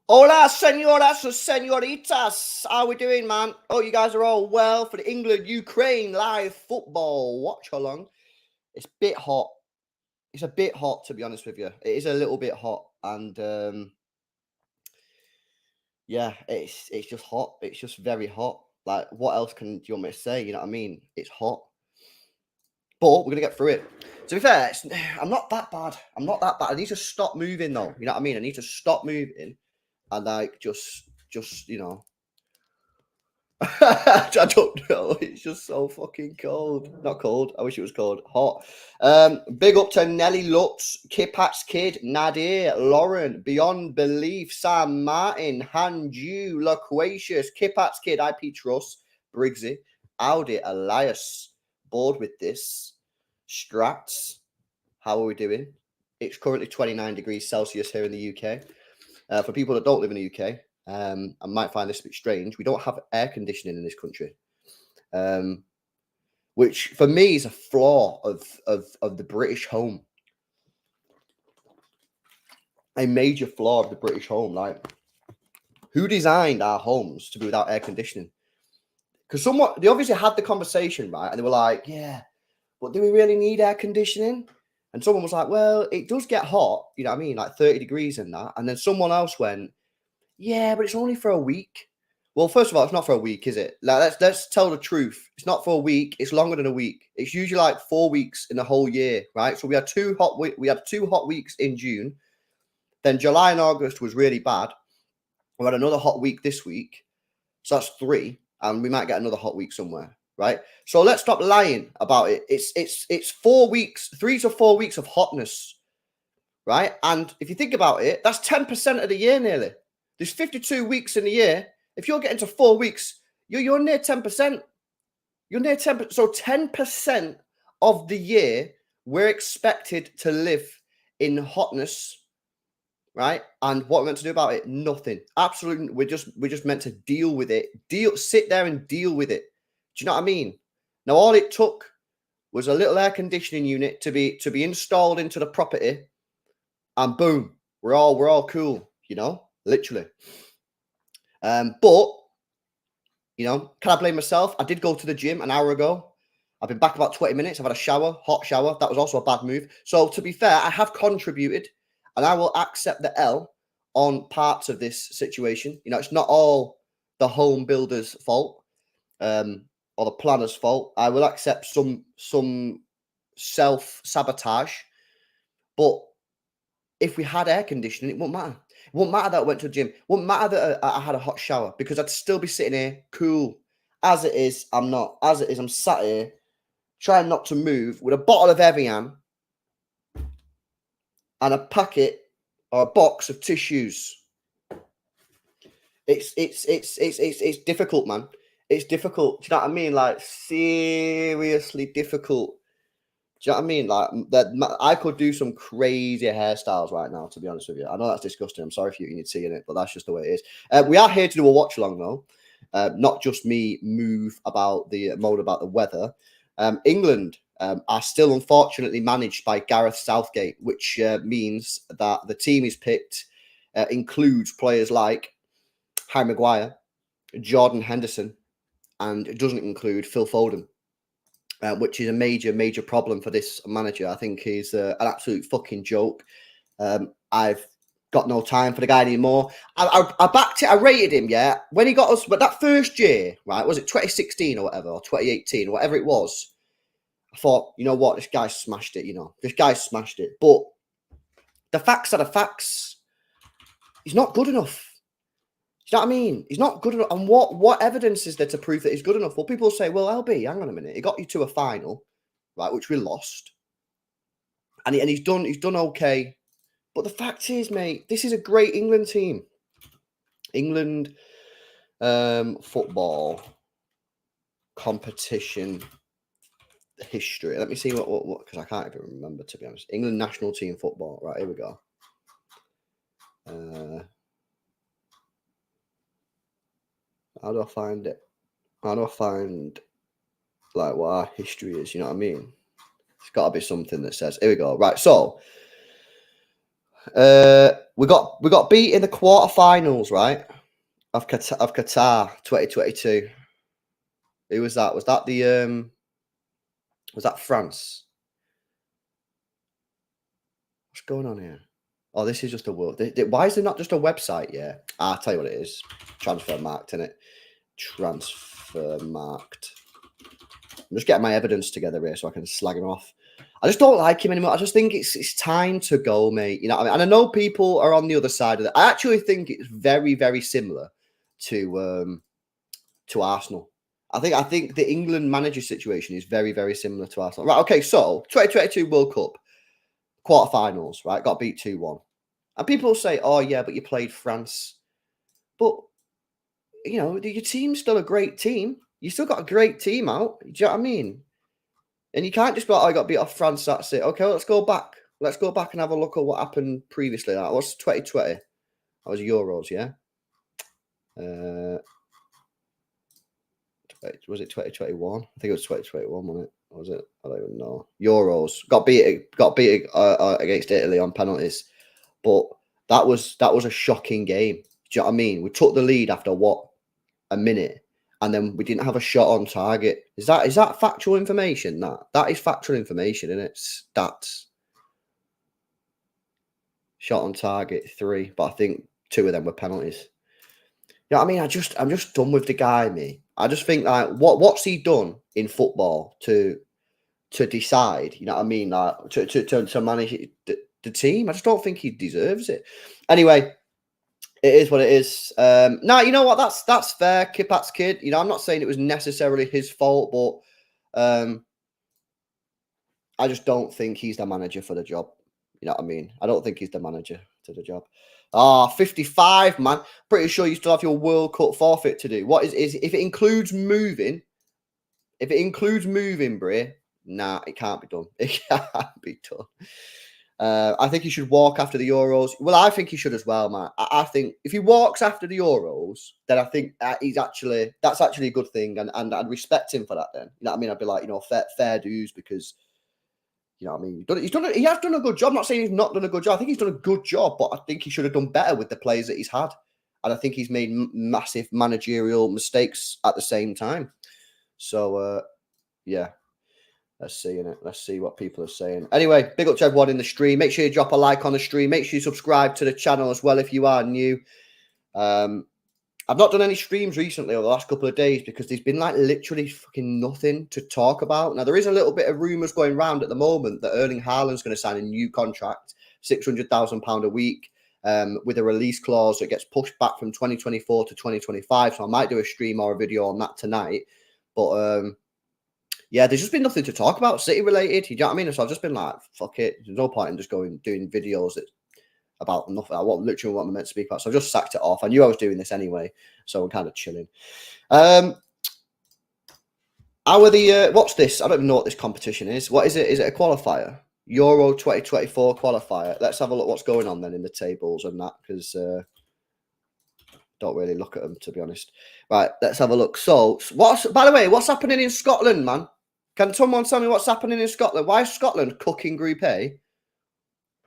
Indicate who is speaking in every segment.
Speaker 1: Hola, senoras and senoritas. How we doing, man? Oh, you guys are all well for the England-Ukraine live football watch-along. It's a bit hot. It's a bit hot, to be honest with you. It is a little bit hot. And, yeah, it's just hot. It's just very hot. Like, what else do you want me to say? You know what I mean? It's hot. But we're going to get through it. To be fair, I'm not that bad. I'm not that bad. I need to stop moving, though. You know what I mean? I need to stop moving and, like, just you know, I don't know. It's just so fucking cold. Not cold. I wish it was cold. Hot. Big up to Nelly Lutz, Kipat's Kid, Nadir, Lauren, Beyond Belief, Sam Martin, Hanju, Loquacious, Kipat's Kid, IP Trust, Briggsy, Audi, Elias. Bored with this. Strats. How are we doing? It's currently 29 degrees Celsius here in the UK. For people that don't live in the UK, I might find this a bit strange. We don't have air conditioning in this country, which for me is a flaw of the British home. A major flaw of the British home. Like, who designed our homes to be without air conditioning? Because they obviously had the conversation, right? And they were like, yeah, but do we really need air conditioning? And someone was like, well, it does get hot, you know what I mean? Like 30 degrees and that. And then someone else went, yeah, but it's only for a week. Well, first of all, it's not for a week, is it? Like, let's tell the truth. It's not for a week. It's longer than a week. It's usually like 4 weeks in the whole year, right? So we had two hot weeks in June. Then July and August was really bad. We had another hot week this week. So that's 3. And we might get another hot week somewhere, right? So let's stop lying about it. It's 4 weeks, 3 to 4 weeks of hotness, right? And if you think about it, that's 10% of the year nearly. There's 52 weeks in the year. If you're getting to 4 weeks, you're near 10%. You're near 10%. So 10% of the year, we're expected to live in hotness, right? And what we're meant to do about it? Nothing. Absolutely. We're just meant to deal with it. Sit there and deal with it. Do you know what I mean? Now, all it took was a little air conditioning unit to be installed into the property, and boom, we're all cool. You know, literally. But, you know, can I blame myself? I did go to the gym an hour ago. I've been back about 20 minutes. I've had a shower, hot shower. That was also a bad move. So to be fair, I have contributed, and I will accept the L on parts of this situation. You know, it's not all the home builder's fault or the planner's fault. I will accept some self-sabotage. But if we had air conditioning, it wouldn't matter. It wouldn't matter that I went to a gym. It wouldn't matter that I had a hot shower, because I'd still be sitting here cool. As it is, I'm not. As it is, I'm sat here trying not to move with a bottle of Evian and a packet or a box of tissues. It's difficult, man. It's difficult. Do you know what I mean? Like, seriously difficult. Do you know what I mean? Like, I could do some crazy hairstyles right now, to be honest with you. I know that's disgusting. I'm sorry if you need seeing it, but that's just the way it is. We are here to do a watch along, though. Not just me moan about the weather. England are still unfortunately managed by Gareth Southgate, which means that the team he's picked includes players like Harry Maguire, Jordan Henderson, and it doesn't include Phil Foden. Which is a major problem for this manager. I think he's an absolute fucking joke. I've got no time for the guy anymore. I backed it. I rated him, yeah, when he got us. But that first year, right, was it 2016 or whatever, or 2018, whatever it was? I thought, you know what, this guy smashed it. You know, this guy smashed it. But the facts are the facts. He's not good enough. Do you know what I mean? He's not good enough. And what evidence is there to prove that he's good enough? Well, people say, well, LB, hang on a minute. He got you to a final, right, which we lost. And he's done okay. But the fact is, mate, this is a great England team. England football competition history. Let me see what because I can't even remember, to be honest. England national team football. Right, here we go. How do I find it? How do I find like what our history is? You know what I mean? It's got to be something that says. Here we go. Right, so We got beat in the quarterfinals, right? Of Qatar 2022. Who was that? Was that France? What's going on here? Oh, this is just a world. Why is there not just a website? Yeah, I'll tell you what it is. Transfer marked, innit? Transfer marked. I'm just getting my evidence together here so I can slag him off. I just don't like him anymore. I just think it's time to go, mate. You know what I mean? And I know people are on the other side of that. I actually think it's very, very similar to Arsenal. I think the England manager situation is very, very similar to Arsenal. Right, okay, so 2022 World Cup quarterfinals, right? Got beat 2-1. And people will say, oh, yeah, but you played France. But, you know, your team's still a great team. You still got a great team out. Do you know what I mean? And you can't just be like, oh, I got beat off France, that's it. Okay, let's go back. Let's go back and have a look at what happened previously. That was 2020. That was Euros, yeah? Was it 2021? I think it was 2021, wasn't it? Or was it? I don't even know. Euros. Got beat against Italy on penalties. But that was a shocking game. Do you know what I mean? We took the lead after what? A minute. And then we didn't have a shot on target. Is that factual information? That is factual information, isn't it? Stats. Shot on target 3, but I think 2 of them were penalties. You know what I mean? I'm just done with the guy, me. I just think like what's he done in football to decide, you know what I mean? Like to manage the team. I just don't think he deserves it. Anyway, it is what it is. No, you know what? That's fair. Kebab's kid. You know, I'm not saying it was necessarily his fault, but I just don't think he's the manager for the job. You know what I mean? I don't think he's the manager to the job. 55, man. Pretty sure you still have your World Cup forfeit to do. What is if it includes moving? If it includes moving, Bray, nah, it can't be done. It can't be done. I think he should walk after the Euros. Well, I think he should as well, man. I think if he walks after the Euros, then I think that's actually a good thing, and I'd respect him for that. Then, you know what I mean? I'd be like, you know, fair dues, because you know what I mean. He has done a good job. I'm not saying he's not done a good job. I think he's done a good job, but I think he should have done better with the players that he's had, and I think he's made massive managerial mistakes at the same time. So, yeah. Let's see, innit? Let's see what people are saying. Anyway, big up to everyone in the stream. Make sure you drop a like on the stream. Make sure you subscribe to the channel as well if you are new. I've not done any streams recently over the last couple of days because there's been like literally fucking nothing to talk about. Now, there is a little bit of rumours going around at the moment that Erling Haaland's going to sign a new contract, £600,000 a week, with a release clause that gets pushed back from 2024 to 2025. So I might do a stream or a video on that tonight. But yeah, there's just been nothing to talk about, City related. You know what I mean? So I've just been like, fuck it. There's no point in just doing videos about nothing. Literally what I'm meant to speak about. So I've just sacked it off. I knew I was doing this anyway, so I'm kind of chilling. How are the what's this? I don't even know what this competition is. What is it? Is it a qualifier? Euro 2024 qualifier. Let's have a look what's going on then in the tables and that, because don't really look at them, to be honest. Right, let's have a look. So, by the way, what's happening in Scotland, man? Can someone tell me what's happening in Scotland? Why is Scotland cooking Group A?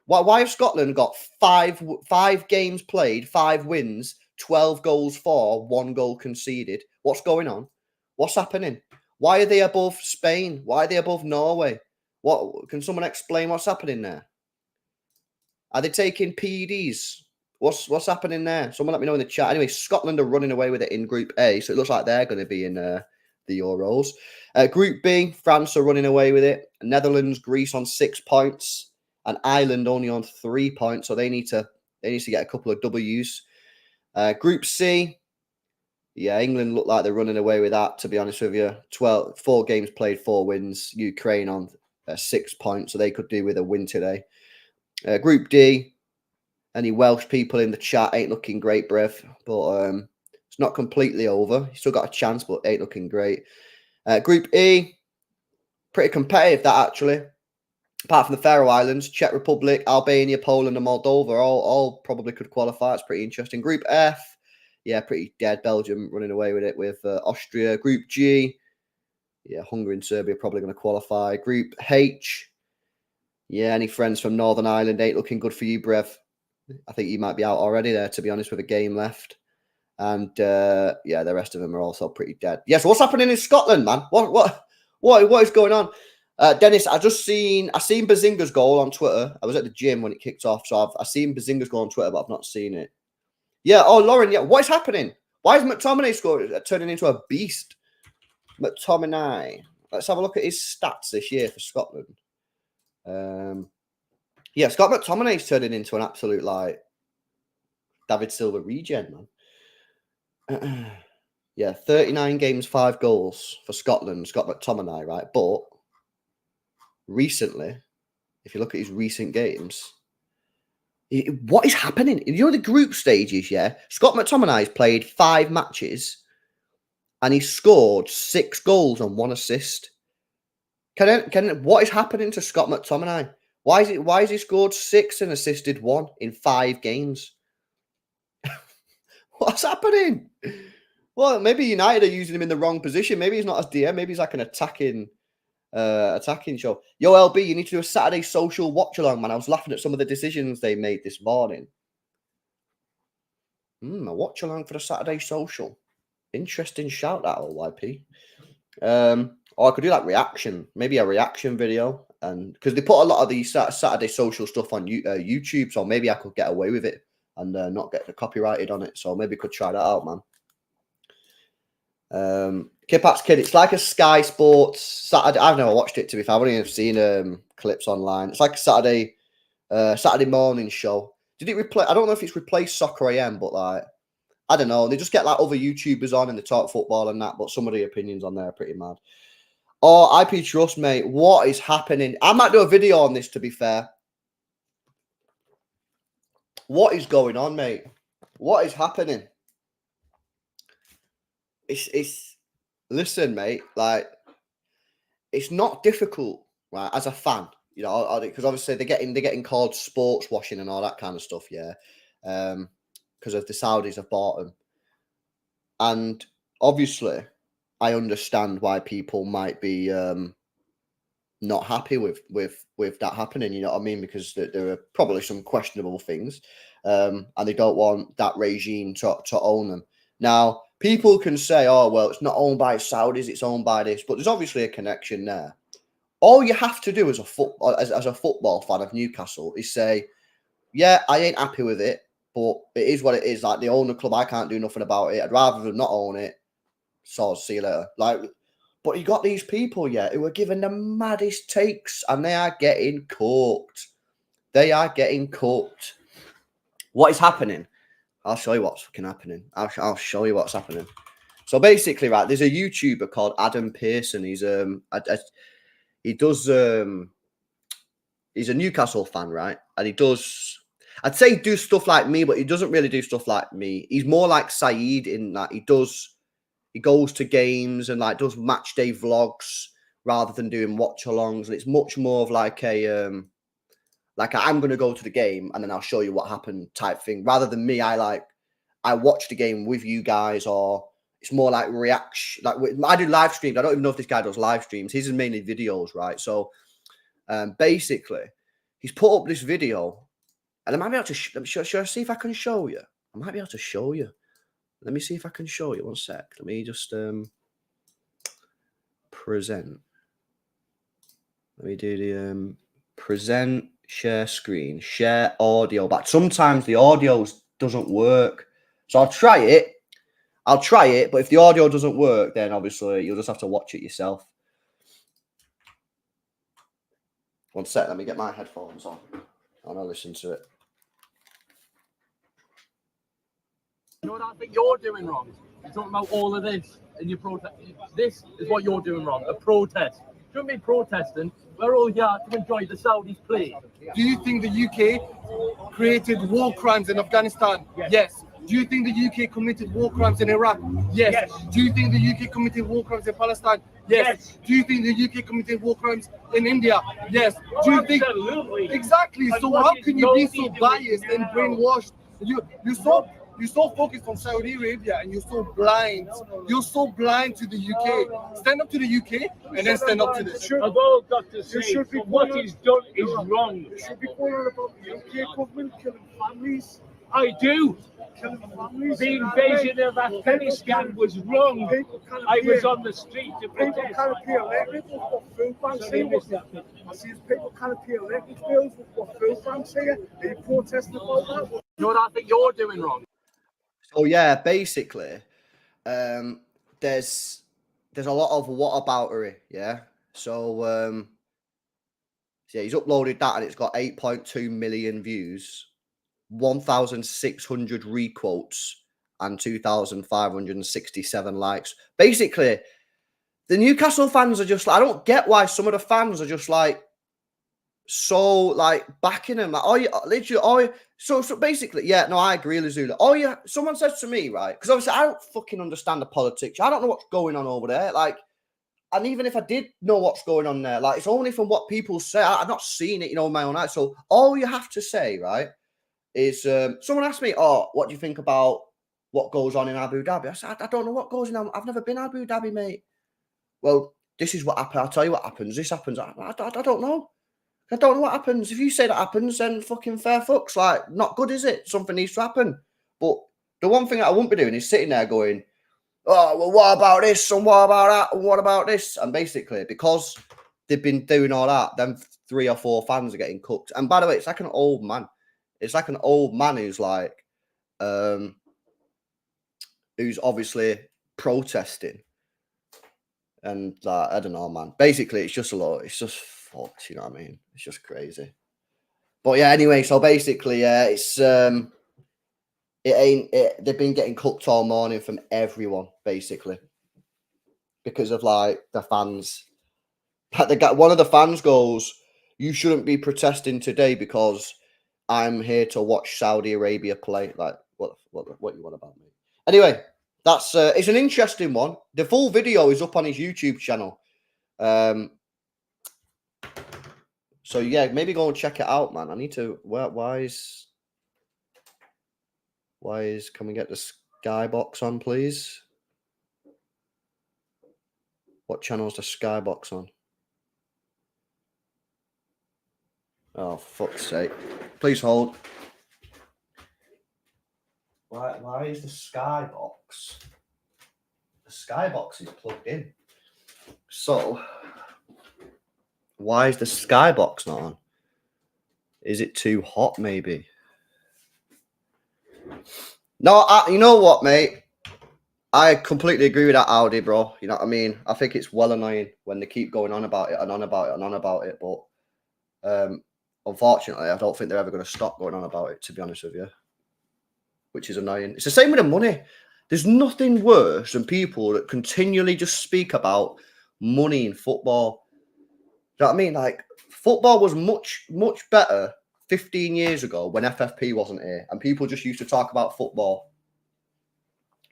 Speaker 1: Why have Scotland got five games played, 5 wins, 12 goals for, 1 goal conceded? What's going on? What's happening? Why are they above Spain? Why are they above Norway? What can someone explain what's happening there? Are they taking PEDs? What's happening there? Someone let me know in the chat. Anyway, Scotland are running away with it in Group A, so it looks like they're going to be in the Euros. Group B, France are running away with it. Netherlands, Greece on 6 points, and Ireland only on 3 points, so they need to get a couple of W's. Group C, yeah, England look like they're running away with that, to be honest with you. 4 games played, 4 wins. Ukraine on 6 points, so they could do with a win today. Group D, any Welsh people in the chat, ain't looking great, Brev, but it's not completely over. You still got a chance, but ain't looking great. Group E, pretty competitive, that actually. Apart from the Faroe Islands, Czech Republic, Albania, Poland, and Moldova all probably could qualify. It's pretty interesting. Group F, yeah, pretty dead. Belgium running away with it with Austria. Group G, yeah, Hungary and Serbia are probably going to qualify. Group H, yeah, any friends from Northern Ireland ain't looking good for you, Brev. I think he might be out already there, to be honest, with a game left. And yeah, the rest of them are also pretty dead. Yes, what's happening in Scotland, man? What is going on? Dennis, I seen Bazinga's goal on Twitter. I was at the gym when it kicked off, so I've seen Bazinga's goal on Twitter, but I've not seen it. Yeah, oh Lauren, yeah, what is happening? Why is McTominay turning into a beast? McTominay. Let's have a look at his stats this year for Scotland. Yeah, Scott McTominay's turning into an absolute like David Silva regen, man. Yeah, 39 games, 5 goals for Scotland. Scott McTominay, right? But recently, if you look at his recent games, what is happening? You know the group stages, yeah? Scott McTominay's played 5 matches and he's scored 6 goals and 1 assist. What is happening to Scott McTominay? Why is he scored 6 and assisted 1 in 5 games? What's happening? Well, maybe United are using him in the wrong position. Maybe he's not as DM. Maybe he's like an attacking show. Yo, LB, you need to do a Saturday social watch-along, man. I was laughing at some of the decisions they made this morning. A watch-along for the Saturday social. Interesting shout, that old YP. Or I could do like reaction. Maybe a reaction video. And because they put a lot of these Saturday social stuff on YouTube, so maybe I could get away with it and not get copyrighted on it. So maybe I could try that out, man. Kebab's Kid, it's like a Sky Sports Saturday. I've never watched it, to be fair. I've only seen clips online. It's like a Saturday morning show. Did it replace? I don't know if it's replaced Soccer AM, but like I don't know. They just get like other YouTubers on and they talk football and that, but some of the opinions on there are pretty mad. Oh, IP Trust, mate. What is happening? I might do a video on this, to be fair. What is going on, mate? What is happening? Listen, mate, like it's not difficult, right, as a fan, you know, because obviously they're getting called sports washing and all that kind of stuff, yeah. Because of the Saudis have bought them. And obviously I understand why people might be not happy with that happening, you know what I mean? Because there are probably some questionable things. And they don't want that regime to own them. Now, people can say, oh, well, it's not owned by Saudis, it's owned by this, but there's obviously a connection there. All you have to do as a football fan of Newcastle is say, yeah, I ain't happy with it, but it is what it is. Like, they own the club, I can't do nothing about it. I'd rather them not own it. So, see you later. Like, but you got these people, yeah, who are giving the maddest takes, and they are getting cooked. They are getting cooked. What is happening? I'll show you what's fucking happening. I'll show you what's happening. So basically, right, there's a YouTuber called Adam Pearson. He's he's a Newcastle fan, right? And he does, I'd say do stuff like me, but he doesn't really do stuff like me. He's more like Saeed in that he goes to games and like does match day vlogs rather than doing watch-alongs. And it's much more of like I'm going to go to the game and then I'll show you what happened type thing. Rather than me, I watch the game with you guys, or it's more like reaction. Like I do live streams. I don't even know if this guy does live streams. His is mainly videos, right? So basically, he's put up this video, and I might be able to. Should I see if I can show you? I might be able to show you. Let me see if I can show you. One sec. Let me just present. Let me do the present. Share screen, share audio back. Sometimes the audio doesn't work. So I'll try it. But if the audio doesn't work, then obviously you'll just have to watch it yourself. One sec, let me get my headphones on. And I'll listen to it.
Speaker 2: You know what I think you're doing wrong? You're talking about all of this and you protest. This is what you're doing wrong, a protest. Shouldn't be protesting. We're all here to enjoy the Saudis play.
Speaker 3: Do you think the UK created war crimes in Afghanistan? Yes. Do you think the UK committed war crimes in Iraq? Yes. Do you think the UK committed war crimes in Palestine? Yes. Do you think the UK committed war crimes in India? Yes. Do you think
Speaker 2: absolutely?
Speaker 3: Exactly. So how can you be so biased and brainwashed? You're so You're so focused on Saudi Arabia and you're so blind. You're so blind to the UK. Stand up to the UK and then stand up to this.
Speaker 2: I've all got to say, what he's done is wrong.
Speaker 4: You should be calling about the UK government killing families.
Speaker 2: I do.
Speaker 4: Killing families.
Speaker 2: The invasion of Afghanistan was wrong. I was on the street to
Speaker 4: People
Speaker 2: protest.
Speaker 4: can't pay electric with what food banks say. I see people can't pay electric bills with what food banks say. Are you protesting about that?
Speaker 2: You know what I think you're doing wrong?
Speaker 1: So yeah, basically, there's a lot of whataboutery, yeah. So yeah, he's uploaded that and it's got 8.2 million views, 1,600 requotes, and 2,567 likes. Basically, the Newcastle fans are just like, I don't get why some of the fans are just like so like backing him. Like, oh, you literally, oh, so basically, yeah, no, I agree, Lazula. Oh, yeah, someone says to me, right? Because obviously, I don't fucking understand the politics. I don't know what's going on over there. Like, and even if I did know what's going on there, like, it's only from what people say. I've not seen it, you know, in my own eyes. So all you have to say, right, is someone asked me, oh, what do you think about what goes on in Abu Dhabi? I said, I don't know what goes on. I've never been Abu Dhabi, mate. Well, this is what happened. I'll tell you what happens. This happens. I don't know. I don't know what happens. If you say that happens, then fucking fair fucks. Like, not good, is it? Something needs to happen. But the one thing that I won't be doing is sitting there going, oh, well, what about this? And what about that? And what about this? And basically, because they've been doing all that, then 3 or 4 fans are getting cooked. And by the way, it's like an old man. It's like an old man who's like, who's obviously protesting. And I don't know, man. Basically, it's just a lot. It's just fucked, you know what I mean? It's just crazy. But yeah, anyway, so basically, it's they've been getting cooked all morning from everyone, basically, because of like the fans. One of the fans goes, "You shouldn't be protesting today because I'm here to watch Saudi Arabia play." Like, what you want about me? Anyway, that's it's an interesting one. The full video is up on his YouTube channel. So yeah, maybe go and check it out, man. I need to. Why is? Can we get the Skybox on, please? What channel's the Skybox on? Oh, for fuck's sake! Please hold. Why is the Skybox? The Skybox is plugged in. So. Why is the Skybox not on? Is it too hot, maybe? No, you know what, mate? I completely agree with that Audi, bro. You know what I mean? I think it's well annoying when they keep going on about it and on about it and on about it. But unfortunately, I don't think they're ever going to stop going on about it, to be honest with you. Which is annoying. It's the same with the money. There's nothing worse than people that continually just speak about money in football. You know what I mean? Like, football was much, much better 15 years ago when FFP wasn't here and people just used to talk about football.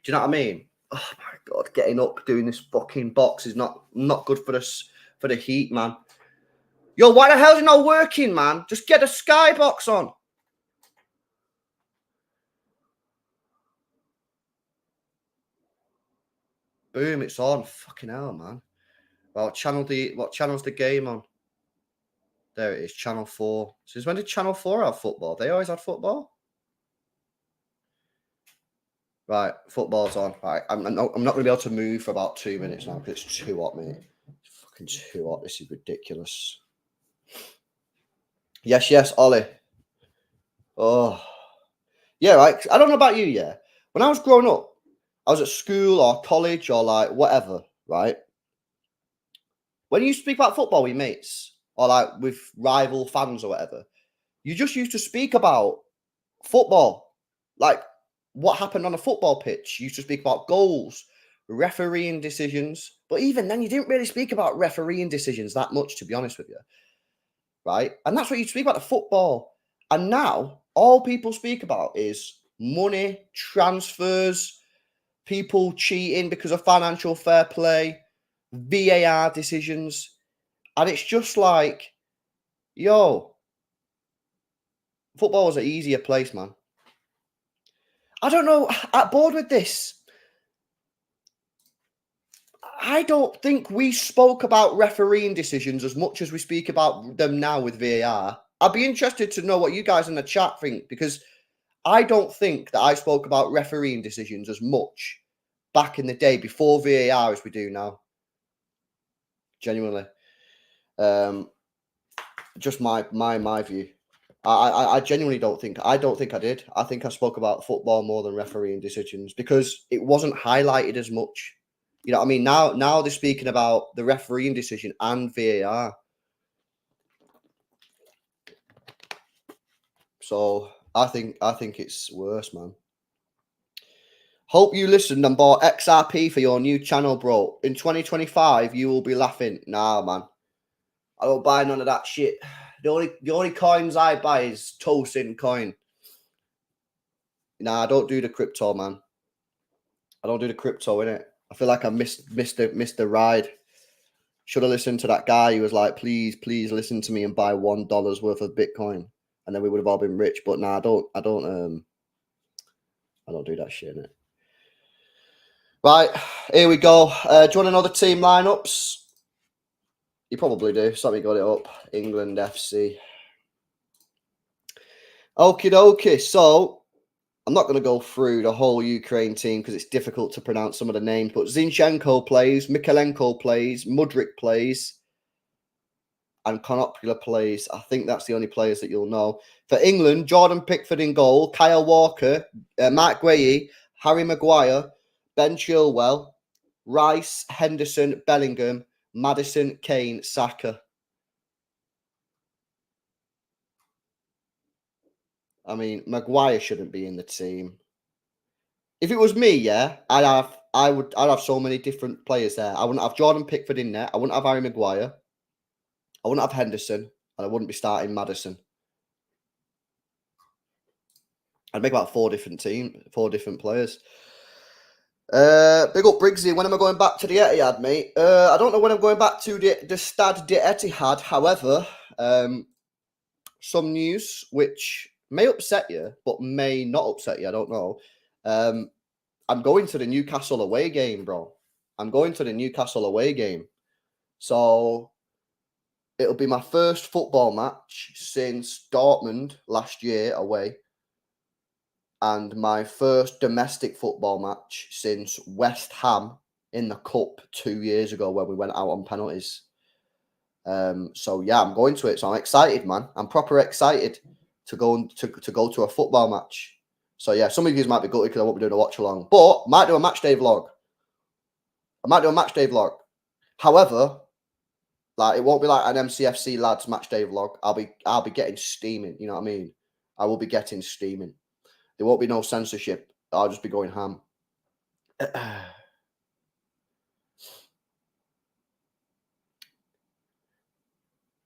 Speaker 1: Do you know what I mean? Oh, my God. Getting up, doing this fucking box is not good for the heat, man. Yo, why the hell is it not working, man? Just get a Skybox on. Boom, it's on. Fucking hell, man. Well, what channel's the game on? There it is, Channel 4. Since when did Channel 4 have football? They always had football? Right, football's on. Right, I'm not going to be able to move for about 2 minutes now because it's too hot, mate. It's fucking too hot. This is ridiculous. Yes, Ollie. Oh. Yeah, right. I don't know about you, yeah. When I was growing up, I was at school or college or like whatever, right? When you speak about football with mates or like with rival fans or whatever, you just used to speak about football. Like what happened on a football pitch. You used to speak about goals, refereeing decisions. But even then, you didn't really speak about refereeing decisions that much, to be honest with you. Right? And that's what you speak about, the football. And now, all people speak about is money, transfers, people cheating because of financial fair play, VAR decisions. And it's just like, yo, football is an easier place, man. I don't know. I'm bored with this. I don't think we spoke about refereeing decisions as much as we speak about them now with VAR. I'd be interested to know what you guys in the chat think, because I don't think that I spoke about refereeing decisions as much back in the day before VAR as we do now. Genuinely. Just my view. I genuinely don't think I did. I think I spoke about football more than refereeing decisions because it wasn't highlighted as much. You know what I mean? Now they're speaking about the refereeing decision and VAR. So I think it's worse, man. Hope you listened and bought XRP for your new channel, bro. In 2025, you will be laughing. Nah, man. I don't buy none of that shit. The only coins I buy is Tosin coin. Nah, I don't do the crypto, man. I don't do the crypto, innit? I feel like I missed the ride. Should have listened to that guy who was like, please listen to me and buy $1 worth of Bitcoin. And then we would have all been rich. But nah, I don't do that shit, innit? Right, here we go. Do you want to know the team lineups? You probably do. Something got it up. England FC. Okie dokie. So I'm not going to go through the whole Ukraine team because it's difficult to pronounce some of the names. But Zinchenko plays, Mikalenko plays, Mudryk plays, and Konopula plays. I think that's the only players that you'll know. For England, Jordan Pickford in goal, Kyle Walker, Mark Guehi, Harry Maguire, Ben Chilwell, Rice, Henderson, Bellingham, Maddison, Kane, Saka. I mean, Maguire shouldn't be in the team. If it was me, yeah, I'd have so many different players there. I wouldn't have Jordan Pickford in there. I wouldn't have Harry Maguire. I wouldn't have Henderson, and I wouldn't be starting Maddison. I'd make about 4 different players. Big up Briggsy. When am I going back to the Etihad, mate? I don't know when I'm going back to the Stade de Etihad. However, some news which may upset you, but may not upset you. I don't know. I'm going to the Newcastle away game, bro. I'm going to the Newcastle away game. So it'll be my first football match since Dortmund last year away. And my first domestic football match since West Ham in the Cup 2 years ago where we went out on penalties. So yeah, I'm going to it. So I'm excited, man. I'm proper excited to go to a football match. So yeah, some of you might be gutted because I won't be doing a watch along, but might do a match day vlog. However, like it won't be like an MCFC lads match day vlog. I'll be getting steaming. You know what I mean? I will be getting steaming. There won't be no censorship. I'll just be going ham.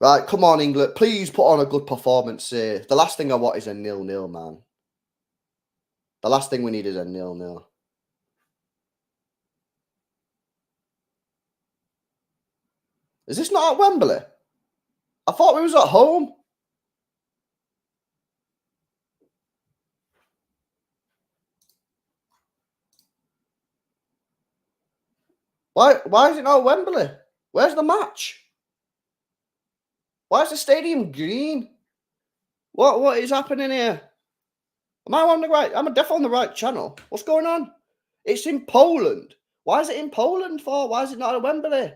Speaker 1: Right, come on, England. Please put on a good performance here. The last thing I want is a 0-0, man. The last thing we need is a 0-0. Is this not at Wembley? I thought we was at home. Why is it not at Wembley? Where's the match? Why is the stadium green? What is happening here? Am I on the right? I'm definitely on the right channel. What's going on? It's in Poland. Why is it in Poland for? Why is it not at Wembley?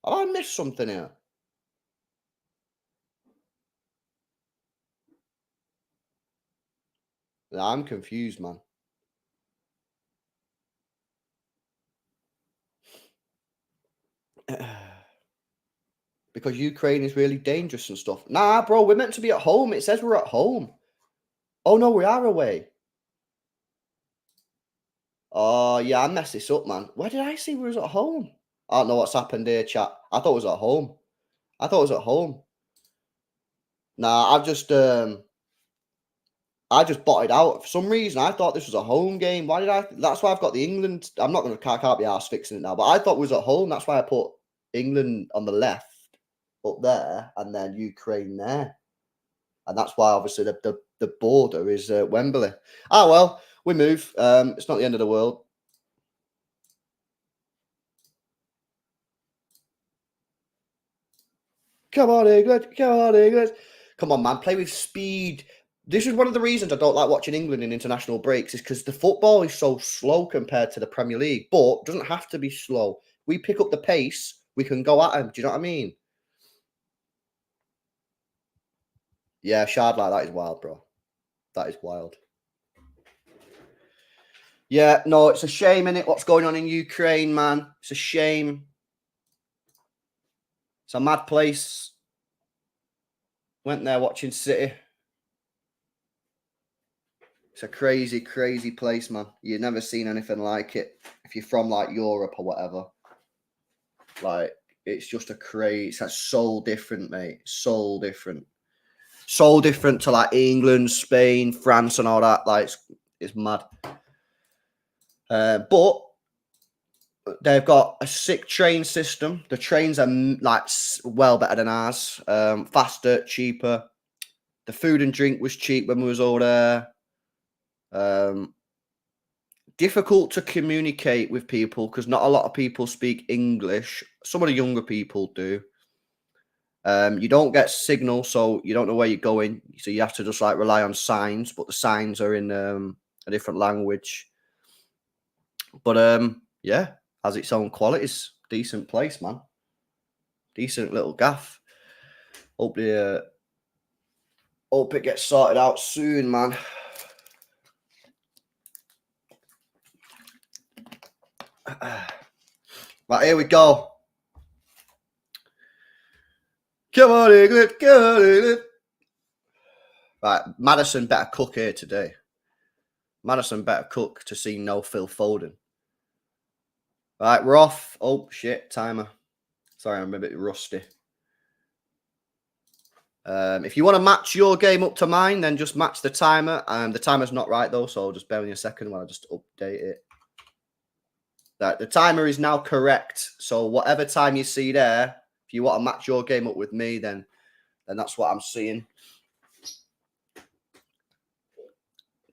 Speaker 1: Have I missed something here? I'm confused, man. Because Ukraine is really dangerous and stuff. Nah, bro, we're meant to be at home. It says we're at home. Oh, no, we are away. Oh, yeah, I messed this up, man. Where did I see we was at home? I don't know what's happened here, chat. I thought it was at home. Nah, I just botted out. For some reason, I thought this was a home game. Why did I? That's why I've got the England. I'm not going to, can't be arsed fixing it now. But I thought it was at home. That's why I put England on the left up there and then Ukraine there. And that's why, obviously, the border is Wembley. Ah, well, we move. It's not the end of the world. Come on, England. Come on, England. Come on, man. Play with speed. This is one of the reasons I don't like watching England in international breaks, is because the football is so slow compared to the Premier League. But it doesn't have to be slow. We pick up the pace, we can go at them. Do you know what I mean? Yeah, shard like that is wild, bro. That is wild. Yeah, no, it's a shame, innit, what's going on in Ukraine, man. It's a shame. It's a mad place. Went there watching City. It's a crazy, crazy place, man. You've never seen anything like it. If you're from, like, Europe or whatever. Like, it's just a crazy... It's like so different, mate. So different. So different to, like, England, Spain, France and all that. Like, it's mad. But they've got a sick train system. The trains are, like, well better than ours. Faster, cheaper. The food and drink was cheap when we was all there. Difficult to communicate with people because not a lot of people speak English. Some of the younger people do. You don't get signal, so you don't know where you're going. So you have to just like rely on signs, but the signs are in a different language. But yeah, has its own qualities. Decent place, man. Decent little gaff. Hope it gets sorted out soon, man. Right, here we go. Come on, England. Come on, England. Right, Maddison better cook here today. Maddison better cook to see no Phil Foden. Right, we're off. Oh, shit, timer. Sorry, I'm a bit rusty. If you want to match your game up to mine, then just match the timer. The timer's not right, though, so just bear with me a second while I just update it. Right, the timer is now correct. So whatever time you see there, if you want to match your game up with me, then that's what I'm seeing.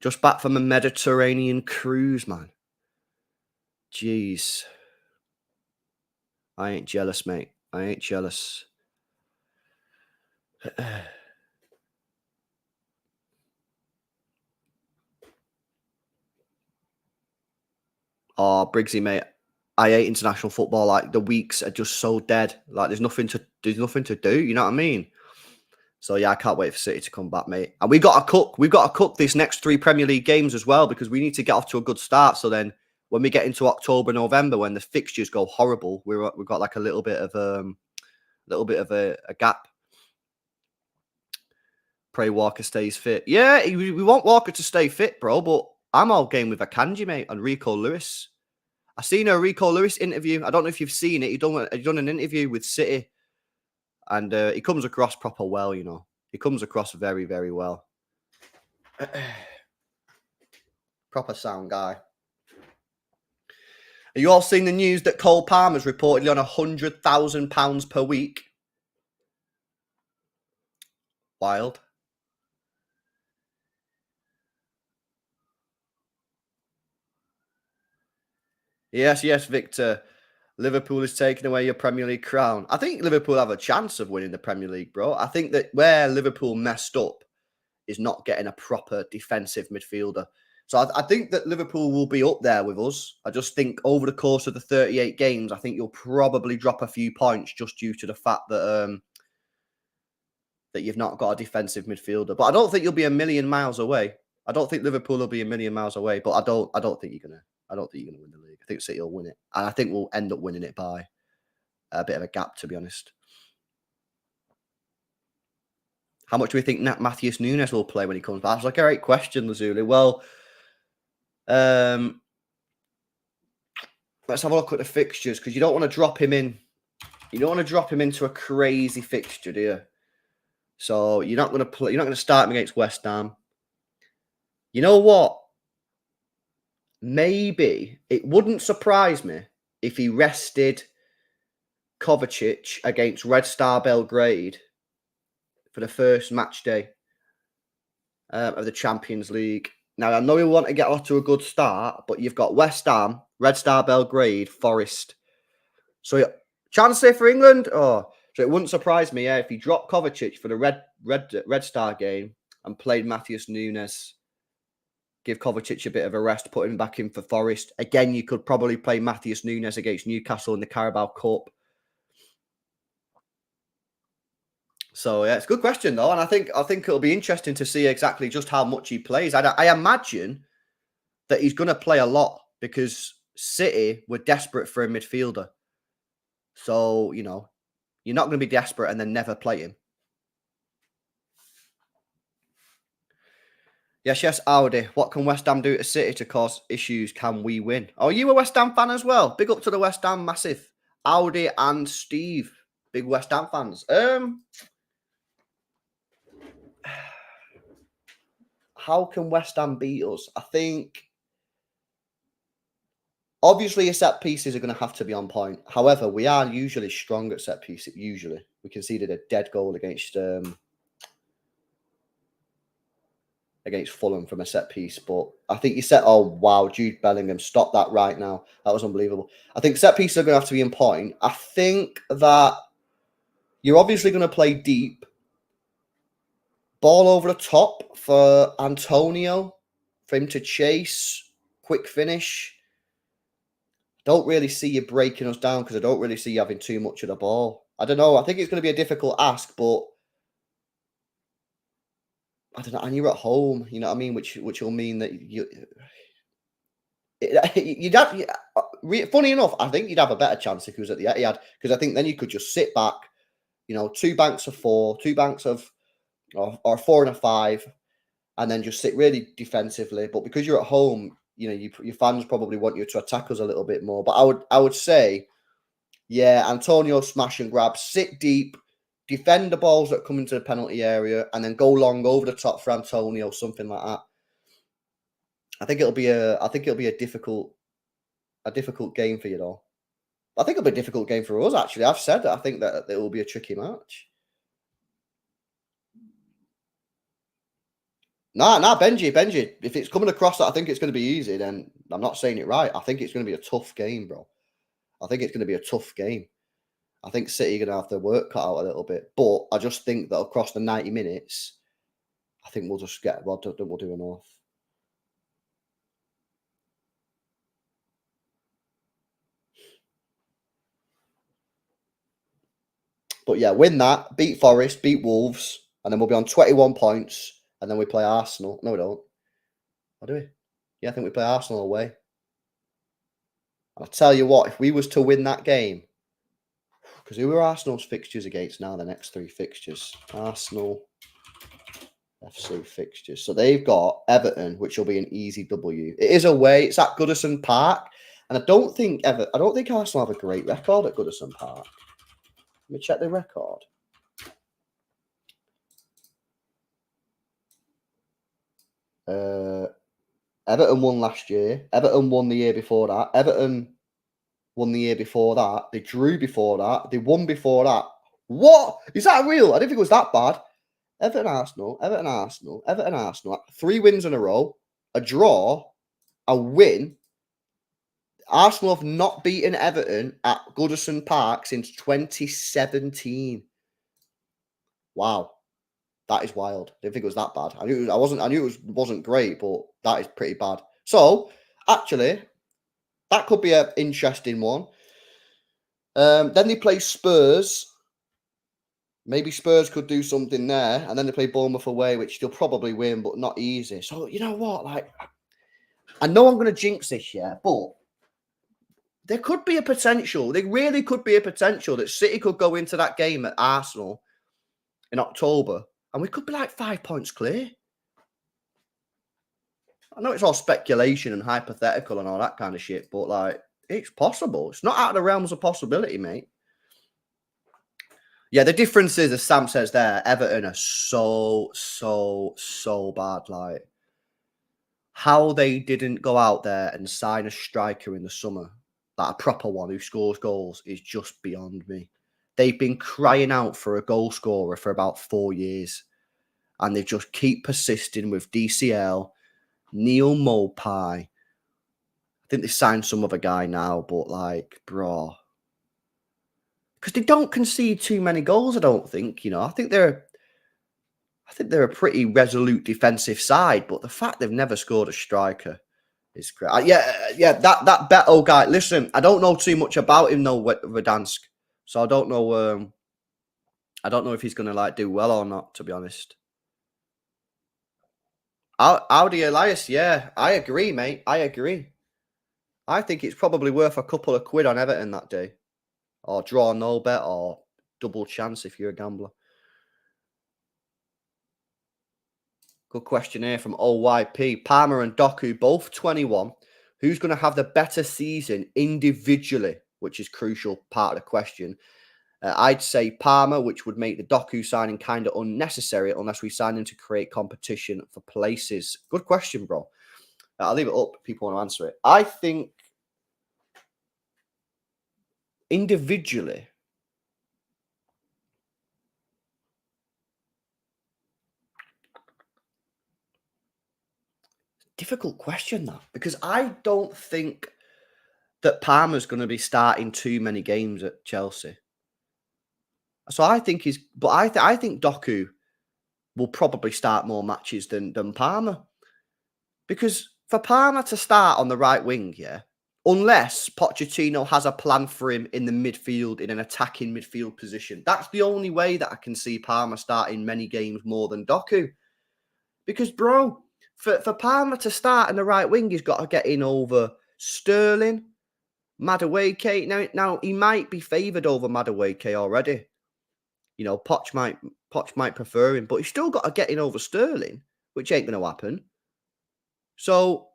Speaker 1: Just back from a Mediterranean cruise, man. Jeez. I ain't jealous, mate. I ain't jealous. Oh, Briggsy, mate. I hate international football. Like, the weeks are just so dead. Like, there's nothing to do. You know what I mean? So yeah, I can't wait for City to come back, mate. And we've got to cook. We've got to cook these next 3 Premier League games as well, because we need to get off to a good start. So then, when we get into October, November, when the fixtures go horrible, we've got like a little bit of a gap. Pray Walker stays fit. Yeah, we want Walker to stay fit, bro. But I'm all game with Akanji, mate, and Rico Lewis. I seen a Rico Lewis interview. I don't know if you've seen it. He done an interview with City. And he comes across proper well, you know. He comes across very, very well. Proper sound guy. Are you all seeing the news that Cole Palmer's reportedly on £100,000 per week? Wild. Yes, Victor. Liverpool is taking away your Premier League crown. I think Liverpool have a chance of winning the Premier League, bro. I think that where Liverpool messed up is not getting a proper defensive midfielder. So I think that Liverpool will be up there with us. I just think over the course of the 38 games, I think you'll probably drop a few points just due to the fact that that you've not got a defensive midfielder. But I don't think you'll be a million miles away. I don't think Liverpool will be a million miles away. But I don't think you're gonna. I don't think you're going to win the league. I think City will win it. And I think we'll end up winning it by a bit of a gap, to be honest. How much do we think Matheus Nunes will play when he comes back? That's like a great question, Lazuli. Well, let's have a look at the fixtures, because you don't want to drop him in. You don't want to drop him into a crazy fixture, do you? So you're not going to play. You're not going to start him against West Ham. You know what? Maybe it wouldn't surprise me if he rested Kovacic against Red Star Belgrade for the first match day. of the Champions League. Now, I know we want to get off to a good start, but you've got West Ham, Red Star Belgrade, Forest. So, chance there for England? Oh, so it wouldn't surprise me if he dropped Kovacic for the Red Star game and played Matheus Nunes. Give Kovacic a bit of a rest, put him back in for Forest. Again, you could probably play Matheus Nunes against Newcastle in the Carabao Cup. So yeah, it's a good question though, and I think it'll be interesting to see exactly just how much he plays. I imagine that he's going to play a lot because City were desperate for a midfielder. So you know, you're not going to be desperate and then never play him. Yes, Audi. What can West Ham do to City to cause issues? Can we win? Oh, are you a West Ham fan as well? Big up to the West Ham, massive. Audi and Steve, big West Ham fans. How can West Ham beat us? I think, obviously, your set pieces are going to have to be on point. However, we are usually strong at set pieces. Usually. We conceded a dead goal against Fulham from a set piece. But I think you said, oh, wow, Jude Bellingham, stop that right now. That was unbelievable. I think set pieces are going to have to be on point. I think that you're obviously going to play deep. Ball over the top for Antonio, for him to chase, quick finish. Don't really see you breaking us down because I don't really see you having too much of the ball. I don't know. I think it's going to be a difficult ask, but I don't know. And you're at home, you know what I mean? Which will mean that you'd have. Funny enough, I think you'd have a better chance if he was at the Etihad because I think then you could just sit back, you know, 2 banks of 4, 2 banks of. Or 4 and a 5, and then just sit really defensively. But because you're at home, you know, your fans probably want you to attack us a little bit more. But I would say, yeah, Antonio smash and grab, sit deep, defend the balls that come into the penalty area, and then go long over the top for Antonio, something like that. I think it'll be a difficult game for you though. I think it'll be a difficult game for us. Actually, I've said that I think that it will be a tricky match. Nah, Benji. If it's coming across that I think it's going to be easy, then I'm not saying it right. I think it's going to be a tough game, bro. I think it's going to be a tough game. I think City are going to have their work cut out a little bit. But I just think that across the 90 minutes, I think we'll do enough. But yeah, win that, beat Forest, beat Wolves, and then we'll be on 21 points. And then we play Arsenal. No, we don't. Or do we? Yeah, I think we play Arsenal away. And I'll tell you what, if we was to win that game, because who are Arsenal's fixtures against now, the next 3 fixtures? Arsenal FC fixtures. So they've got Everton, which will be an easy W. It is away. It's at Goodison Park. And I don't think Arsenal have a great record at Goodison Park. Let me check the record. Everton won last year. Everton won the year before that. Everton won the year before that. They drew before that. They won before that. What? Is that real? I didn't think it was that bad. Everton, Arsenal. 3 wins in a row. A draw. A win. Arsenal have not beaten Everton at Goodison Park since 2017. Wow. That is wild. I didn't think it was that bad. I knew it wasn't great, but that is pretty bad. So, actually, that could be an interesting one. Then they play Spurs. Maybe Spurs could do something there. And then they play Bournemouth away, which they'll probably win, but not easy. So, you know what? Like, I know I'm going to jinx this year, but there could be a potential. There really could be a potential that City could go into that game at Arsenal in October. And we could be like 5 points clear. I know it's all speculation and hypothetical and all that kind of shit, but like, it's possible. It's not out of the realms of possibility, mate. Yeah, the difference is, as Sam says there, Everton are so bad. Like, how they didn't go out there and sign a striker in the summer, like a proper one who scores goals, is just beyond me. They've been crying out for a goal scorer for about 4 years. and they just keep persisting with DCL, Neil Mopai. I think they signed some other guy now, but like, bro. Because they don't concede too many goals, I don't think. I think they're a pretty resolute defensive side, but the fact they've never scored a striker is great. Yeah, that Beto guy. Listen, I don't know too much about him though, Verdansk, so I don't know. I don't know if he's gonna like do well or not, to be honest. Audi Elias, yeah, I agree, mate. I agree. I think it's probably worth a couple of quid on Everton that day, or draw no bet, or double chance if you're a gambler. Good question here from OYP. Palmer and Doku, both 21. Who's going to have the better season individually, which is crucial part of the question. I'd say Palmer, which would make the Doku signing kind of unnecessary unless we sign him to create competition for places. Good question, bro. I'll leave it up if people want to answer it. I think individually, difficult question, that, because I don't think that Palmer's going to be starting too many games at Chelsea. So I think I think Doku will probably start more matches than Palmer. Because for Palmer to start on the right wing, yeah, unless Pochettino has a plan for him in the midfield, in an attacking midfield position, that's the only way that I can see Palmer starting many games more than Doku. Because, bro, for Palmer to start in the right wing, he's got to get in over Sterling, Madueke. Now he might be favoured over Madueke already. Poch might prefer him, but he's still got to get in over Sterling, which ain't going to happen. So,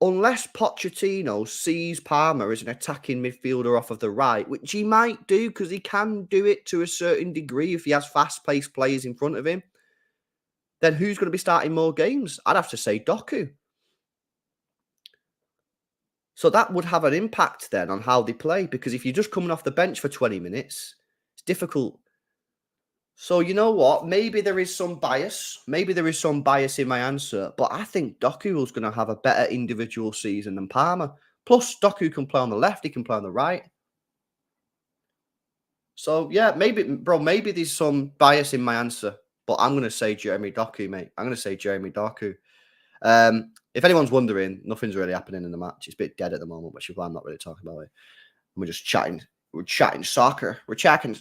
Speaker 1: unless Pochettino sees Palmer as an attacking midfielder off of the right, which he might do because he can do it to a certain degree if he has fast-paced players in front of him, then who's going to be starting more games? I'd have to say Doku. So that would have an impact then on how they play, because if you're just coming off the bench for 20 minutes, it's difficult. So you know what? Maybe there is some bias. Maybe there is some bias in my answer, but I think Doku is going to have a better individual season than Palmer. Plus, Doku can play on the left. He can play on the right. So yeah, maybe there's some bias in my answer, but I'm going to say Jeremy Doku, mate. I'm going to say Jeremy Doku. If anyone's wondering, nothing's really happening in the match. It's a bit dead at the moment, which is why I'm not really talking about it. We're just chatting. We're chatting soccer. We're chatting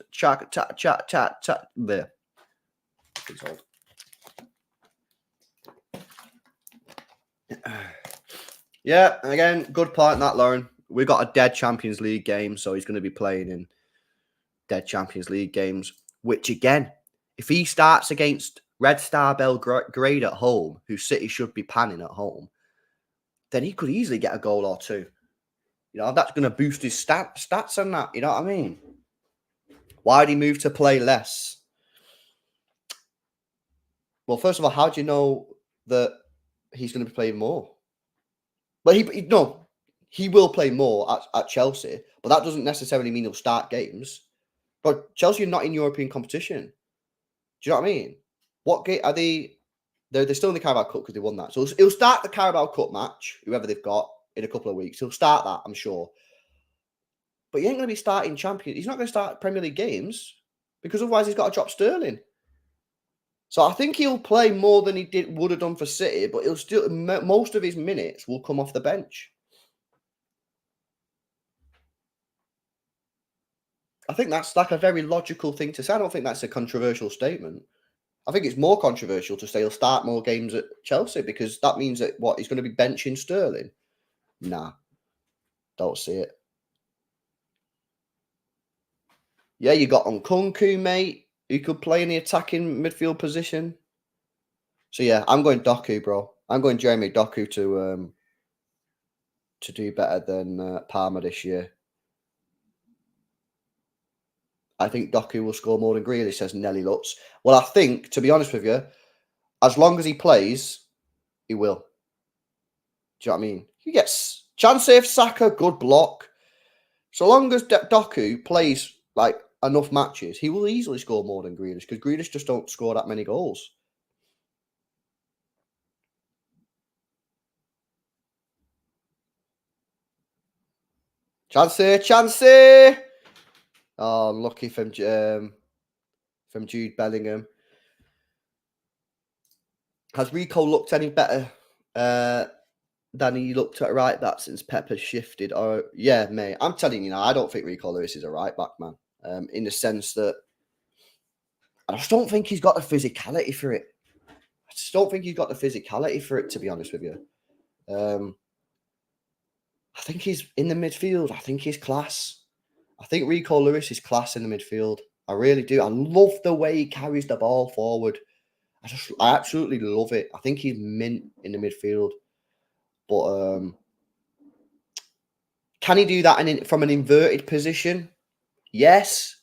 Speaker 1: there. Yeah, and again, good point, that, Lauren. We've got a dead Champions League game, so he's going to be playing in dead Champions League games, which again, if he starts against Red Star Belgrade at home, who City should be panning at home, then he could easily get a goal or two. That's going to boost his stats and that. You know what I mean? Why'd he move to play less? Well, first of all, how do you know that he's going to be playing more? Well, he will play more at Chelsea, but that doesn't necessarily mean he'll start games. But Chelsea are not in European competition. Do you know what I mean? What game are they? They're still in the Carabao Cup because they won that. So he'll start the Carabao Cup match, whoever they've got, in a couple of weeks. He'll start that, I'm sure. But he ain't going to be starting Champions. He's not going to start Premier League games because otherwise he's got to drop Sterling. So I think he'll play more than he would have done for City, but he'll still most of his minutes will come off the bench. I think that's like a very logical thing to say. I don't think that's a controversial statement. I think it's more controversial to say he'll start more games at Chelsea because that means that he's going to be benching Sterling. Nah, don't see it. Yeah, you got Nkunku, mate, who could play in the attacking midfield position. So yeah, I'm going Doku, bro. I'm going Jeremy Doku to do better than Palmer this year. I think Doku will score more than Grealish, says Nelly Lutz. Well, I think, to be honest with you, as long as he plays, he will. Do you know what I mean? He gets chance save Saka, good block. So long as Doku plays like enough matches, he will easily score more than Grealish because Grealish just don't score that many goals. Chancey! Oh, lucky from Jude Bellingham. Has Rico looked any better than he looked at right back since Pep has shifted? Or yeah, mate, I'm telling you now, I don't think Rico Lewis is a right back, man. In the sense that I just don't think he's got the physicality for it. I just don't think he's got the physicality for it, to be honest with you. I think he's in the midfield. I think he's class. I think Rico Lewis is class in the midfield. I really do. I love the way he carries the ball forward. I absolutely love it. I think he's mint in the midfield. But can he do that from an inverted position? Yes.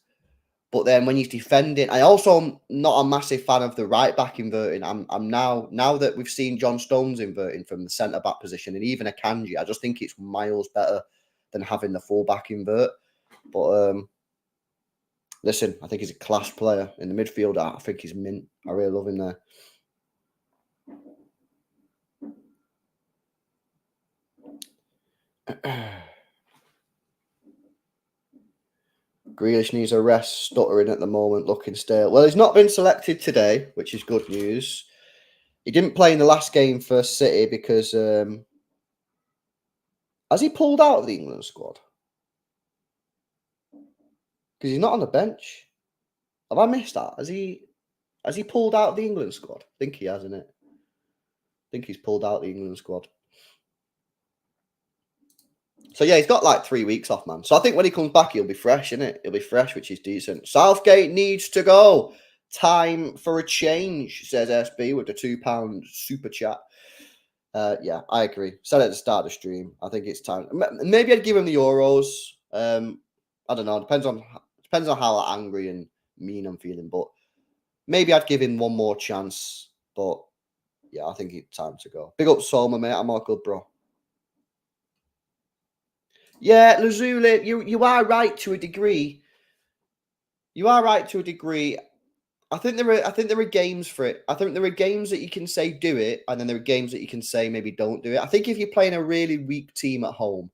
Speaker 1: But then when he's defending, I also am not a massive fan of the right back inverting. I'm now that we've seen John Stones inverting from the centre back position and even Akanji, I just think it's miles better than having the full back invert. But listen, I think he's a class player in the midfield. I think he's mint. I really love him there. Grealish needs a rest, stuttering at the moment, looking stale. Well, he's not been selected today, which is good news. He didn't play in the last game for City because has he pulled out of the England squad? Because he's not on the bench. Have I missed that? Has he pulled out of the England squad? I think he has, isn't it? I think he's pulled out the England squad. So, yeah, he's got like 3 weeks off, man. So, I think when he comes back, he'll be fresh, innit? He'll be fresh, which is decent. Southgate needs to go. Time for a change, says SB with the £2 super chat. Yeah, I agree. Said at the start of the stream. I think it's time. Maybe I'd give him the Euros. I don't know. Depends on how angry and mean I'm feeling. But maybe I'd give him one more chance. But, yeah, I think it's time to go. Big up Soma, mate. I'm all good, bro. Yeah, Lazuli, you are right to a degree. You are right to a degree. I think there are games for it. I think there are games that you can say do it, and then there are games that you can say maybe don't do it. I think if you're playing a really weak team at home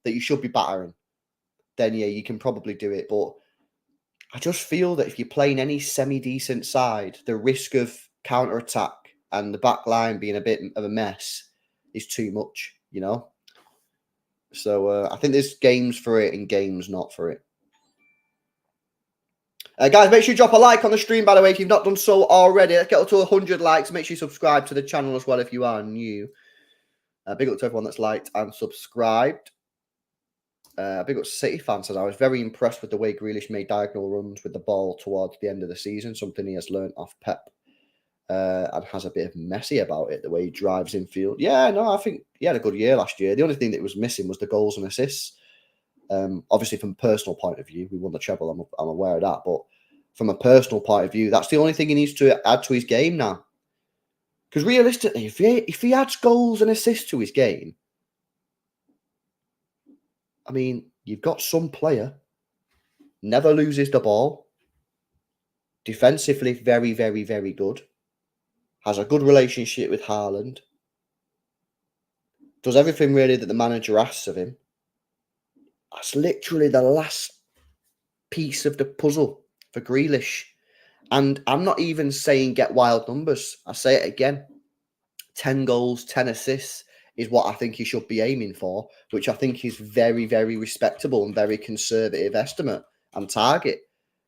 Speaker 1: that you should be battering, then yeah, you can probably do it. But I just feel that if you're playing any semi-decent side, the risk of counter-attack and the back line being a bit of a mess is too much, you know? So I think there's games for it and games not for it. Guys, make sure you drop a like on the stream, by the way, if you've not done so already. Let's get up to 100 likes. Make sure you subscribe to the channel as well if you are new. Big up to everyone that's liked and subscribed. Big up City fans. I was very impressed with the way Grealish made diagonal runs with the ball towards the end of the season, something he has learnt off Pep. And has a bit of messy about it, the way he drives in field. Yeah, no, I think he had a good year last year. The only thing that was missing was the goals and assists. Obviously, from a personal point of view, we won the treble. I'm aware of that. But from a personal point of view, that's the only thing he needs to add to his game now. Because realistically, if he adds goals and assists to his game, I mean, you've got some player, never loses the ball, defensively very, very, very good, has a good relationship with Haaland, does everything really that the manager asks of him. That's literally the last piece of the puzzle for Grealish. And I'm not even saying get wild numbers. I say it again. 10 goals, 10 assists is what I think he should be aiming for, which I think is very, very respectable and very conservative estimate and target.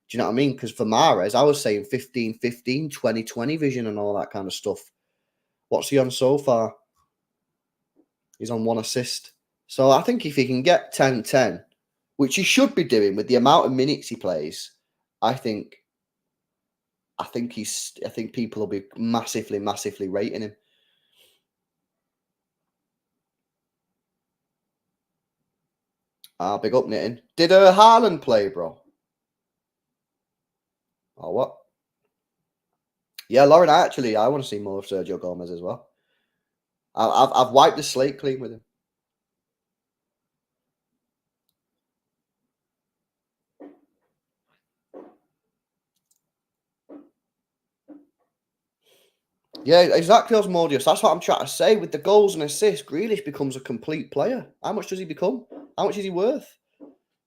Speaker 1: Do you know what I mean? Because for Mahrez, I was saying 15-15, 20-20 vision and all that kind of stuff. What's he on so far? He's on 1 assist. So I think if he can get 10-10, which he should be doing with the amount of minutes he plays, I think people will be massively, massively rating him. Big up, Knitting. Did Haaland play, bro? Or what? Yeah, Lauren, I want to see more of Sergio Gomez as well. I've wiped the slate clean with him. Yeah, exactly, Osmodius. That's what I'm trying to say. With the goals and assists, Grealish becomes a complete player. How much does he become? How much is he worth?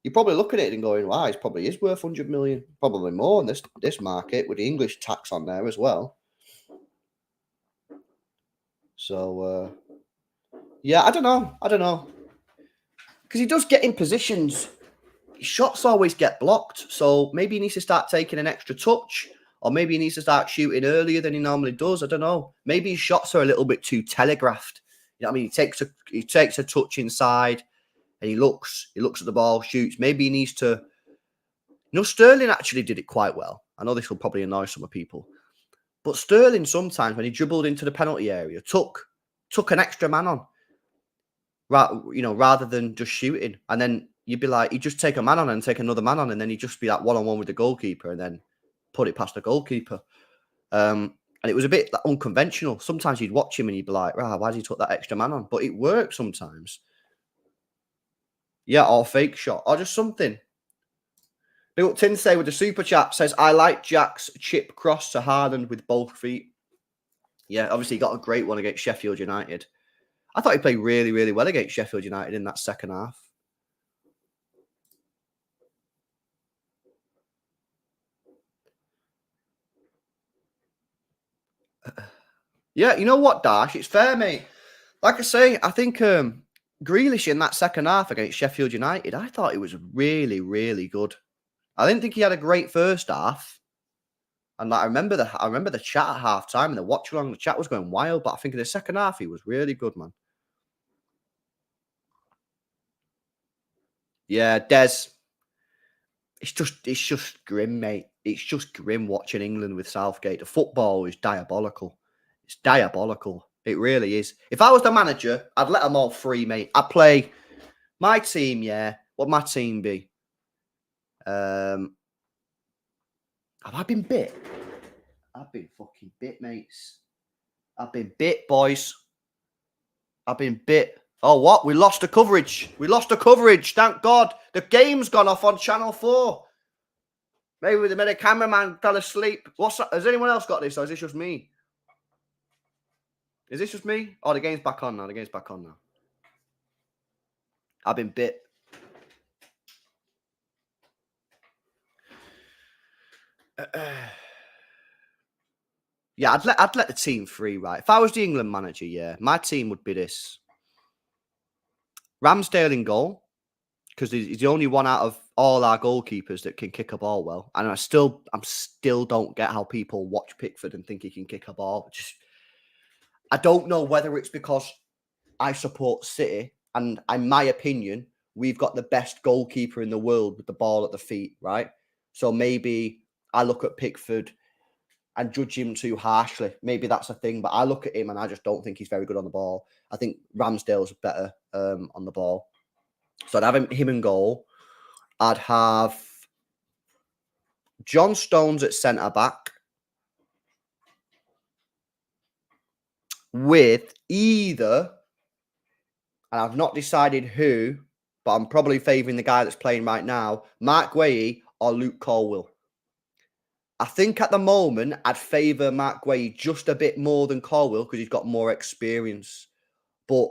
Speaker 1: You probably look at it and going, wow, he probably is worth 100 million. Probably more in this market with the English tax on there as well. So, yeah, I don't know. Because he does get in positions. His shots always get blocked. So maybe he needs to start taking an extra touch. Or maybe he needs to start shooting earlier than he normally does. I don't know. Maybe his shots are a little bit too telegraphed. You know what I mean? He takes a touch inside and he looks at the ball, shoots. Maybe he needs to... Sterling actually did it quite well. I know this will probably annoy some people. But Sterling sometimes, when he dribbled into the penalty area, took an extra man on. Rather than just shooting. And then you'd be like, he'd just take a man on and take another man on, and then he'd just be like one-on-one with the goalkeeper and then put it past the goalkeeper. And it was a bit unconventional. Sometimes you'd watch him and you'd be like, why did he took that extra man on? But it worked sometimes. Yeah, or fake shot, or just something. Big up Tinsay with the super chat says, I like Jack's chip cross to Haaland with both feet. Yeah, obviously he got a great one against Sheffield United. I thought he played really, really well against Sheffield United in that second half. Yeah, you know what, Dash? It's fair, mate. Like I say, I think Grealish in that second half against Sheffield United, I thought it was really, really good. I didn't think he had a great first half. And I remember the chat at half time and the watch along. The chat was going wild, but I think in the second half he was really good, man. Yeah, Des. It's just grim, mate. It's just grim watching England with Southgate. The football is diabolical. It's diabolical. It really is. If I was the manager, I'd let them all free, mate. I'd play my team, yeah. What my team be? Have I been bit? I've been fucking bit, mates. I've been bit, boys. I've been bit. Oh, what? We lost the coverage. We lost the coverage. Thank God. The game's gone off on Channel 4. Maybe the minute cameraman fell asleep. What's that? Has anyone else got this, or is this just me? Is this just me? Oh, the game's back on now. The game's back on now. I've been bit. Yeah, I'd let the team free, right? If I was the England manager, yeah, my team would be this. Ramsdale in goal, because he's the only one out of all our goalkeepers that can kick a ball well. And I'm still don't get how people watch Pickford and think he can kick a ball. I don't know whether it's because I support City, and in my opinion, we've got the best goalkeeper in the world with the ball at the feet, right? So maybe I look at Pickford and judge him too harshly. Maybe that's a thing, but I look at him and I just don't think he's very good on the ball. I think Ramsdale's better on the ball. So I'd have him in goal. I'd have John Stones at centre-back with either, and I've not decided who, but I'm probably favouring the guy that's playing right now, Mark Guehi or Luke Colwill. I think at the moment, I'd favour Mark Guehi just a bit more than Colwill because he's got more experience. But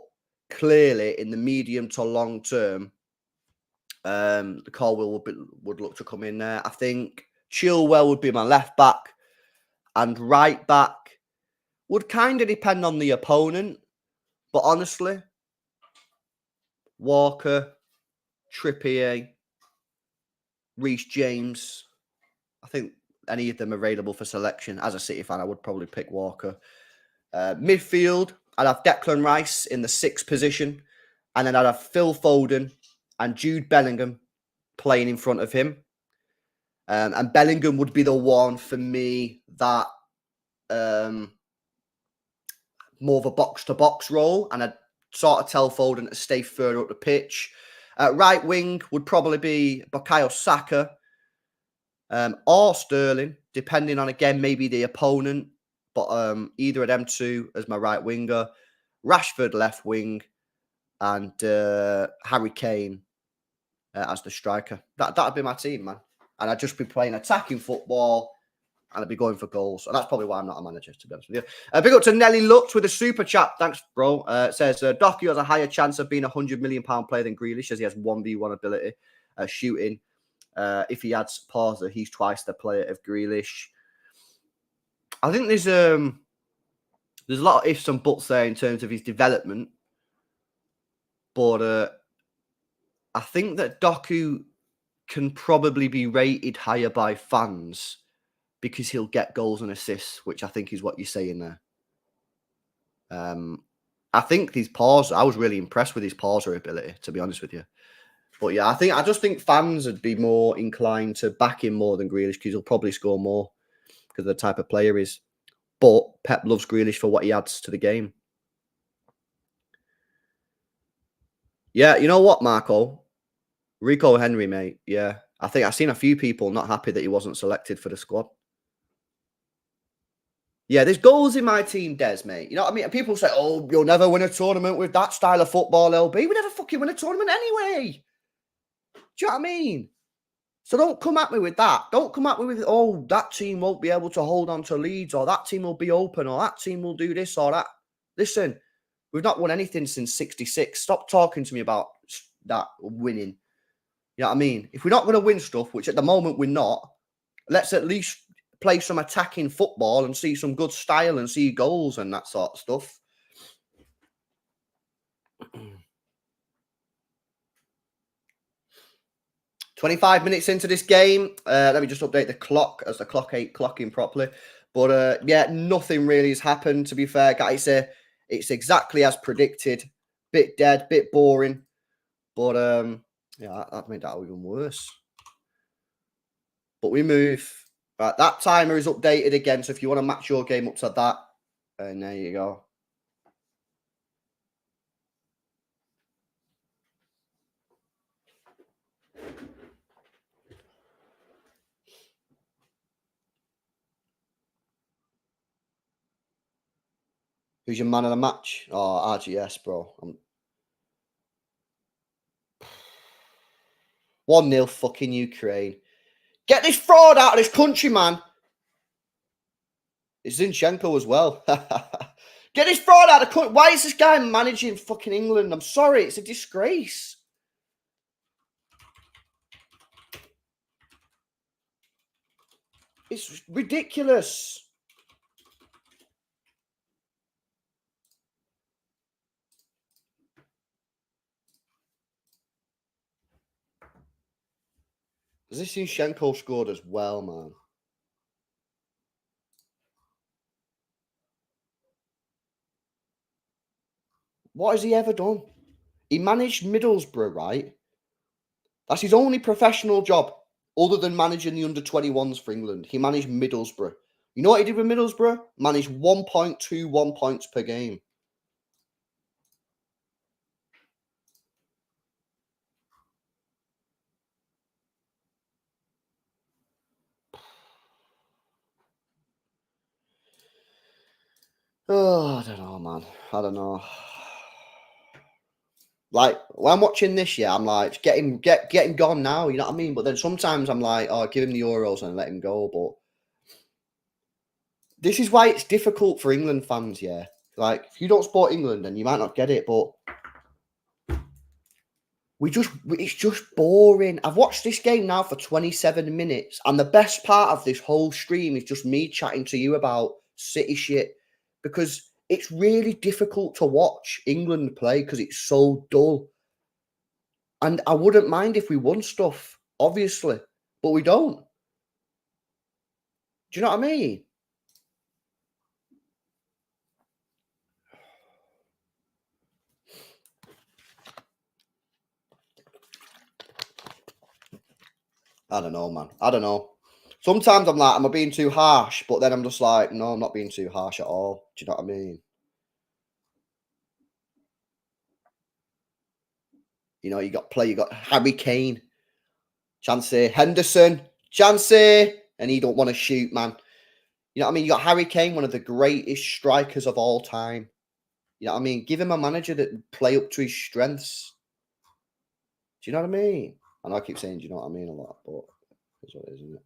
Speaker 1: clearly, in the medium to long term, the Colwill would look to come in there. I think Chilwell would be my left back, and right back would kind of depend on the opponent. But honestly, Walker, Trippier, Reece James, I think any of them available for selection. As a City fan, I would probably pick Walker. Midfield, I'd have Declan Rice in the 6th position. And then I'd have Phil Foden and Jude Bellingham playing in front of him. And Bellingham would be the one for me that more of a box-to-box role. And I'd sort of tell Foden to stay further up the pitch. Right wing would probably be Bukayo Saka. Or Sterling, depending on, again, maybe the opponent. But either of them two as my right winger. Rashford left wing. And Harry Kane as the striker. That'd be my team, man. And I'd just be playing attacking football. and I'd be going for goals. And that's probably why I'm not a manager, to be honest with you. Big up to Nelly Lutz with a super chat. Thanks, bro. It says, Doku has a higher chance of being a £100 million player than Grealish, as he has 1v1 ability, shooting. If he adds Parser, he's twice the player of Grealish. I think there's a lot of ifs and buts there in terms of his development. But I think that Doku can probably be rated higher by fans because he'll get goals and assists, which I think is what you're saying there. I think his Parser, I was really impressed with his Parser ability, to be honest with you. But yeah, I just think fans would be more inclined to back him more than Grealish because he'll probably score more because of the type of player he is. But Pep loves Grealish for what he adds to the game. Yeah, you know what, Marco? Rico Henry, mate. Yeah, I think I've seen a few people not happy that he wasn't selected for the squad. Yeah, there's goals in my team, Des, mate. You know what I mean? People say, oh, you'll never win a tournament with that style of football, LB. We never fucking win a tournament anyway. Do you know what I mean? So don't come at me with that. Don't come at me with, oh, that team won't be able to hold on to leads, or that team will be open, or that team will do this or that. Listen, we've not won anything since 66. Stop talking to me about that winning. You know what I mean? If we're not going to win stuff, which at the moment we're not, let's at least play some attacking football and see some good style and see goals and that sort of stuff. "25 minutes into this game." Let me just update the clock as the clock ain't clocking properly. But yeah, nothing really has happened, to be fair, guys. It's exactly as predicted. Bit dead, bit boring. But yeah, that made that even worse. But we move. Right, that timer is updated again. So if you want to match your game up to that, and there you go. Who's your man of the match? Oh, RGS, bro. 1-0 fucking Ukraine. Get this fraud out of this country, man. It's Zinchenko as well. Get this fraud out of the country. Why is this guy managing fucking England? I'm sorry. It's a disgrace. It's ridiculous. Zinchenko scored as well, man. What has he ever done? He managed Middlesbrough, right? That's his only professional job other than managing the under-21s for England. He managed Middlesbrough. You know what he did with Middlesbrough? Managed 1.21 points per game. Oh, I don't know, man. I don't know. Like, when I'm watching this, yeah, I'm like, get him gone now, you know what I mean? But then sometimes I'm like, oh, give him the Euros and let him go. But this is why it's difficult for England fans, yeah. Like, if you don't support England, then you might not get it, but it's just boring. I've watched this game now for 27 minutes, and the best part of this whole stream is just me chatting to you about City shit, because it's really difficult to watch England play because it's so dull. And I wouldn't mind if we won stuff, obviously, but we don't. Do you know what I mean? I don't know, man. I don't know. Sometimes I'm like, am I being too harsh? But then I'm just like, no, I'm not being too harsh at all. Do you know what I mean? You know, you got Harry Kane, Chancey, Henderson, Chancey, and he don't want to shoot, man. You know what I mean? You got Harry Kane, one of the greatest strikers of all time. You know what I mean? Give him a manager that play up to his strengths. Do you know what I mean? I know I keep saying, do you know what I mean a lot, but that's what it is, isn't it?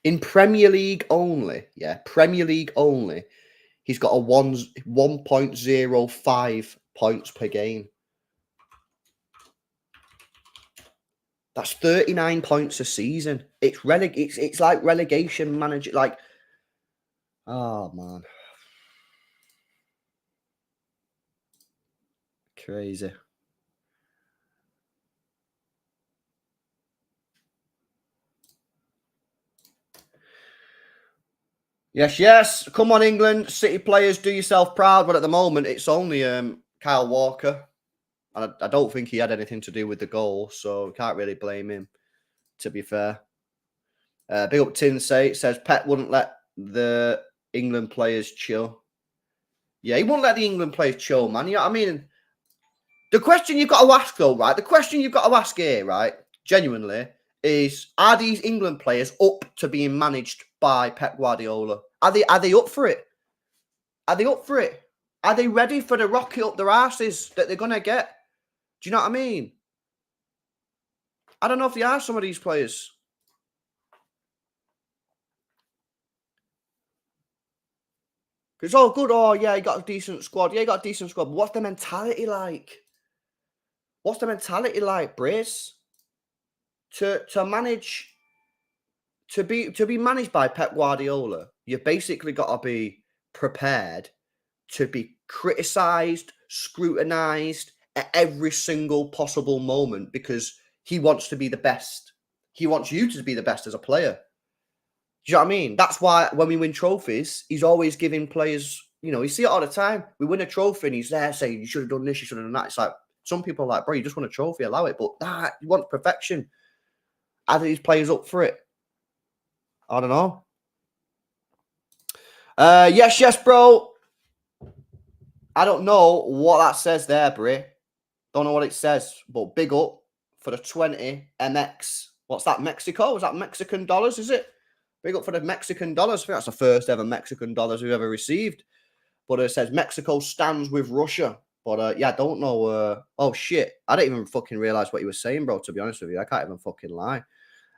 Speaker 1: In Premier League only, yeah, Premier League only, he's got a 1.05 points per game. That's 39 points a season. It's like relegation manager. Like, oh man, crazy. Yes, yes. Come on, England. City players, do yourself proud. But at the moment, it's only Kyle Walker. And I don't think he had anything to do with the goal, so can't really blame him, to be fair. Big up Tinsay. It says Pep wouldn't let the England players chill. Yeah, he won't let the England players chill, man. You know what I mean? The question you've got to ask, though, right? The question you've got to ask here, right? Genuinely, is are these England players up to being managed by Pep Guardiola? Are they up for it? Are they up for it? Are they ready for the rocket up their asses that they're gonna get? Do you know what I mean? I don't know if they are, some of these players. It's all good. Oh, yeah, you got a decent squad. Yeah, you got a decent squad. But what's the mentality like? What's the mentality like, Brace? To manage, to be managed by Pep Guardiola, you've basically got to be prepared to be criticised, scrutinised at every single possible moment because he wants to be the best. He wants you to be the best as a player. Do you know what I mean? That's why when we win trophies, he's always giving players, you know, you see it all the time. We win a trophy and he's there saying, you should have done this, you should have done that. It's like, some people are like, bro, you just want a trophy, allow it. But nah, you want perfection. Are these players up for it? I don't know. Yes, bro. I don't know what that says there, Brie. Don't know what it says, but big up for the 20 MX. What's that, Mexico? Is that Mexican dollars, is it? Big up for the Mexican dollars. I think that's the first ever Mexican dollars we've ever received. But it says Mexico stands with Russia. But yeah, I don't know. Oh, shit. I didn't even fucking realize what you were saying, bro, to be honest with you. I can't even fucking lie.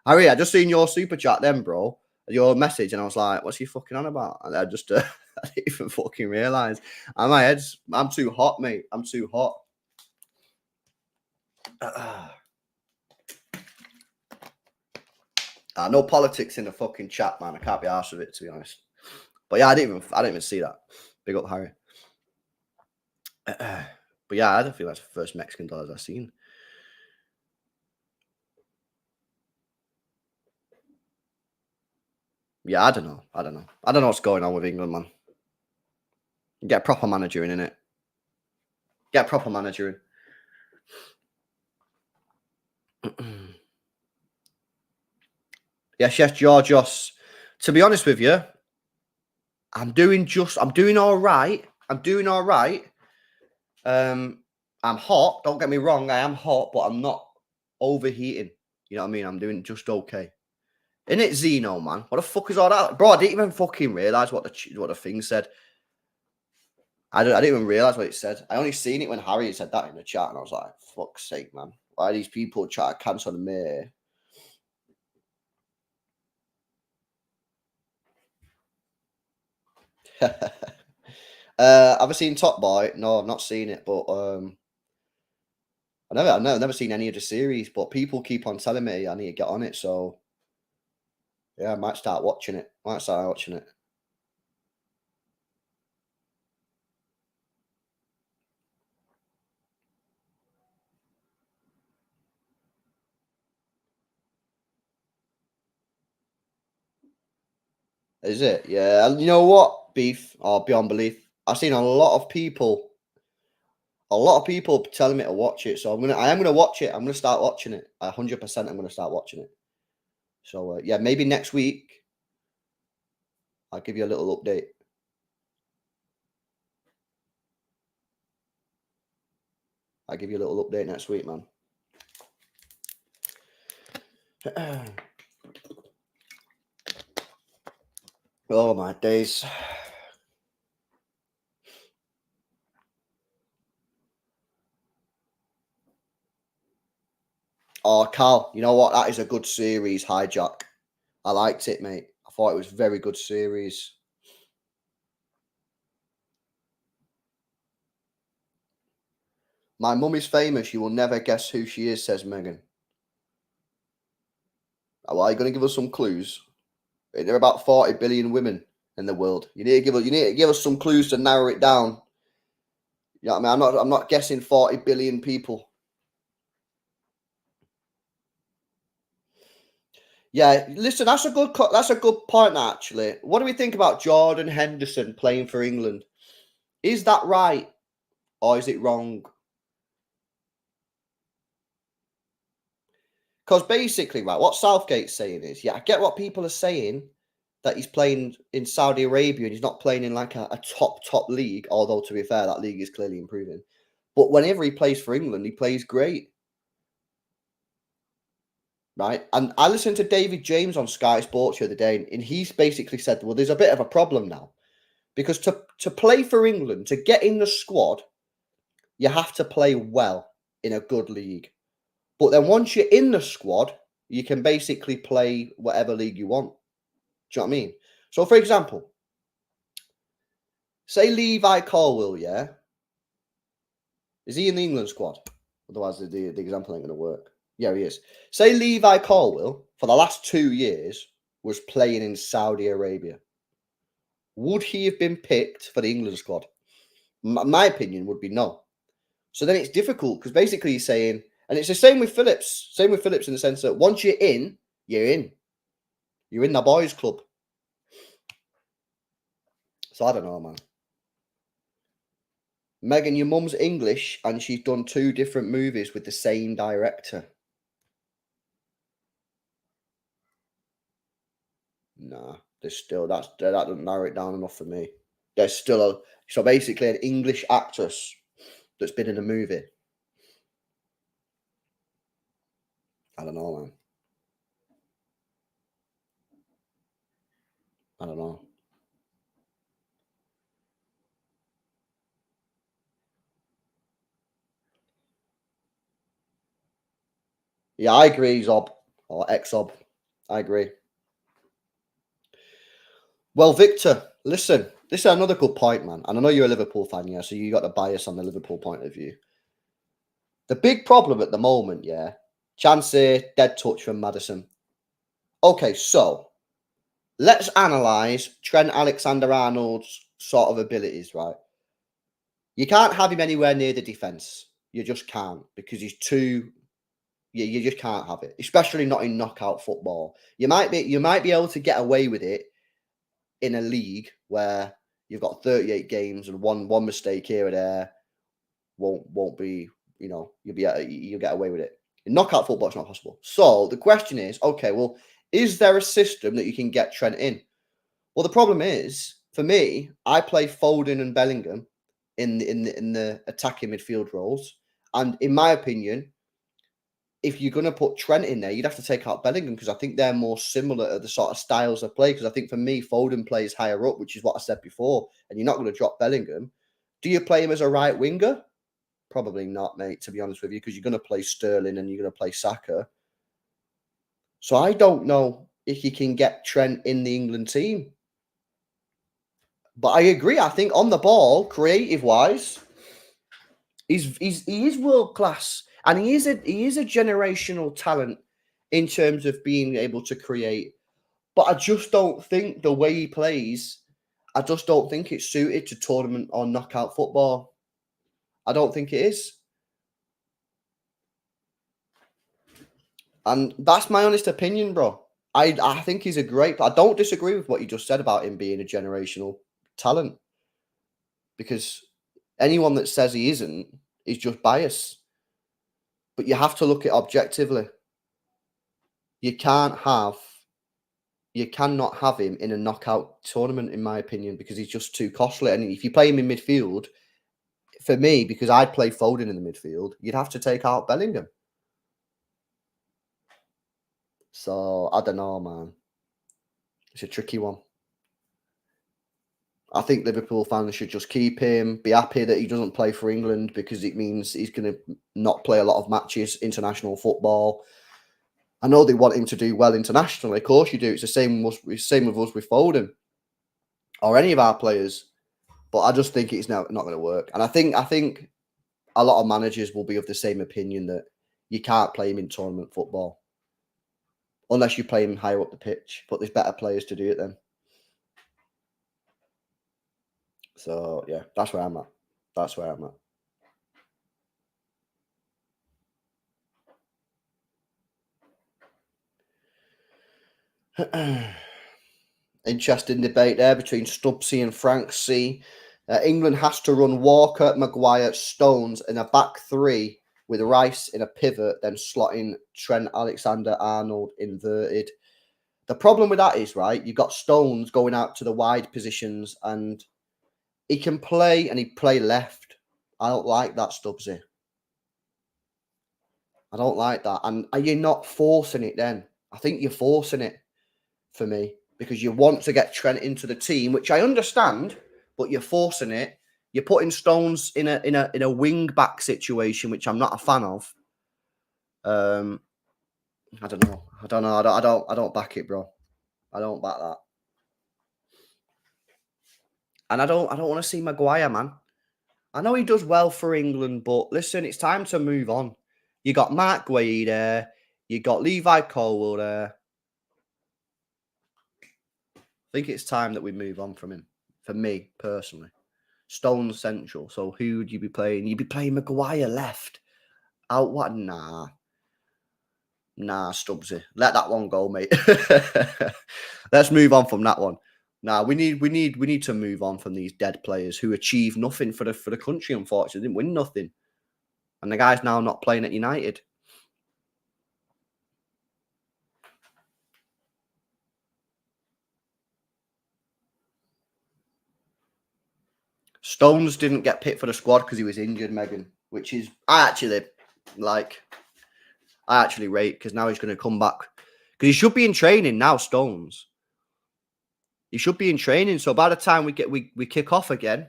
Speaker 1: Harry, I just seen your super chat then, bro. Your message, and I was like, what's he fucking on about? And I just, I didn't even fucking realize. And my head's, I'm too hot, mate. I'm too hot. No politics in the fucking chat, man. I can't be arsed with it, to be honest. But yeah, I didn't even see that. Big up, Harry. But yeah, I don't feel that's the first Mexican dollars I've seen. Yeah, I don't know. I don't know what's going on with England, man. Get a proper manager in it. Get a proper manager in. Yes, Georgios. To be honest with you, I'm doing all right. I'm doing all right. I'm hot. Don't get me wrong. I am hot, but I'm not overheating. You know what I mean? I'm doing just okay. Isn't it Zeno, man? What the fuck is all that? Bro, I didn't even fucking realise what the thing said. I didn't even realise what it said. I only seen it when Harry said that in the chat, and I was like, fuck's sake, man. Why are these people trying to cancel me? Have I seen Top Boy? No, I've not seen it, but I've never seen any of the series, but people keep on telling me I need to get on it, so yeah, I might start watching it. Is it? Yeah. And you know what? Beef or beyond belief. I've seen a lot of people telling me to watch it. So I am gonna watch it. I'm gonna start watching it. 100% I'm gonna start watching it. So yeah, maybe next week I'll give you a little update. I'll give you a little update next week, man. Oh my days. Oh, Karl, you know what? That is a good series, Hijack. I liked it, mate. thought it was a very good series. My mum is famous. You will never guess who she is, says Megan. Well, are you going to give us some clues? There are about 40 billion women in the world. You need to give us some clues to narrow it down. You know what I mean? I'm not guessing 40 billion people. Yeah, listen, that's a good point actually. What do we think about Jordan Henderson playing for England? Is that right or is it wrong? Because basically, right, what Southgate's saying is, yeah, I get what people are saying, that he's playing in Saudi Arabia and he's not playing in like a top league, although to be fair, that league is clearly improving. But whenever he plays for England, he plays great. Right? And I listened to David James on Sky Sports the other day, and he's basically said, well, there's a bit of a problem now. Because to play for England, to get in the squad, you have to play well in a good league. But then once you're in the squad, you can basically play whatever league you want. Do you know what I mean? So, for example, say Levi Colwill, yeah? Is he in the England squad? Otherwise, the example ain't going to work. Yeah, he is. Say Levi Colwill, for the last 2 years, was playing in Saudi Arabia. Would he have been picked for the England squad? My opinion would be no. So then it's difficult because basically he's saying, and it's the same with Phillips. Same with Phillips in the sense that once you're in, you're in. You're in the boys' club. So I don't know, man. Megan, your mum's English and she's done 2 different movies with the same director. Nah, there's still that doesn't narrow it down enough for me. There's still so basically an English actress that's been in a movie. I don't know, man. I don't know. Yeah, I agree, Zob. Or ex-Zob. I agree. Well, Victor, listen. This is another good point, man. And I know you're a Liverpool fan, yeah, so you got the bias on the Liverpool point of view. The big problem at the moment, yeah, Chansey, dead touch from Maddison. Okay, so let's analyse Trent Alexander-Arnold's sort of abilities, right? You can't have him anywhere near the defence. You just can't because he's too... You just can't have it, especially not in knockout football. You might be able to get away with it in a league where you've got 38 games and one mistake here or there won't be, you know, you'll get away with it. In knockout football, it's not possible. So the question is, okay, well, is there a system that you can get Trent in? Well, the problem is, for me, I play Foden and Bellingham in the attacking midfield roles, and in my opinion, if you're going to put Trent in there, you'd have to take out Bellingham because I think they're more similar to the sort of styles of play. Because I think for me, Foden plays higher up, which is what I said before, and you're not going to drop Bellingham. Do you play him as a right winger? Probably not, mate, to be honest with you, because you're going to play Sterling and you're going to play Saka. So I don't know if you can get Trent in the England team. But I agree. I think on the ball, creative-wise, he is world class. And he is a generational talent in terms of being able to create. But I just don't think the way he plays, I just don't think it's suited to tournament or knockout football. I don't think it is. And that's my honest opinion, bro. I think he's a great... I don't disagree with what you just said about him being a generational talent. Because anyone that says he isn't is just biased. But you have to look at it objectively. You cannot have him in a knockout tournament, in my opinion, because he's just too costly. And if you play him in midfield, for me, because I'd play Foden in the midfield, you'd have to take out Bellingham. So, I don't know, man. It's a tricky one. I think Liverpool fans should just keep him, be happy that he doesn't play for England because it means he's going to not play a lot of matches, international football. I know they want him to do well internationally. Of course you do. It's the same with us with Foden or any of our players. But I just think it's not going to work. And I think a lot of managers will be of the same opinion that you can't play him in tournament football unless you play him higher up the pitch. But there's better players to do it then. So, yeah, that's where I'm at. That's where I'm at. Interesting debate there between Stubbsy and Frank C. England has to run Walker, Maguire, Stones in a back three with Rice in a pivot, then slotting Trent Alexander-Arnold inverted. The problem with that is, right, you've got Stones going out to the wide positions and he can play and he play left. I don't like that, Stubbsy. I don't like that. And are you not forcing it then? I think you're forcing it for me because you want to get Trent into the team, which I understand, but you're forcing it. You're putting Stones in a wing back situation, which I'm not a fan of. I don't know. I don't back it, bro. I don't back that. And I don't want to see Maguire, man. I know he does well for England, but listen, it's time to move on. You got Mark Guehi there. You got Levi Colwill there. I think it's time that we move on from him. For me, personally. Stones central. So who would you be playing? You'd be playing Maguire left. Out what? Nah, Stubbsy. Let that one go, mate. Let's move on from that one. Nah, we need to move on from these dead players who achieve nothing for the country, unfortunately. Didn't win nothing. And the guy's now not playing at United. Stones didn't get picked for the squad because he was injured, Megan, which is I actually rate because now he's going to come back because he should be in training now. Stones, he should be in training. So by the time we kick off again,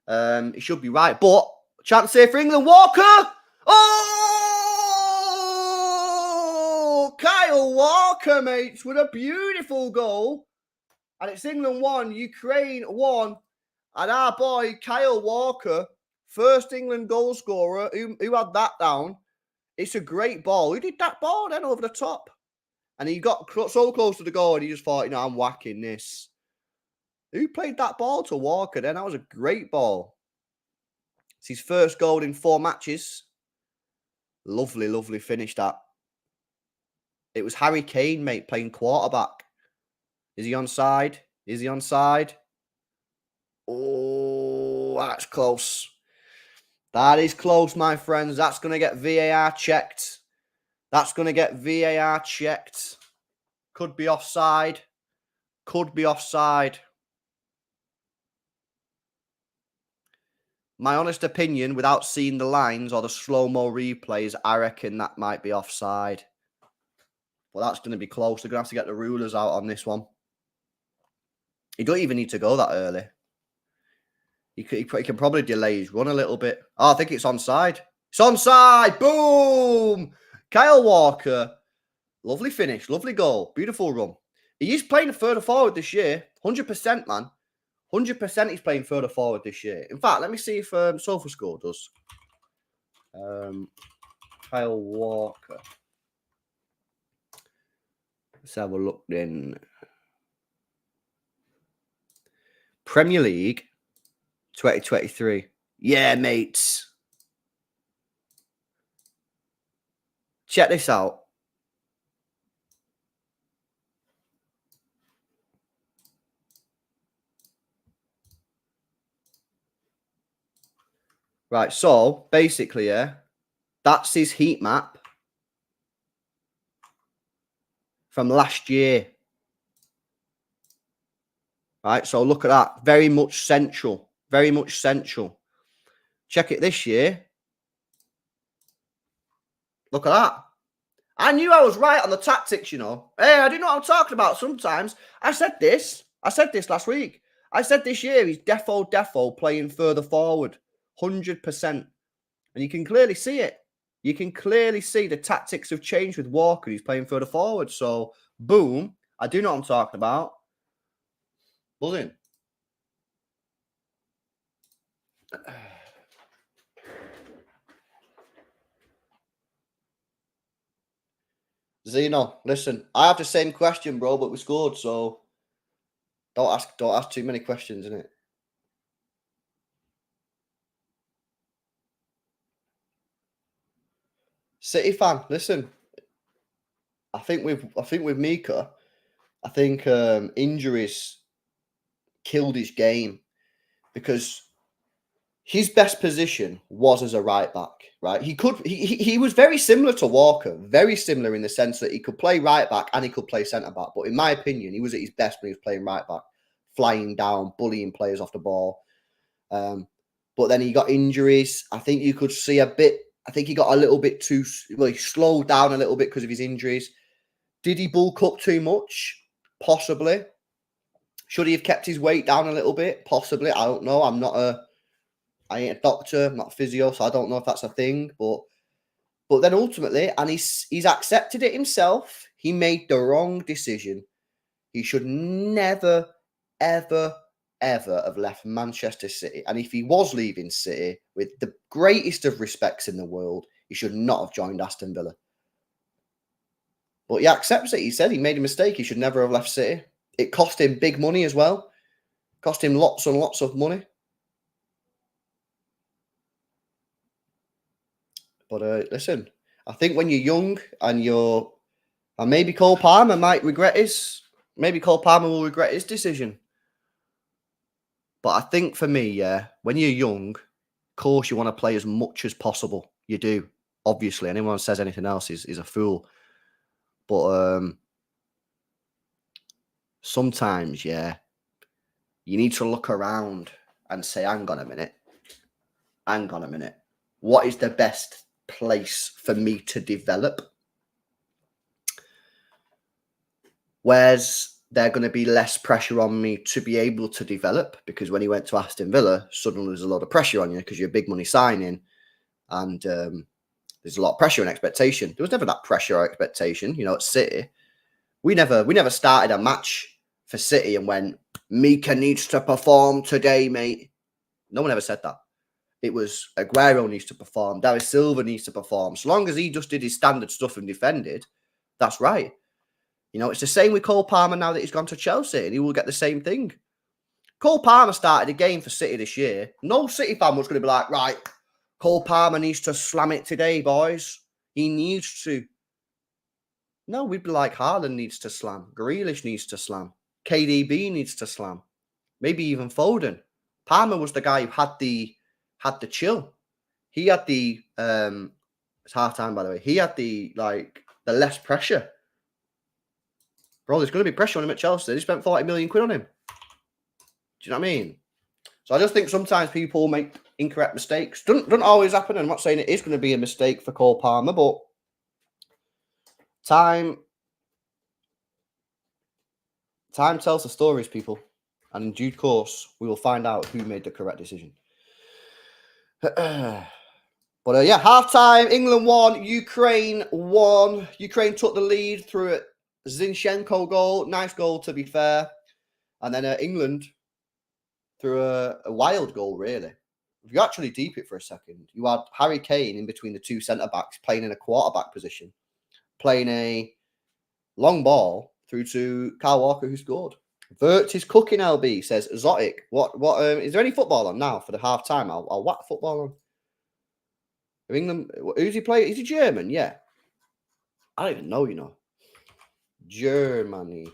Speaker 1: he should be right. But chance here for England, Walker. Oh, Kyle Walker, mates, with a beautiful goal, and it's England 1, Ukraine 1. And our boy, Kyle Walker, first England goal scorer, who had that down. It's a great ball. Who did that ball then over the top? And he got so close to the goal and he just thought, I'm whacking this. Who played that ball to Walker then? That was a great ball. It's his first goal in 4 matches. Lovely, lovely finish that. It was Harry Kane, mate, playing quarterback. Is he onside? Is he onside? Oh, that's close. That is close, my friends. That's going to get VAR checked. That's going to get VAR checked. Could be offside. Could be offside. My honest opinion, without seeing the lines or the slow-mo replays, I reckon that might be offside. Well, that's going to be close. They're going to have to get the rulers out on this one. He don't even need to go that early. He can probably delay his run a little bit. Oh, I think it's onside. It's onside. Boom. Kyle Walker. Lovely finish. Lovely goal. Beautiful run. He is playing further forward this year. 100%, man. 100% he's playing further forward this year. In fact, let me see if SofaScore does. Kyle Walker. Let's have a look then. Premier League 2023. Yeah, mates. Check this out. Right, so basically, yeah, that's his heat map from last year. Right, so look at that. Very much central. Very much central. Check it this year. Look at that. I knew I was right on the tactics, Hey, I do know what I'm talking about sometimes. I said this last week. I said this year he's defo playing further forward. 100%. And you can clearly see it. You can clearly see the tactics have changed with Walker. He's playing further forward. So, boom. I do know what I'm talking about. Buzzing. Zeno, listen, I have the same question, bro, but we scored, so don't ask too many questions, innit? City fan, listen. I think with Mika, I think injuries killed his game because his best position was as a right back, right? He was very similar to Walker, very similar in the sense that he could play right back and he could play centre back. But in my opinion, he was at his best when he was playing right back, flying down, bullying players off the ball. But then he got injuries. I think you could see a bit. I think he got a little bit too. Well, he slowed down a little bit because of his injuries. Did he bulk up too much? Possibly. Should he have kept his weight down a little bit? Possibly. I don't know. I ain't a doctor, I'm not a physio, so I don't know if that's a thing. But then ultimately, and he's accepted it himself, he made the wrong decision. He should never, ever, ever have left Manchester City. And if he was leaving City, with the greatest of respects in the world, he should not have joined Aston Villa. But he accepts it. He said he made a mistake. He should never have left City. It cost him big money as well. Cost him lots and lots of money. But listen, I think when you're young and maybe Cole Palmer might regret maybe Cole Palmer will regret his decision. But I think for me, yeah, when you're young, of course you want to play as much as possible. You do, obviously. Anyone who says anything else is a fool. But sometimes, yeah, you need to look around and say, hang on a minute. What is the best place for me to develop? Where's there going to be less pressure on me to be able to develop? Because when he went to Aston Villa, suddenly there's a lot of pressure on you because you're a big money signing, and there's a lot of pressure and expectation. There was never that pressure or expectation, at City. We never started a match for City and went, Mika needs to perform today, mate. No one ever said that. It was Aguero needs to perform. David Silva needs to perform. So long as he just did his standard stuff and defended, that's right. It's the same with Cole Palmer now that he's gone to Chelsea, and he will get the same thing. Cole Palmer started a game for City this year. No City fan was going to be like, right, Cole Palmer needs to slam it today, boys. He needs to. No, we'd be like, Haaland needs to slam. Grealish needs to slam. KDB needs to slam. Maybe even Foden. Palmer was the guy who had the chill. He had the it's half time, by the way. He had the less pressure. Bro, there's going to be pressure on him at Chelsea. They spent 40 million quid on him. Do you know what I mean? So I just think sometimes people make incorrect mistakes. Doesn't always happen. I'm not saying it is going to be a mistake for Cole Palmer, but time tells the stories, people. And in due course, we will find out who made the correct decision. But yeah, half-time, England won, Ukraine won. Ukraine took the lead through a Zinchenko goal. Nice goal, to be fair. And then England through a wild goal, really. If you actually deep it for a second, you had Harry Kane in between the two centre-backs playing in a quarterback position, playing a long ball through to Kyle Walker, who scored. Vert is cooking, LB, says Zotic. What is there any football on now for the half time? I'll whack football on. England, who's he playing? Is he German? Yeah. I don't even know, Germany.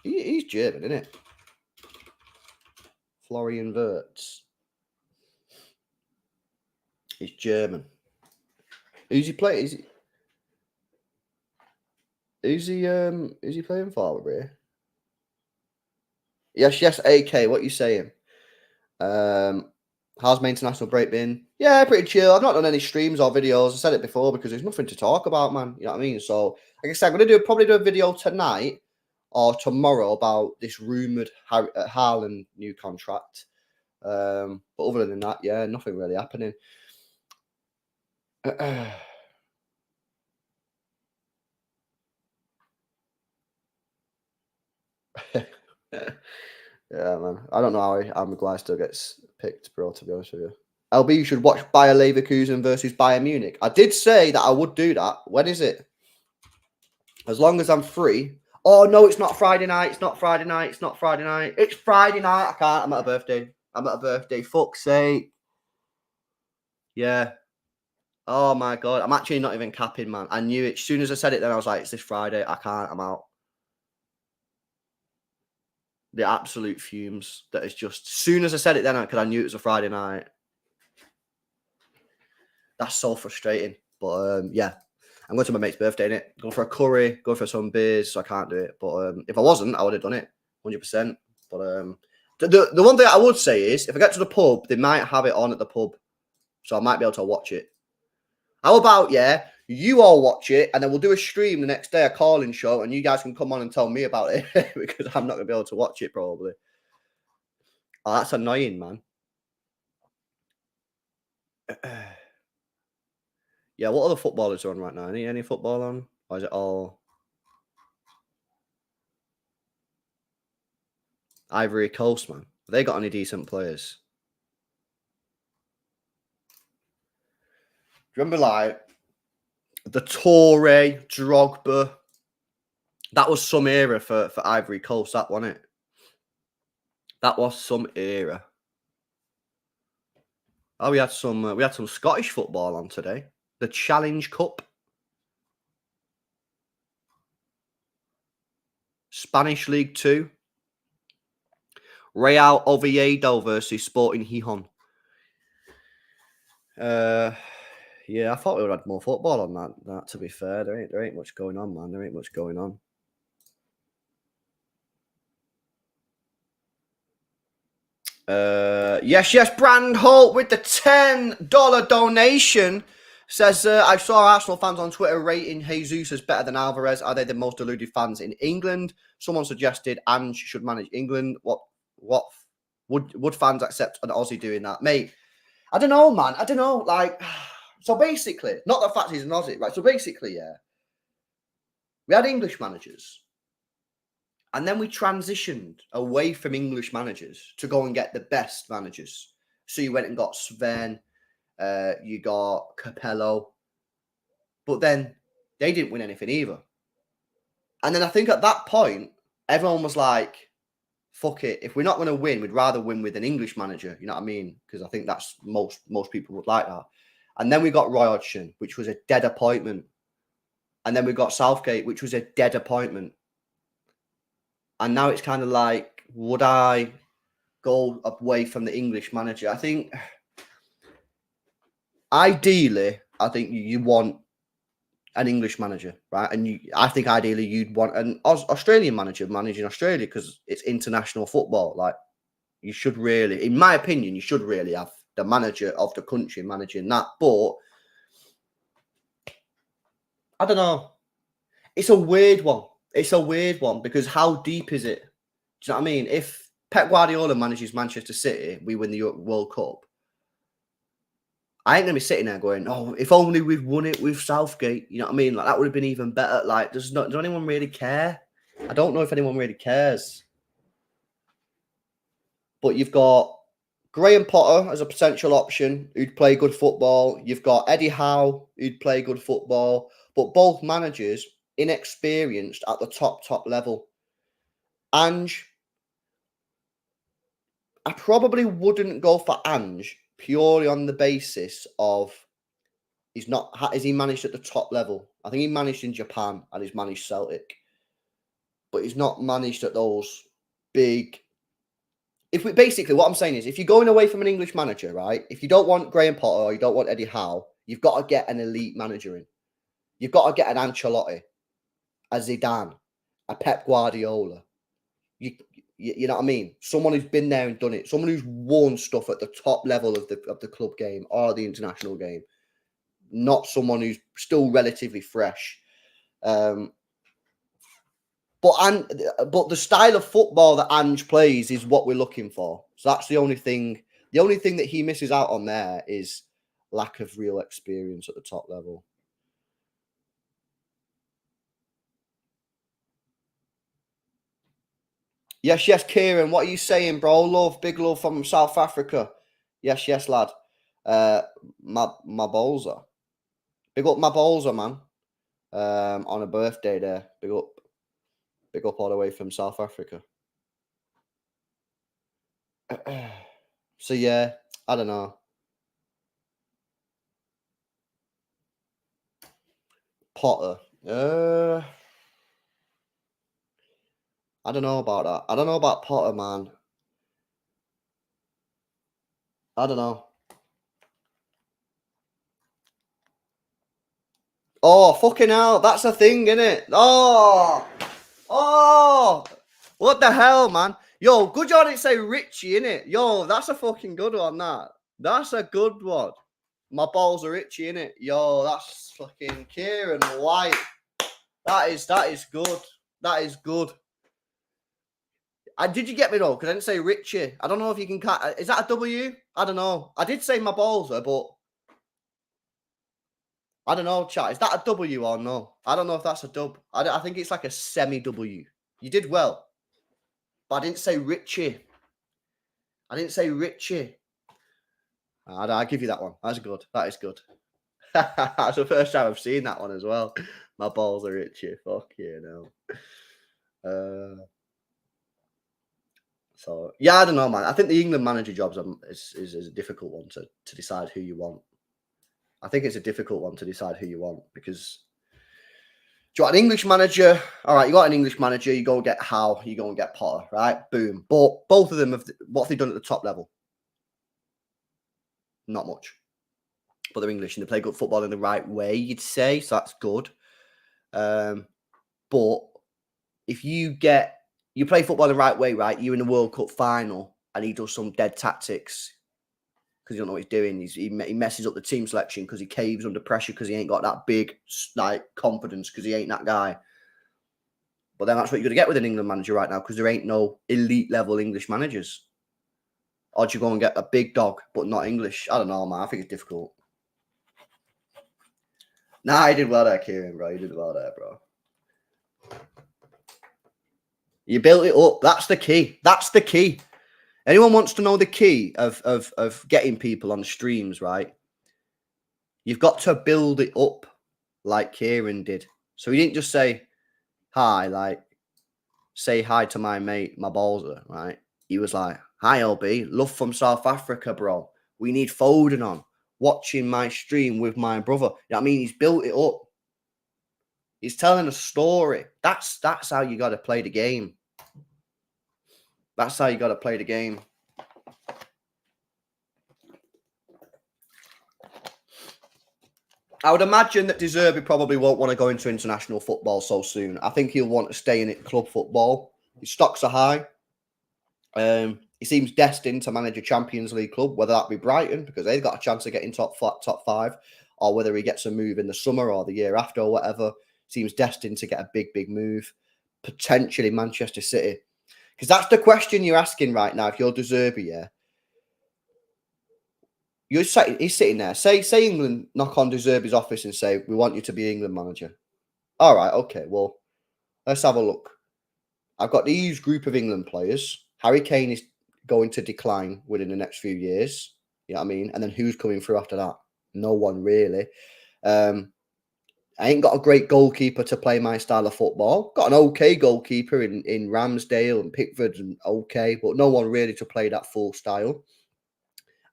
Speaker 1: He's German, isn't it? Florian Wirtz. He's German. Who's he playing? Is he playing for, bro? Yes, AK. What you saying? How's my international break been? Yeah, pretty chill. I've not done any streams or videos. I said it before because there's nothing to talk about, man. You know what I mean? So, like I said, I'm gonna probably do a video tonight or tomorrow about this rumored Haaland new contract. But other than that, yeah, nothing really happening. Yeah, man. I don't know how Maguire still gets picked, bro, to be honest with you. LB, you should watch Bayer Leverkusen versus Bayern Munich. I did say that I would do that. When is it? As long as I'm free. Oh, no, it's not Friday night. It's not Friday night. It's not Friday night. It's Friday night. I can't. I'm at a birthday. I'm at a birthday. Fuck's sake. Yeah. Oh, my God. I'm actually not even capping, man. I knew it. As soon as I said it, then I was like, it's this Friday. I can't. I'm out. The absolute fumes. That is just... As soon as I said it then, because I knew it was a Friday night. That's so frustrating. But, yeah. I'm going to my mate's birthday, innit? Go for a curry, go for some beers, so I can't do it. But if I wasn't, I would have done it, 100%. But the one thing I would say is, if I get to the pub, they might have it on at the pub. So I might be able to watch it. How about, yeah, you all watch it, and then we'll do a stream the next day, a calling show, and you guys can come on and tell me about it, because I'm not going to be able to watch it, probably. Oh, that's annoying, man. Yeah, what other footballers are on right now? Any football on? Or is it all Ivory Coast, man? Have they got any decent players? Do you remember, like, the Toure, Drogba? That was some era for Ivory Coast, that wasn't it? That was some era. Oh, we had some Scottish football on today. The Challenge Cup. Spanish League 2. Real Oviedo versus Sporting Gijón. Yeah, I thought we would have had more football on that. To be fair, there ain't much going on, man. There ain't much going on. Yes, Brand Holt with the $10 donation says, I saw Arsenal fans on Twitter rating Jesus as better than Alvarez. Are they the most deluded fans in England? Someone suggested Ange should manage England. What would fans accept an Aussie doing that? Mate, I don't know, man. I don't know. Like, so basically, not the fact he's an Aussie, right? So basically, yeah, we had English managers. And then we transitioned away from English managers to go and get the best managers. So you went and got Sven, you got Capello, but then they didn't win anything either. And then I think at that point, everyone was like, fuck it. If we're not going to win, we'd rather win with an English manager. You know what I mean? Because I think that's most people would like that. And then we got Roy Hodgson, which was a dead appointment. And then we got Southgate, which was a dead appointment. And now it's kind of like, would I go away from the English manager? I think, ideally, I think you want an English manager, right? And I think ideally you'd want an Australian manager managing Australia because it's international football. Like, you should really, in my opinion, you should really have the manager of the country managing that. But I don't know. It's a weird one. It's a weird one because how deep is it? Do you know what I mean? If Pep Guardiola manages Manchester City, we win the World Cup. I ain't going to be sitting there going, oh, if only we'd won it with Southgate. You know what I mean? Like, that would have been even better. Like, does anyone really care? I don't know if anyone really cares. But you've got Graham Potter as a potential option who'd play good football. You've got Eddie Howe who'd play good football. But both managers inexperienced at the top level. Ange, I probably wouldn't go for Ange purely on the basis of has he managed at the top level? I think he managed in Japan and he's managed Celtic, but he's not managed at those big. What I'm saying is, if you're going away from an English manager, right? If you don't want Graham Potter or you don't want Eddie Howe, you've got to get an elite manager in. You've got to get an Ancelotti, a Zidane, a Pep Guardiola. You know what I mean? Someone who's been there and done it. Someone who's won stuff at the top level of the club game or the international game. Not someone who's still relatively fresh. But the style of football that Ange plays is what we're looking for. So that's the only thing. The only thing that he misses out on there is lack of real experience at the top level. Yes, yes, Kieran. What are you saying, bro? Love, big love from South Africa. Yes, yes, lad. My Bolzer. Big up my Bolzer, man. On a birthday there. Big up all the way from South Africa. So yeah, I don't know. Potter. I don't know about that. I don't know about Potter, man. I don't know. Oh, fucking hell. That's a thing, innit? Oh, what the hell, man? Yo, good job I didn't say Richie, innit? Yo, that's a fucking good one, that. That's a good one. My balls are Richie, innit? Yo, that's fucking Kieran White. That is good. That is good. Did you get me though? Because I didn't say Richie. I don't know if you can cut. Is that a W? I don't know. I did say my balls are, but I don't know, chat. Is that a W or no? I don't know if that's a dub. I think it's like a semi-W. You did well. But I didn't say Richie. I didn't say Richie. I'll give you that one. That's good. That is good. That's the first time I've seen that one as well. My balls are Richie. Fuck you, no. So, yeah, I don't know, man. I think the England manager jobs is a difficult one to decide who you want. I think it's a difficult one to decide who you want because do you want an English manager? All right, you got an English manager. You go and get Howe. You go and get Potter, right? Boom. But both of them, what have they done at the top level? Not much. But they're English and they play good football in the right way, you'd say. So that's good. But if you play football in the right way, right? You're in the World Cup final and he does some dead tactics because he don't know what he's doing. He messes up the team selection because he caves under pressure because he ain't got that big like confidence because he ain't that guy. But then that's what you're going to get with an England manager right now because there ain't no elite level English managers. Or do you go and get a big dog but not English? I don't know, man. I think it's difficult. Nah, he did well there, Kieran, bro. You did well there, bro. You built it up. That's the key. That's the key. Anyone wants to know the key of getting people on streams, right? You've got to build it up like Kieran did. So he didn't just say hi, like say hi to my mate, my balls, right? He was like, hi, LB, love from South Africa, bro. We need Foden on. Watching my stream with my brother. You know what I mean? He's built it up. He's telling a story. That's how you got to play the game. That's how you got to play the game. I would imagine that Zerbi probably won't want to go into international football so soon. I think he'll want to stay in club football. His stocks are high. He seems destined to manage a Champions League club, whether that be Brighton, because they've got a chance of getting top five, or whether he gets a move in the summer or the year after or whatever. Seems destined to get a big, big move. Potentially Manchester City. Because that's the question you're asking right now. If you're De Zerbi, yeah, he's sitting there. Say England knock on De Zerbi's office and say, we want you to be England manager. All right, okay, well, let's have a look. I've got these group of England players. Harry Kane is going to decline within the next few years. You know what I mean? And then who's coming through after that? No one really. I ain't got a great goalkeeper to play my style of football. Got an okay goalkeeper in Ramsdale and Pickford and okay, but no one really to play that full style.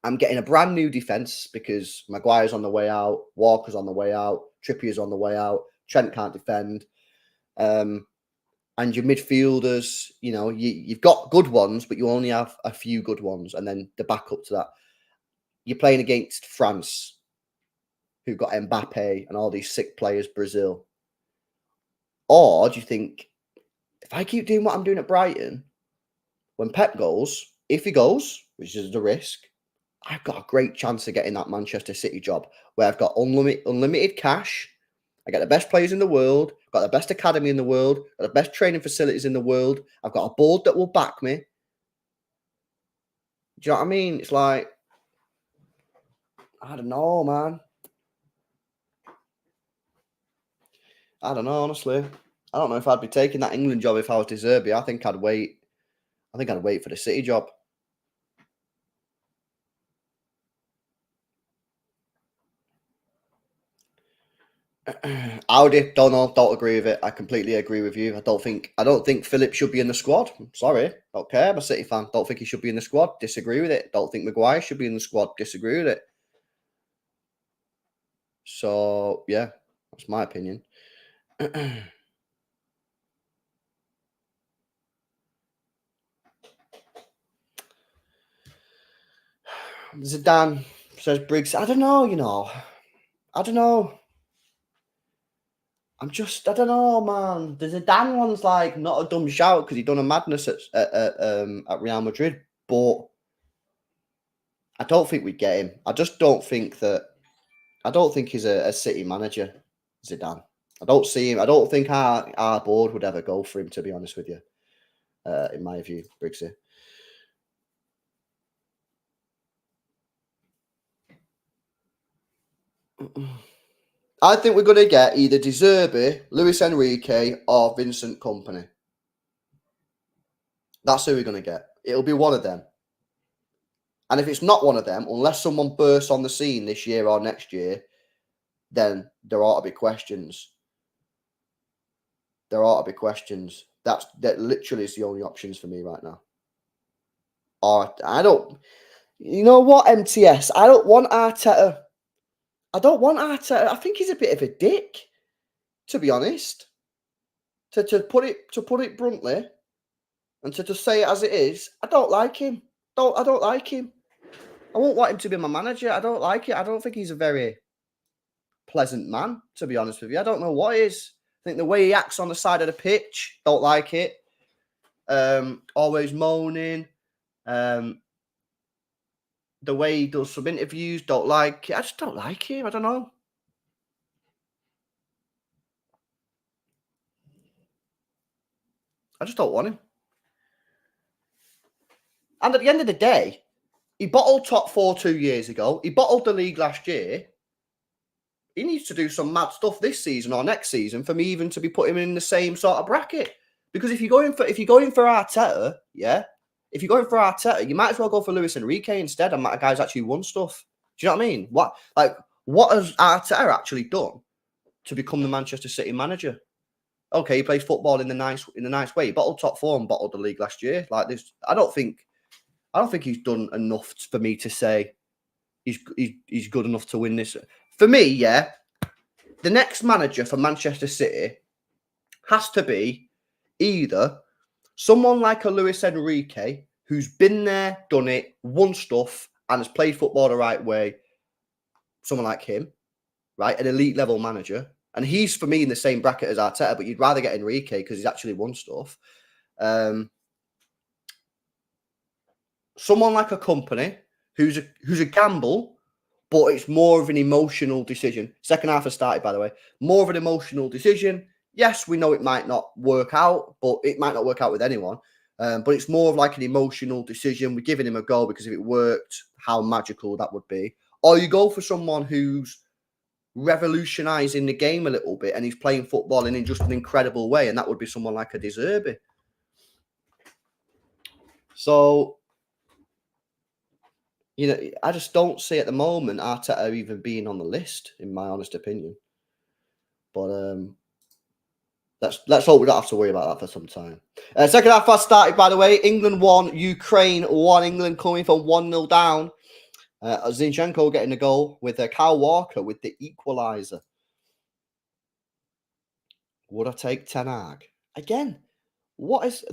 Speaker 1: I'm getting a brand new defence because Maguire's on the way out, Walker's on the way out, Trippier's on the way out, Trent can't defend. And your midfielders, you know, you've got good ones, but you only have a few good ones. And then the backup to that, you're playing against France, who got Mbappe and all these sick players, Brazil. Or do you think, if I keep doing what I'm doing at Brighton, when Pep goes, if he goes, which is the risk, I've got a great chance of getting that Manchester City job where I've got unlimited cash. I get the best players in the world, got the best academy in the world, got the best training facilities in the world. I've got a board that will back me. Do you know what I mean? It's like, I don't know, man. I don't know, honestly. I don't know if I'd be taking that England job if I was Zerbi. I think I'd wait. I think I'd wait for the City job. Audi, don't agree with it. I completely agree with you. I don't think Phillips should be in the squad. I'm sorry. Don't care. I'm a City fan. Don't think he should be in the squad. Disagree with it. Don't think Maguire should be in the squad. Disagree with it. So yeah, that's my opinion. Zidane, says Briggs. I don't know, I don't know. I don't know, man. The Zidane one's like not a dumb shout because he done a madness at Real Madrid, but I don't think we'd get him. I just don't think he's a City manager, Zidane. I don't see him. I don't think our board would ever go for him, to be honest with you, in my view, Briggsy. I think we're going to get either Zerbi, Luis Enrique, or Vincent Kompany. That's who we're going to get. It'll be one of them. And if it's not one of them, unless someone bursts on the scene this year or next year, then there ought to be questions. There ought to be questions. That literally is the only options for me right now. Or I don't. You know what, MTS? I don't want Arteta. I think he's a bit of a dick, to be honest. To put it bluntly, and to just say it as it is, I don't like him. I don't like him. I won't want him to be my manager. I don't like it. I don't think he's a very pleasant man, to be honest with you. I don't know what is. I think the way he acts on the side of the pitch, don't like it. Always moaning. The way he does some interviews, don't like it. I just don't like him. I don't know. I just don't want him. And at the end of the day, he bottled top 4 2 years ago. He bottled the league last year. He needs to do some mad stuff this season or next season for me even to be putting him in the same sort of bracket. Because if you're going for Arteta, yeah, if you're going for Arteta, you might as well go for Luis Enrique instead. And that guy's actually won stuff. Do you know what I mean? What has Arteta actually done to become the Manchester City manager? Okay, he plays football in the nice way. He bottled top 4 and bottled the league last year. Like this, I don't think he's done enough for me to say he's good enough to win this. For me, yeah, the next manager for Manchester City has to be either someone like a Luis Enrique who's been there, done it, won stuff, and has played football the right way. Someone like him, right? An elite level manager. And he's, for me, in the same bracket as Arteta, but you'd rather get Enrique because he's actually won stuff. Someone like a Kompany who's a gamble, but it's more of an emotional decision. Second half has started, by the way. More of an emotional decision. Yes, we know it might not work out, but it might not work out with anyone. But it's more of like an emotional decision. We're giving him a go because if it worked, how magical that would be. Or you go for someone who's revolutionising the game a little bit and he's playing football in just an incredible way, and that would be someone like a Zerbi. So, I just don't see at the moment Arteta even being on the list, in my honest opinion. But let's hope we don't have to worry about that for some time. Second half has started, by the way. England 1, Ukraine 1. England coming from 1-0 down. Zinchenko getting a goal with Kyle Walker with the equaliser. Would I take Ten Hag? Again, what is...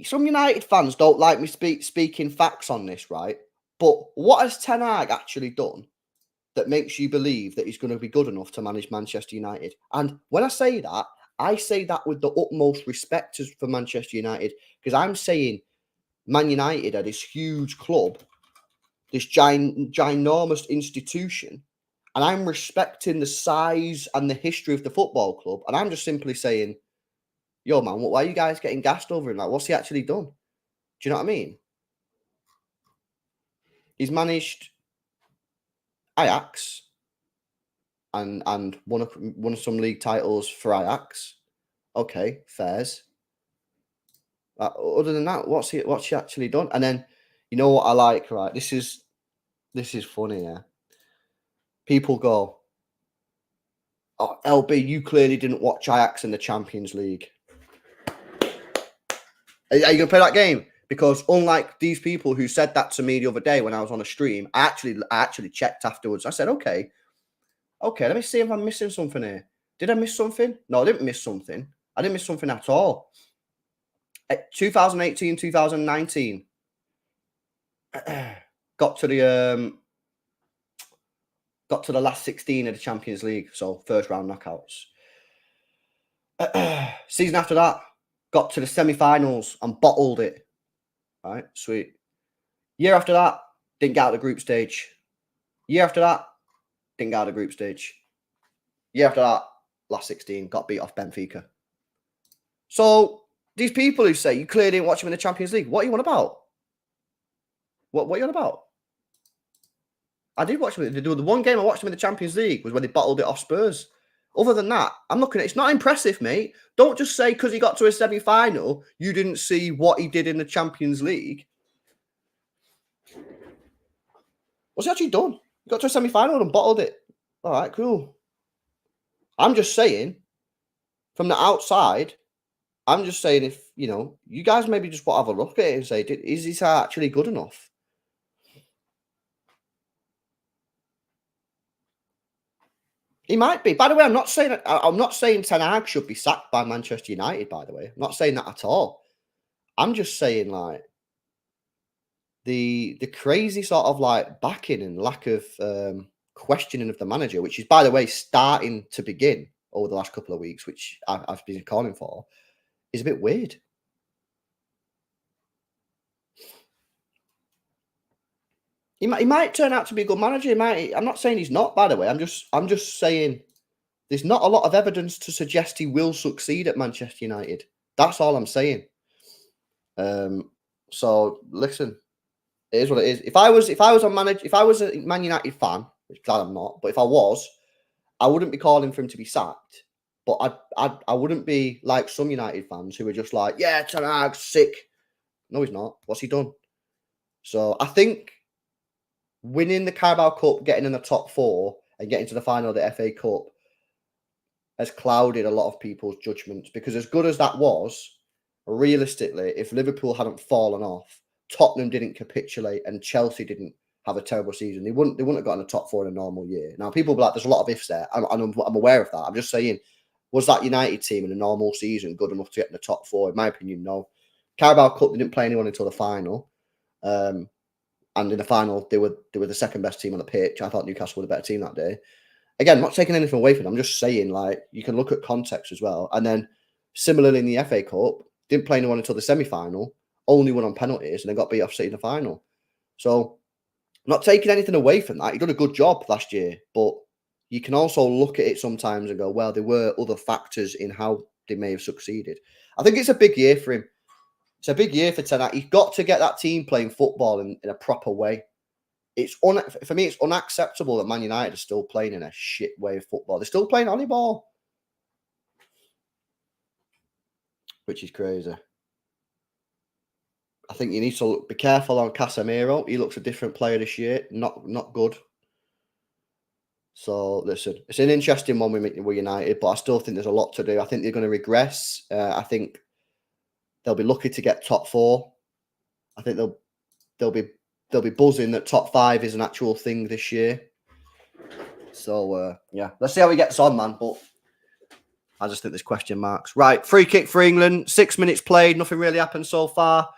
Speaker 1: Some United fans don't like me speaking facts on this, right? But what has Ten Hag actually done that makes you believe that he's going to be good enough to manage Manchester United? And when I say that with the utmost respect for Manchester United, because I'm saying Man United are this huge club, this ginormous institution, and I'm respecting the size and the history of the football club, and I'm just simply saying, yo, man, why are you guys getting gassed over him? Like, what's he actually done? Do you know what I mean? He's managed Ajax and won some league titles for Ajax. Okay, fairs. Other than that, what's she actually done? And then, you know what I like, right? This is funny, yeah. People go, oh, LB, you clearly didn't watch Ajax in the Champions League. Are you going to play that game? Because unlike these people who said that to me the other day when I was on a stream, I actually checked afterwards. I said, okay, let me see if I'm missing something here. Did I miss something? No, I didn't miss something. I didn't miss something at all. 2018, 2019, got to the last 16 of the Champions League, so first round knockouts. Season after that, got to the semi-finals and bottled it. Right, sweet. Year after that, didn't get out of the group stage. Year after that, didn't get out of the group stage. Year after that, last 16, got beat off Benfica. So these people who say you clearly didn't watch him in the Champions League, what are you on about? What are you on about? I did watch him. The one game I watched him in the Champions League was when they bottled it off Spurs. Other than that, I'm looking at it. It's not impressive, mate. Don't just say because he got to a semi-final, you didn't see what he did in the Champions League. What's he actually done? He got to a semi-final and bottled it. All right, cool. I'm just saying, from the outside, I'm just saying if, you guys maybe just want to have a look at it and say, is this actually good enough? He might be. By the way, I'm not saying Ten Hag should be sacked by Manchester United, by the way. I'm not saying that at all. I'm just saying, like, the crazy sort of, like, backing and lack of questioning of the manager, which is, by the way, starting to begin over the last couple of weeks, which I've been calling for, is a bit weird. He might turn out to be a good manager. I'm not saying he's not, by the way. I'm just saying there's not a lot of evidence to suggest he will succeed at Manchester United. That's all I'm saying. So listen, it is what it is. If I was a Man United fan, which glad I'm not, but if I was, I wouldn't be calling for him to be sacked. But I wouldn't be like some United fans who are just like, yeah, Ten Hag's sick. No, he's not. What's he done? So I think winning the Carabao Cup, getting in the top 4, and getting to the final of the FA Cup has clouded a lot of people's judgments. Because as good as that was, realistically, if Liverpool hadn't fallen off, Tottenham didn't capitulate, and Chelsea didn't have a terrible season, they wouldn't have got in the top 4 in a normal year. Now, people will be like, there's a lot of ifs there. I'm aware of that. I'm just saying, was that United team in a normal season good enough to get in the top 4? In my opinion, no. Carabao Cup, they didn't play anyone until the final. And in the final, they were the second best team on the pitch. I thought Newcastle were the better team that day. Again, I'm not taking anything away from them. I'm just saying, like, you can look at context as well. And then, similarly in the FA Cup, didn't play anyone until the semi-final, only won on penalties, and then got beat off City in the final. So, I'm not taking anything away from that. He done a good job last year, but you can also look at it sometimes and go, well, there were other factors in how they may have succeeded. I think it's a big year for him. It's a big year for Ten Hag. He's got to get that team playing football in a proper way. For me, it's unacceptable that Man United are still playing in a shit way of football. They're still playing volleyball, which is crazy. I think you need to be careful on Casemiro. He looks a different player this year. Not good. So, listen, it's an interesting one with United, but I still think there's a lot to do. I think they're going to regress. I think they'll be lucky to get top 4. I think they'll be buzzing that top 5 is an actual thing this year. So, yeah, let's see how he gets on, man. But I just think there's question marks. Right, free kick for England. 6 minutes played. Nothing really happened so far.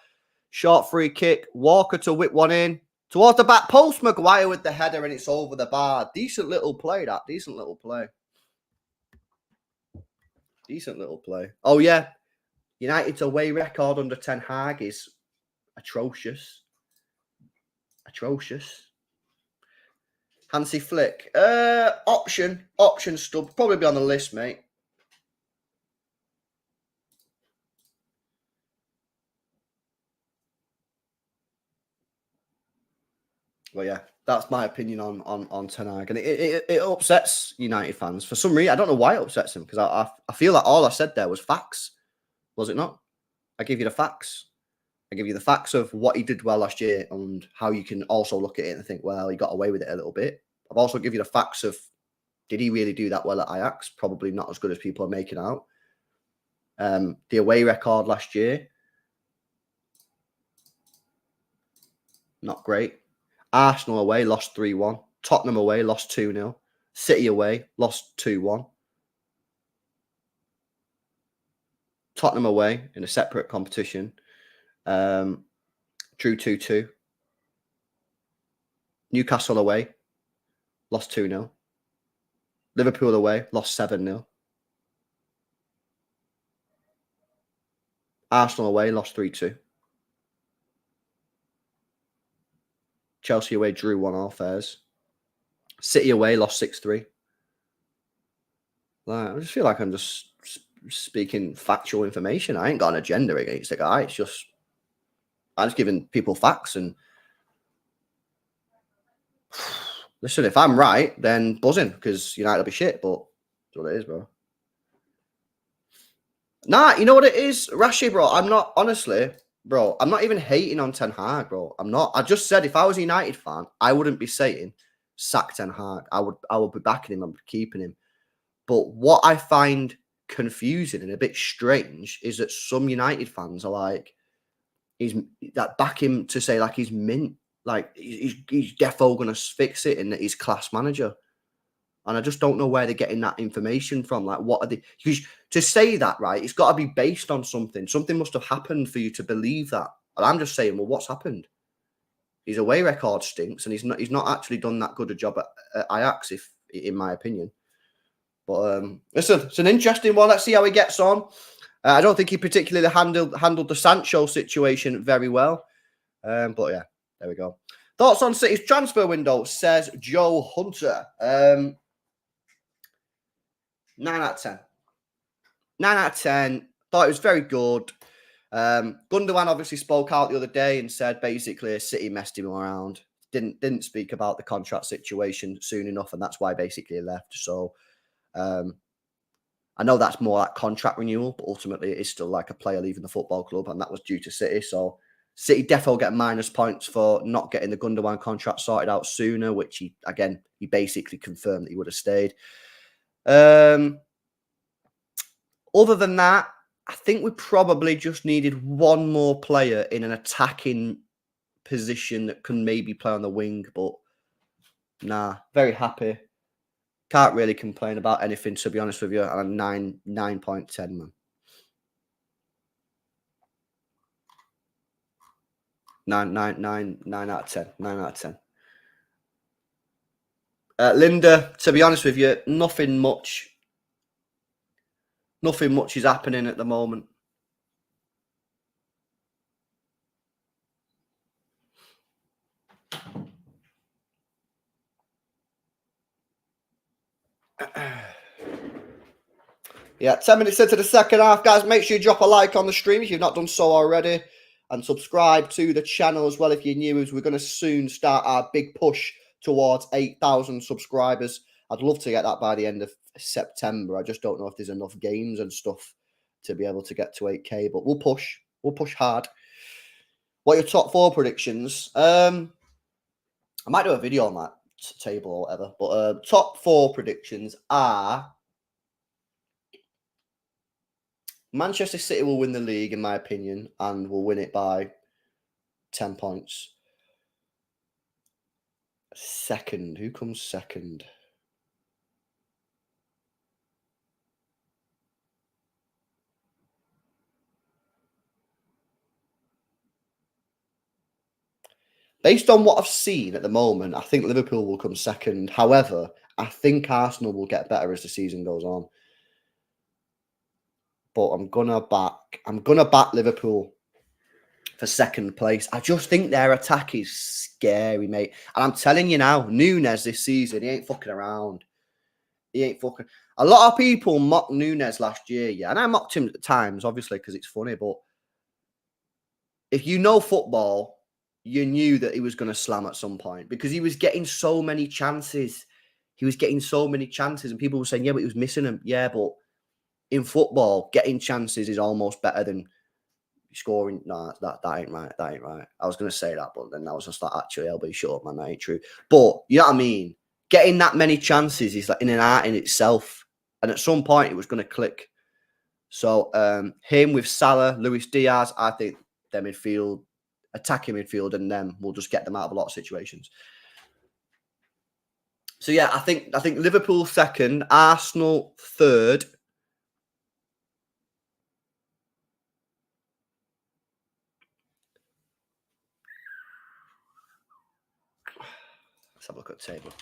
Speaker 1: Short free kick. Walker to whip one in. Towards the back post. Maguire with the header, and it's over the bar. Decent little play, that. Decent little play. Decent little play. Oh, yeah. United's away record under Ten Hag is atrocious. Atrocious. Hansi Flick. Option stub. Probably be on the list, mate. Well, yeah, that's my opinion on Ten Hag, and it upsets United fans for some reason. I don't know why it upsets them, because I feel like all I said there was facts, was it not? I give you the facts. I give you the facts of what he did well last year and how you can also look at it and think, well, he got away with it a little bit. I've also given you the facts of, did he really do that well at Ajax? Probably not as good as people are making out. The away record last year, not great. Arsenal away, lost 3-1. Tottenham away, lost 2-0. City away, lost 2-1. Tottenham away in a separate competition, drew 2-2. Newcastle away, lost 2-0. Liverpool away, lost 7-0. Arsenal away, lost 3-2. Chelsea away, drew 1-1 fairs. City away, lost 6-3. I just feel like I'm just speaking factual information. I ain't got an agenda against the guy. It's just, I'm just giving people facts. And listen, if I'm right, then buzzing, because United will be shit, but that's what it is, bro. Nah, you know what it is, Rashi, bro? I'm not, honestly, bro, I'm not even hating on Ten Hag, bro. I'm not. I just said if I was a United fan, I wouldn't be saying sack Ten Hag. I would be backing him and keeping him. But what I find confusing and a bit strange is that some United fans are like, back him to say like he's mint, like he's defo gonna fix it and that he's class manager. And I just don't know where they're getting that information from. Like, what are they? Because to say that, right, it's got to be based on something. Something must have happened for you to believe that. And I'm just saying, well, what's happened? His away record stinks, and he's not actually done that good a job at Ajax, in my opinion. But listen, it's an interesting one. Let's see how he gets on. I don't think he particularly handled the Sancho situation very well. But yeah, there we go. Thoughts on City's transfer window, says Joe Hunter. 9 out of 10. 9 out of 10. Thought it was very good. Gundogan obviously spoke out the other day and said basically City messed him around. Didn't speak about the contract situation soon enough, and that's why basically he left. So I know that's more like contract renewal, but ultimately it is still like a player leaving the football club, and that was due to City. So City definitely get minus points for not getting the Gundogan contract sorted out sooner, which he basically confirmed that he would have stayed. Other than that, I think we probably just needed one more player in an attacking position that can maybe play on the wing, but nah, very happy. Can't really complain about anything, to be honest with you. And a 9.10, man. 9 out of 10. 9 out of 10. Linda, to be honest with you, nothing much is happening at the moment. Yeah, 10 minutes into the second half, guys. Make sure you drop a like on the stream if you've not done so already. And subscribe to the channel as well if you're new, as we're going to soon start our big push towards 8,000 subscribers. I'd love to get that by the end of September. I just don't know if there's enough games and stuff to be able to get to 8K, but we'll push. We'll push hard. What are your top 4 predictions? I might do a video on that table or whatever, but top 4 predictions are Manchester City will win the league, in my opinion, and will win it by 10 points. Second. Who comes second? Based on what I've seen at the moment, I think Liverpool will come second. However, I think Arsenal will get better as the season goes on. But I'm gonna back Liverpool for second place. I just think their attack is scary, mate. And I'm telling you now, Núñez this season, he ain't fucking around. He ain't fucking. A lot of people mocked Núñez last year, yeah, and I mocked him at times, obviously, because it's funny. But if you know football, you knew that he was going to slam at some point because he was getting so many chances. He was getting so many chances, and people were saying, yeah, but he was missing them. Yeah, but in football, getting chances is almost better than scoring. No, that ain't right. That ain't right. I was going to say that, but then I was just like, actually, LB, shut up, man. That ain't true. But you know what I mean? Getting that many chances is like in an art in itself. And at some point, it was going to click. So him with Salah, Luis Diaz, I think their midfield, attacking midfield, and them will just get them out of a lot of situations. So yeah, I think Liverpool second, Arsenal third. Let's have a look at the table.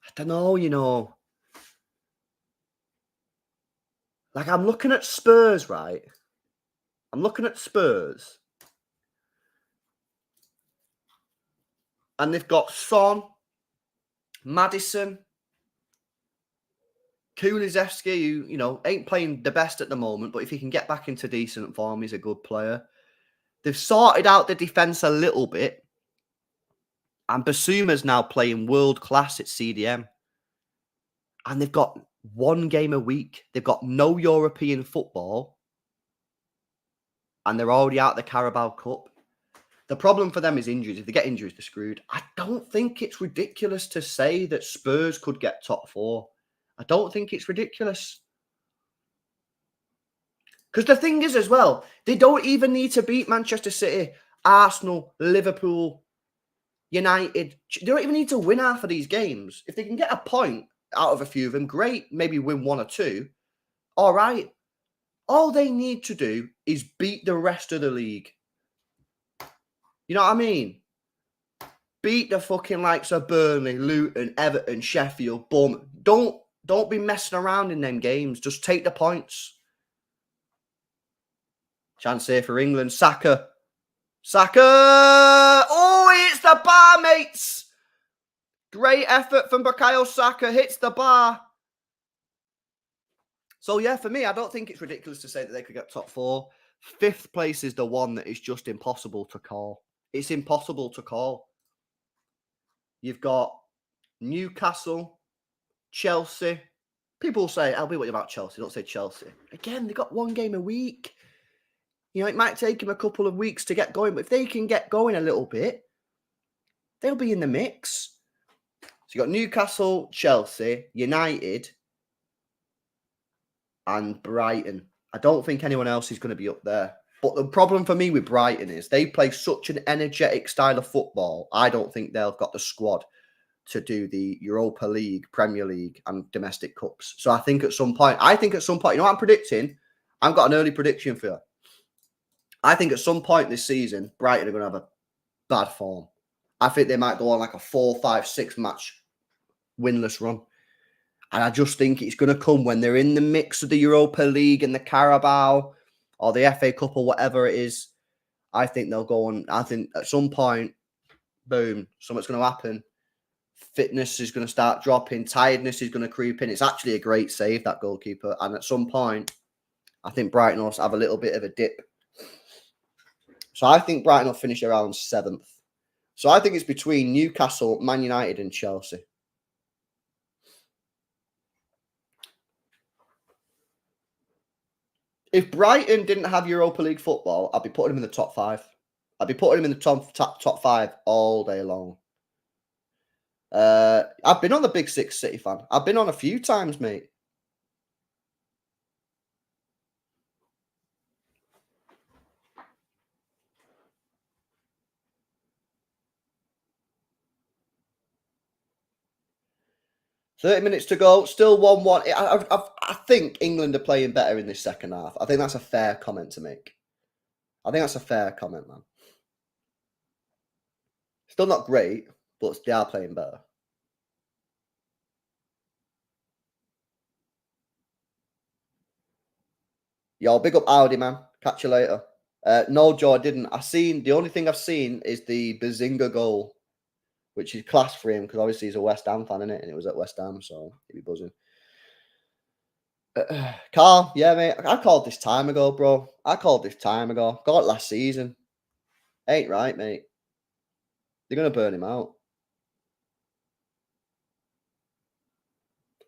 Speaker 1: I don't know, you know. Like, I'm looking at Spurs, right? I'm looking at Spurs. And they've got Son, Maddison, Kulusevski, who, you know, ain't playing the best at the moment, but if he can get back into decent form, he's a good player. They've sorted out the defence a little bit. And Basuma's now playing world class at CDM. And they've got one game a week. They've got no European football. And they're already out of the Carabao Cup. The problem for them is injuries. If they get injuries, they're screwed. I don't think it's ridiculous to say that Spurs could get top four. I don't think it's ridiculous. Because the thing is as well, they don't even need to beat Manchester City, Arsenal, Liverpool, United. They don't even need to win half of these games. If they can get a point out of a few of them, great. Maybe win one or two. All right. All they need to do is beat the rest of the league. You know what I mean? Beat the fucking likes of Burnley, Luton, Everton, Sheffield, Bournemouth. Don't be messing around in them games. Just take the points. Chance here for England. Saka. Oh, it's the bar, mates. Great effort from Bukayo Saka. Hits the bar. So, yeah, for me, I don't think it's ridiculous to say that they could get top four. Fifth place is the one that is just impossible to call. It's impossible to call. You've got Newcastle, Chelsea. People say, I'll be what about Chelsea. Don't say Chelsea. Again, they've got one game a week. You know, it might take them a couple of weeks to get going, but if they can get going a little bit, they'll be in the mix. So you've got Newcastle, Chelsea, United, and Brighton. I don't think anyone else is going to be up there. But the problem for me with Brighton is they play such an energetic style of football. I don't think they've got the squad to do the Europa League, Premier League, and domestic cups. So I think at some point, you know what I'm predicting? I've got an early prediction for you. I think at some point this season, Brighton are going to have a bad form. I think they might go on like a 4, 5, 6 match winless run. And I just think it's going to come when they're in the mix of the Europa League and the Carabao or the FA Cup or whatever it is. I think they'll go on. I think at some point, boom, something's going to happen. Fitness is going to start dropping. Tiredness is going to creep in. It's actually a great save, that goalkeeper. And at some point, I think Brighton will have a little bit of a dip. So I think Brighton will finish around 7th. So I think it's between Newcastle, Man United, and Chelsea. If Brighton didn't have Europa League football, I'd be putting them in the top 5. I'd be putting them in the top 5 all day long. I've been on the Big Six City fan. I've been on a few times, mate. $30 minutes to go. Still 1-1. I think England are playing better in this second half. I think that's a fair comment to make. I think that's a fair comment, man. Still not great, but they are playing better. Yo, big up Audi, man. Catch you later. No, Joe, I didn't. The only thing I've seen is the Bazinga goal. which is class for him because obviously he's a West Ham fan, innit? And it was at West Ham, so he'd be buzzing. Karl, yeah, mate. I called this time ago, bro. I called this time ago. Got it last season. Ain't right, mate. They're going to burn him out.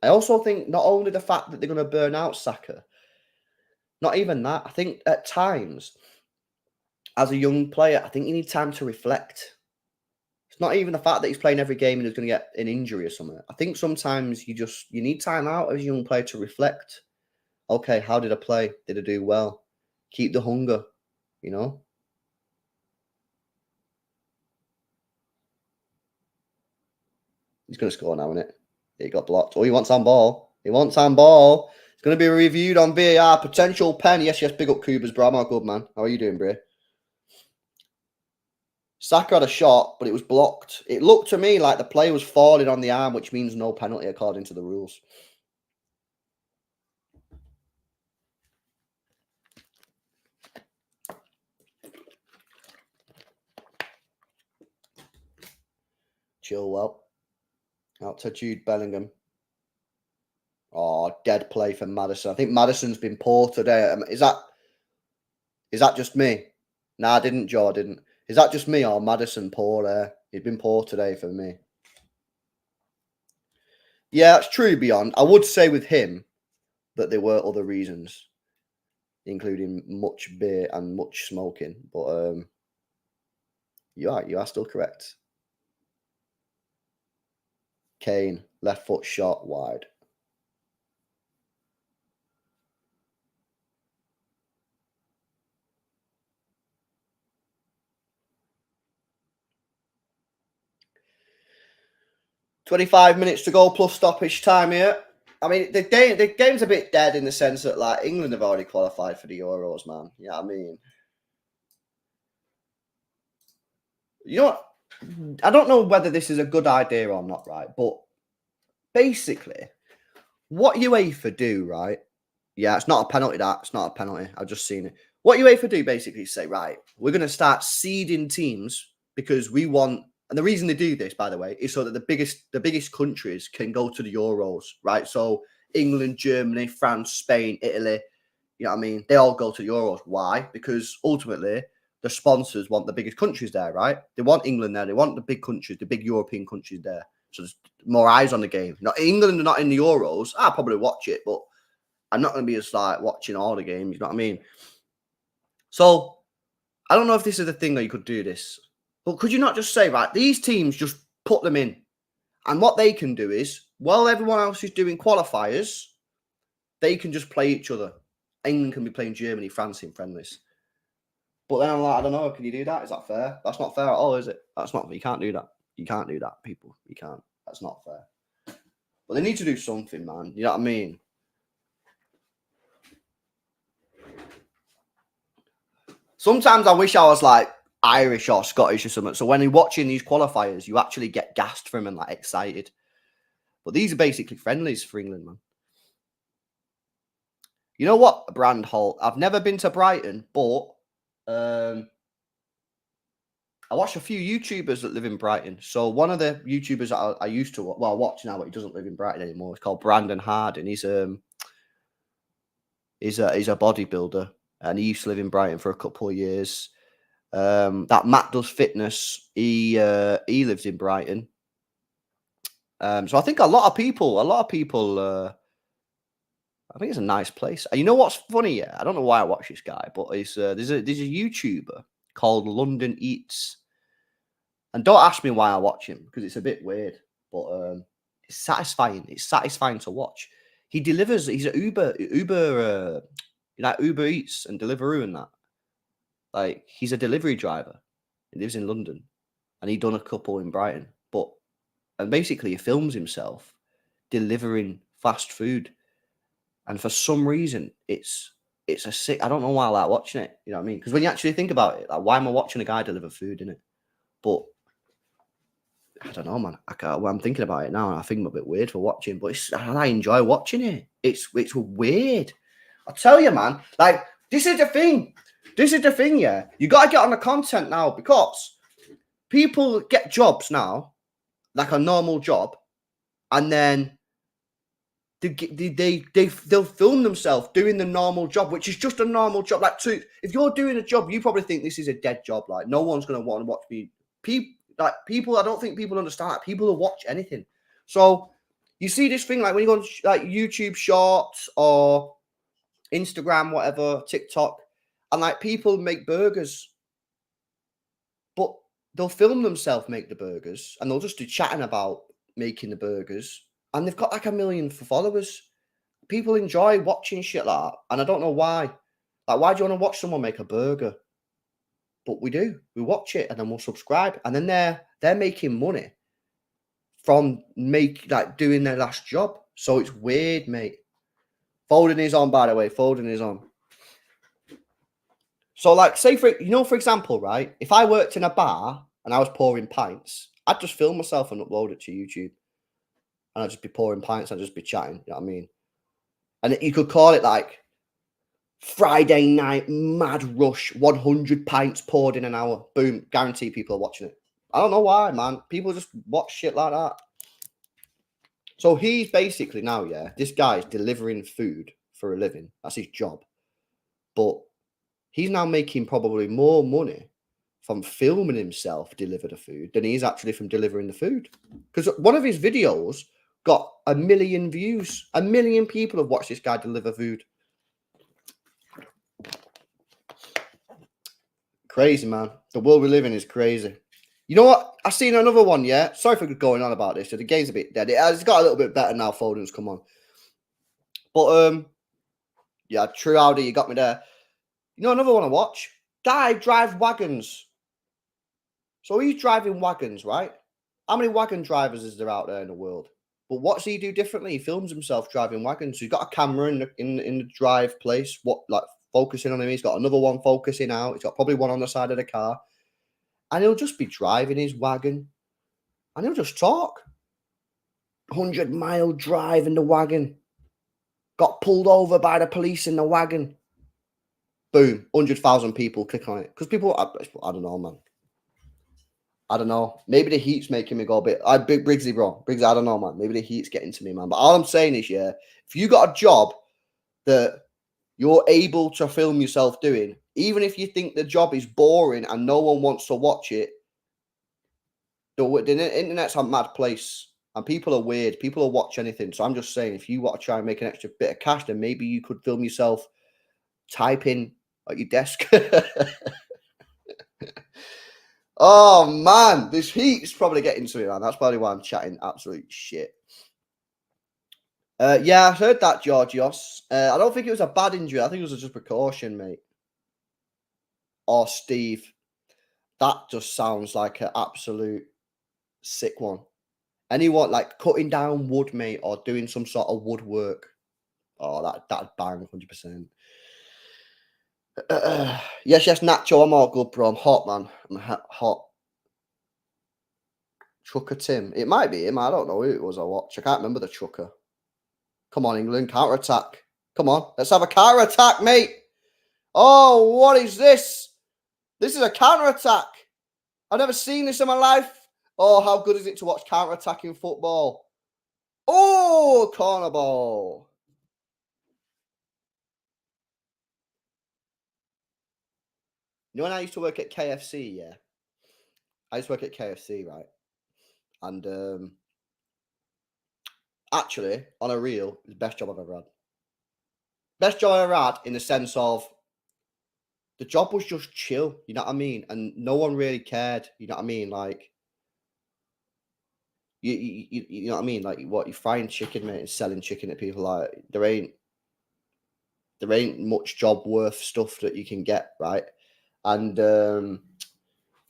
Speaker 1: I also think not only the fact that they're going to burn out Saka, not even that. I think at times, as a young player, I think you need time to reflect. It's not even the fact that he's playing every game and he's going to get an injury or something. I think sometimes you need time out as a young player to reflect. Okay, how did I play? Did I do well? Keep the hunger, you know? He's going to score now, innit? He got blocked. Oh, he wants on ball. He wants on ball. It's going to be reviewed on VAR. Potential pen. Yes, big up Kubas, bro. I'm all good, man. How are you doing, bro? Saka had a shot, but it was blocked. It looked to me like the play was falling on the arm, which means no penalty according to the rules. Chilwell. Out to Jude Bellingham. Oh, dead play for Maddison. I think Maddison's been poor today. Is that just me? Nah, I didn't, Joe. I didn't. Is that just me or Maddison poor there? He's been poor today for me. Yeah, that's true, Beyond. I would say with him that there were other reasons, including much beer and much smoking. But you are still correct. Kane, left foot shot wide. "25 minutes to go plus stoppage time here." I mean, the game's a bit dead in the sense that like England have already qualified for the Euros, man. Yeah, you know what I mean, you know what? I don't know whether this is a good idea or not, right? But basically, what UEFA do, right? Yeah, it's not a penalty. It's not a penalty. I've just seen it. What UEFA do basically is say, right, we're going to start seeding teams because we want. And the reason they do this, by the way, is so that the biggest countries can go to the Euros, right? So England, Germany, France, Spain, Italy, you know what I mean? They all go to the Euros. Why? Because ultimately the sponsors want the biggest countries there, right? They want England there. They want the big countries, the big European countries there. So there's more eyes on the game. Now, England are not in the Euros. I'll probably watch it, but I'm not going to be just like watching all the games. You know what I mean? So I don't know if this is the thing that you could do this. But could you not just say, right, these teams, just put them in. And what they can do is, while everyone else is doing qualifiers, they can just play each other. England can be playing Germany, France in friendlies. But then I'm like, I don't know, can you do that? Is that fair? That's not fair at all, is it? That's not, you can't do that. You can't do that, people. You can't. That's not fair. But they need to do something, man. You know what I mean? Sometimes I wish I was like Irish or Scottish or something. So when you're watching these qualifiers, you actually get gassed for them and like excited. But these are basically friendlies for England, man. You know what, Brand Holt? I've never been to Brighton, but I watch a few YouTubers that live in Brighton. So one of the YouTubers that I used to watch now, but he doesn't live in Brighton anymore. It's called Brandon Harding. He's a bodybuilder, and he used to live in Brighton for a couple of years. That Matt Does Fitness, he lives in Brighton. So I think a lot of people, I think it's a nice place. And you know what's funny? Yeah, I don't know why I watch this guy, but there's a YouTuber called London Eats, and don't ask me why I watch him because it's a bit weird, but it's satisfying. It's satisfying to watch. He delivers. He's an Uber, like Uber Eats and Deliveroo and that. Like, he's a delivery driver. He lives in London, and he done a couple in Brighton. And basically, he films himself delivering fast food. And for some reason, it's a sick. I don't know why I like watching it. You know what I mean? Because when you actually think about it, like, why am I watching a guy deliver food in it? But I don't know, man. I'm thinking about it now, and I think I'm a bit weird for watching. But I enjoy watching it. It's weird. I tell you, man. Like, this is the thing. Yeah. You got to get on the content now because people get jobs now like a normal job, and then they'll film themselves doing the normal job, which is just a normal job. Like, if you're doing a job, you probably think this is a dead job. Like, no one's gonna want to watch me. People, I don't think people understand that. People will watch anything. So you see this thing, like when you go on like YouTube Shorts or Instagram, whatever, TikTok, and like people make burgers, but they'll film themselves make the burgers, and they'll just do chatting about making the burgers. And they've got like 1 million followers. People enjoy watching shit like that. And I don't know why. Like, why do you want to watch someone make a burger? But we do. We watch it and then we'll subscribe. And then they're making money from doing their last job. So it's weird, mate. Foden is on, by the way. Foden is on. So, like, say, for example, right? If I worked in a bar and I was pouring pints, I'd just film myself and upload it to YouTube. And I'd just be pouring pints, I'd just be chatting, you know what I mean? And you could call it like Friday night mad rush, 100 pints poured in an hour. Boom, guarantee people are watching it. I don't know why, man. People just watch shit like that. So he's basically now, yeah, this guy's delivering food for a living. That's his job. But he's now making probably more money from filming himself deliver the food than he's actually from delivering the food. Because one of his videos got 1 million views. 1 million people have watched this guy deliver food. Crazy, man. The world we live in is crazy. You know what? I've seen another one, yeah? Sorry for going on about this. The game's a bit dead. It's got a little bit better now, Foden's come on. But, yeah, true, Audi, you got me there. You know another one I watch? Guy drive wagons. So he's driving wagons, right? How many wagon drivers is there out there in the world? But what's he do differently? He films himself driving wagons. So he's got a camera in the drive place, focusing on him. He's got another one focusing out. He's got probably one on the side of the car. And he'll just be driving his wagon. And he'll just talk. 100-mile drive in the wagon. Got pulled over by the police in the wagon. Boom. 100,000 people click on it. Because people, I don't know, man. I don't know. Maybe the heat's making me go a bit. Briggsy, bro. Briggsy, I don't know, man. Maybe the heat's getting to me, man. But all I'm saying is, yeah, if you got a job that you're able to film yourself doing, even if you think the job is boring and no one wants to watch it, the internet's a mad place. And people are weird. People will watch anything. So I'm just saying, if you want to try and make an extra bit of cash, then maybe you could film yourself typing at your desk. Oh, man. This heat's probably getting to me, man. That's probably why I'm chatting absolute shit. Yeah, I heard that, Georgios. I don't think it was a bad injury. I think it was just precaution, mate. Or Steve. That just sounds like an absolute sick one. Anyone like cutting down wood, mate, or doing some sort of woodwork. Oh, that'd bang 100%. Yes, Nacho, I'm all good, bro. I'm hot, man. I'm hot. Trucker Tim. It might be him. I don't know who it was I watched. I can't remember the trucker. Come on, England. Counter-attack. Come on. Let's have a counter-attack, mate. Oh, what is this? This is a counter-attack. I've never seen this in my life. Oh, how good is it to watch counter-attacking football? Oh, corner ball. You know when I used to work at KFC, yeah? I used to work at KFC, right? And actually, on a reel, it was the best job I've ever had. Best job I've ever had in the sense of the job was just chill, you know what I mean? And no one really cared, you know what I mean? Like, you know what I mean? Like, what, you're frying chicken, mate, and selling chicken at people. Like, there ain't much job worth stuff that you can get, right? And you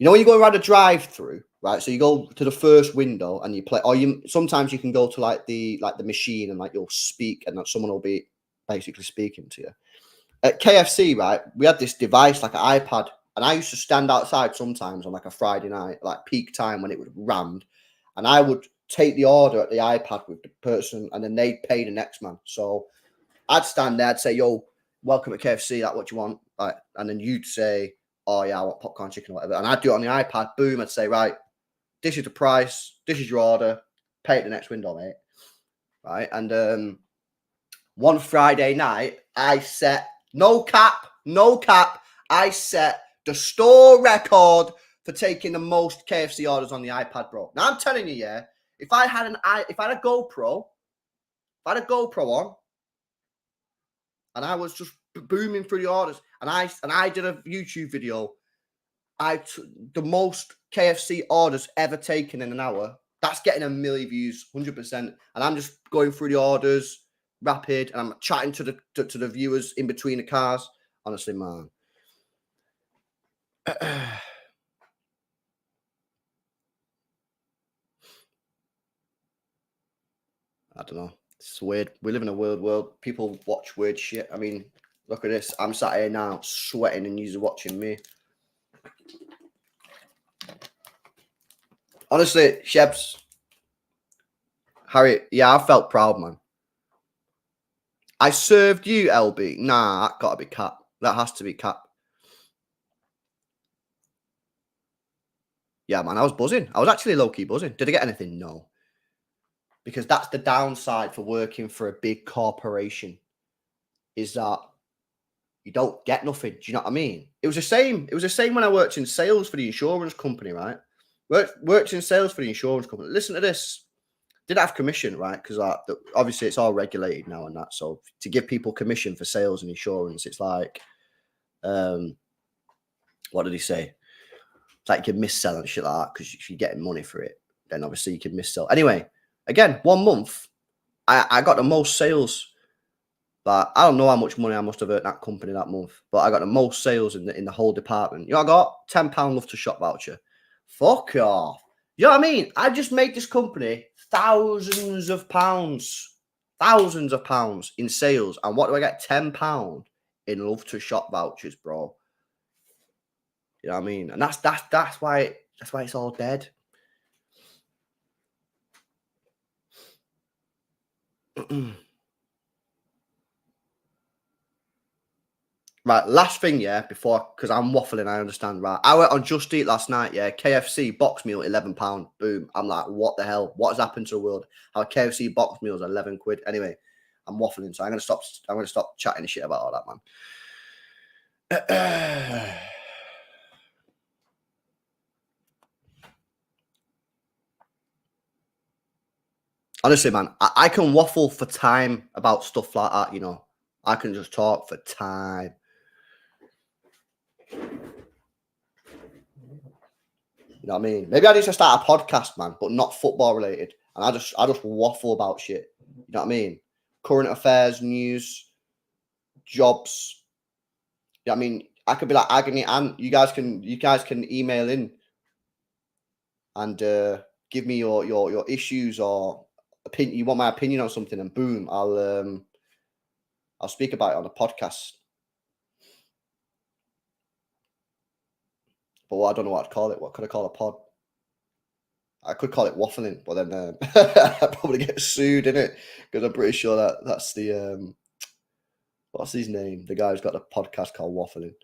Speaker 1: know when you go around a drive-through, right? So you go to the first window and you play, or sometimes you can go to like the machine and like you'll speak and someone will be basically speaking to you. At KFC, right, we had this device like an iPad, and I used to stand outside sometimes on like a Friday night, like peak time when it was rammed, and I would take the order at the iPad with the person, and then they'd pay the next man. So I'd stand there, I'd say, "Yo, welcome to KFC. Like, what you want?" Like, and then you'd say, "Oh yeah, I want popcorn chicken or whatever," and I'd do it on the iPad. Boom, I'd say, "Right, this is the price, this is your order, pay it the next window, mate. Right? And one Friday night, I set, no cap, I set the store record for taking the most KFC orders on the iPad, bro. Now I'm telling you, yeah, if I had a GoPro on, and I was just booming through the orders, and I did a YouTube video, the most KFC orders ever taken in an hour. That's getting 1 million views, 100%. And I'm just going through the orders rapid, and I'm chatting to the viewers in between the cars. Honestly, man. I don't know. It's weird. We live in a weird world. People watch weird shit. I mean, look at this. I'm sat here now sweating and you're watching me. Honestly, Shebs, Harry, yeah, I felt proud, man. I served you, LB. Nah, that got to be cap. That has to be cap. Yeah, man, I was buzzing. I was actually low-key buzzing. Did I get anything? No. Because that's the downside for working for a big corporation, is that you don't get nothing. Do you know what I mean? It was the same. It was the same when I worked in sales for the insurance company, right? Worked in sales for the insurance company. Listen to this. Didn't have commission, right? Because obviously it's all regulated now and that. So to give people commission for sales and insurance, it's like, what did he say? It's like you can mis-sell and shit like that, because if you're getting money for it, then obviously you can mis-sell. Anyway, again, 1 month, I got the most sales. But I don't know how much money I must have earned that company that month, but I got the most sales in the whole department. You know, I got £10 love to shop voucher. Fuck off. You know what I mean? I just made this company thousands of pounds in sales. And what do I get? £10 in love to shop vouchers, bro. You know what I mean? And that's why it's all dead. Right, last thing, yeah, because I'm waffling, I understand, right? I went on Just Eat last night, yeah, KFC box meal, £11. Boom. I'm like, what the hell? What has happened to the world? How a KFC box meal is 11 quid. Anyway, I'm waffling, so I'm gonna stop chatting shit about all that, man. Honestly, man, I can waffle for time about stuff like that, you know. I can just talk for time. You know what I mean? Maybe I need to start a podcast, man, but not football related. And I just waffle about shit. You know what I mean? Current affairs, news, jobs. You know what I mean? I could be like Agony Ant. You guys can email in and give me your issues or opinion. You want my opinion on something, and boom, I'll speak about it on a podcast. But I don't know what I'd call it. What could I call a pod? I could call it waffling, but then I'd probably get sued, innit? Because I'm pretty sure that's the what's his name? The guy who's got a podcast called Waffling.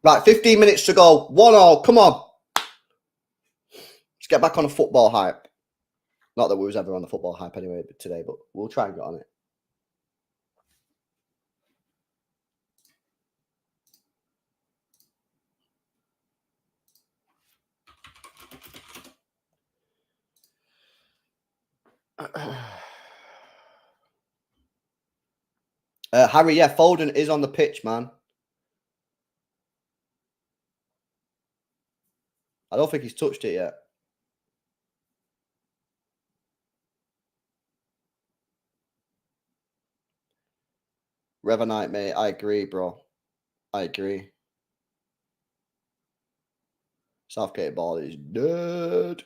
Speaker 1: Right, 15 minutes to go. 1-1. Come on. Let's get back on a football hype. Not that we was ever on the football hype anyway today, but we'll try and get on it. Harry, yeah, Foden is on the pitch, man. I don't think he's touched it yet. Revanite, mate. I agree, bro. I agree. Southgate ball is dead.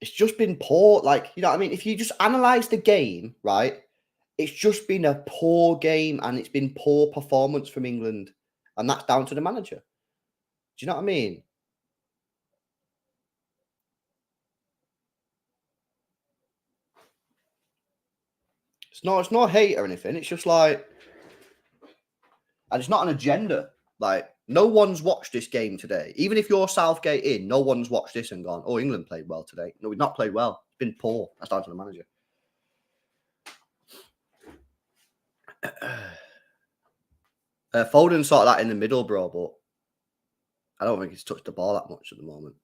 Speaker 1: It's just been poor. Like, you know what I mean? If you just analyze the game, right? It's just been a poor game and it's been poor performance from England. And that's down to the manager. Do you know what I mean? It's not hate or anything. It's just like, and it's not an agenda. Like, no one's watched this game today. Even if you're Southgate in, no one's watched this and gone, oh, England played well today. No, we've not played well. It's been poor. That's down to the manager. Foden sort of that in the middle, bro, but I don't think he's touched the ball that much at the moment.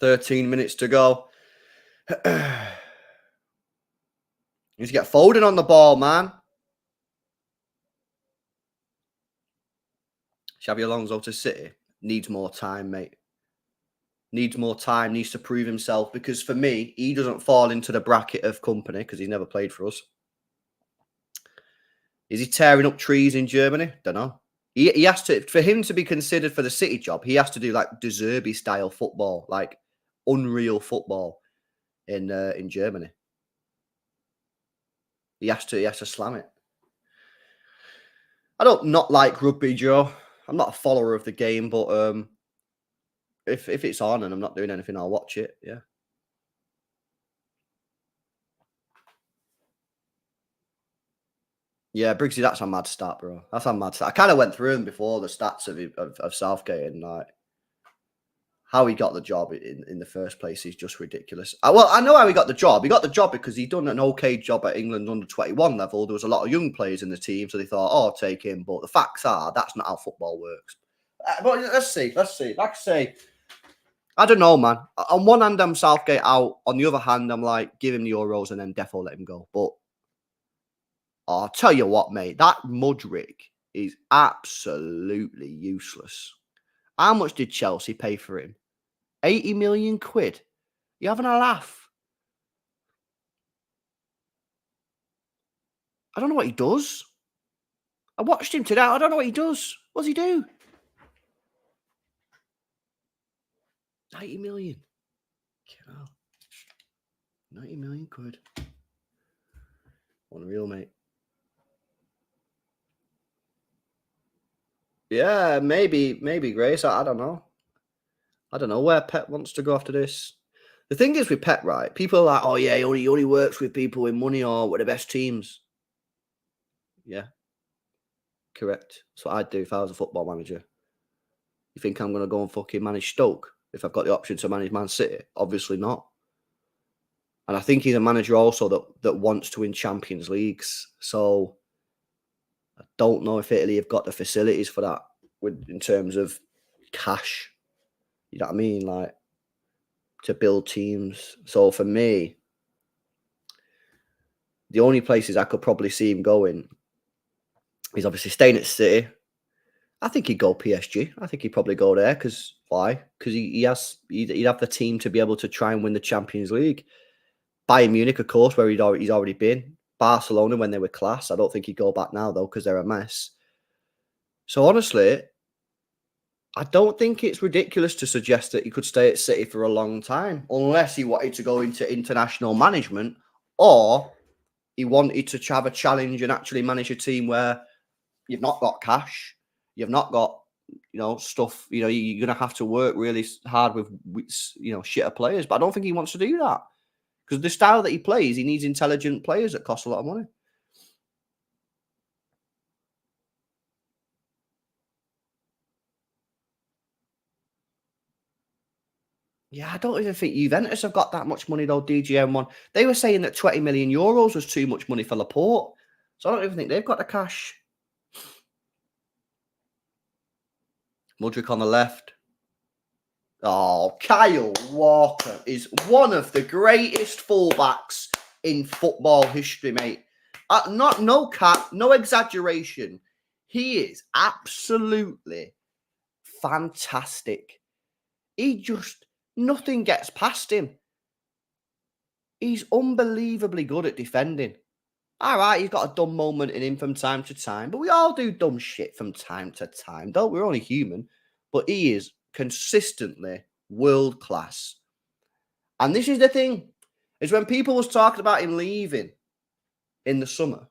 Speaker 1: $13 to go. Need to get Foden on the ball, man. Xabi Alonso to City. Needs more time, mate. Needs more time. Needs to prove himself. Because for me, he doesn't fall into the bracket of company because he's never played for us. Is he tearing up trees in Germany? Don't know. He has to, for him to be considered for the City job, he has to do like Zerbi style football, like unreal football in Germany. He has to slam it. I don't not like rugby, Joe. I'm not a follower of the game, but if it's on and I'm not doing anything, I'll watch it. Yeah. Yeah, Briggsy, that's a mad stat, bro. That's a mad stat. I kind of went through them before, the stats of Southgate, and like how he got the job in the first place is just ridiculous. Well, I know how he got the job. He got the job because he'd done an okay job at England under 21 level. There was a lot of young players in the team, so they thought, oh, I'll take him. But the facts are, that's not how football works. But let's see. Like I say, I don't know, man. On one hand, I'm Southgate out. On the other hand, I'm like, give him the Euros and then defo let him go. But I'll tell you what, mate, that Mudryk is absolutely useless. How much did Chelsea pay for him? 80 million quid. You having a laugh? I don't know what he does. I watched him today. I don't know what he does. What does he do? 90 million. 90 million quid. Unreal, mate. Yeah, maybe Grace. I don't know. I don't know where Pep wants to go after this. The thing is with Pep, right? People are like, oh yeah, he only works with people with money or with the best teams. Yeah. Correct. That's what I'd do if I was a football manager. You think I'm going to go and fucking manage Stoke if I've got the option to manage Man City? Obviously not. And I think he's a manager also that wants to win Champions Leagues. So I don't know if Italy have got the facilities for that in terms of cash. You know what I mean? Like, to build teams. So for me, the only places I could probably see him going is obviously staying at City. I think he'd go PSG. I think he'd probably go there. Because why? Because he'd have the team to be able to try and win the Champions League. Bayern Munich, of course, where he's already been. Barcelona, when they were class. I don't think he'd go back now, though, because they're a mess. So honestly, I don't think it's ridiculous to suggest that he could stay at City for a long time, unless he wanted to go into international management or he wanted to have a challenge and actually manage a team where you've not got cash, you've not got, stuff, you're going to have to work really hard with, shitter players. But I don't think he wants to do that because the style that he plays, he needs intelligent players that cost a lot of money. Yeah, I don't even think Juventus have got that much money, though, DGM1. They were saying that 20 million euros was too much money for Laporte. So I don't even think they've got the cash. Mudryk on the left. Oh, Kyle Walker is one of the greatest fullbacks in football history, mate. No cap, no exaggeration. He is absolutely fantastic. Nothing gets past him. He's unbelievably good at defending. All right, he's got a dumb moment in him from time to time, but we all do dumb shit from time to time, don't we? We're only human. But he is consistently world class. And this is the thing, is when people was talking about him leaving in the summer,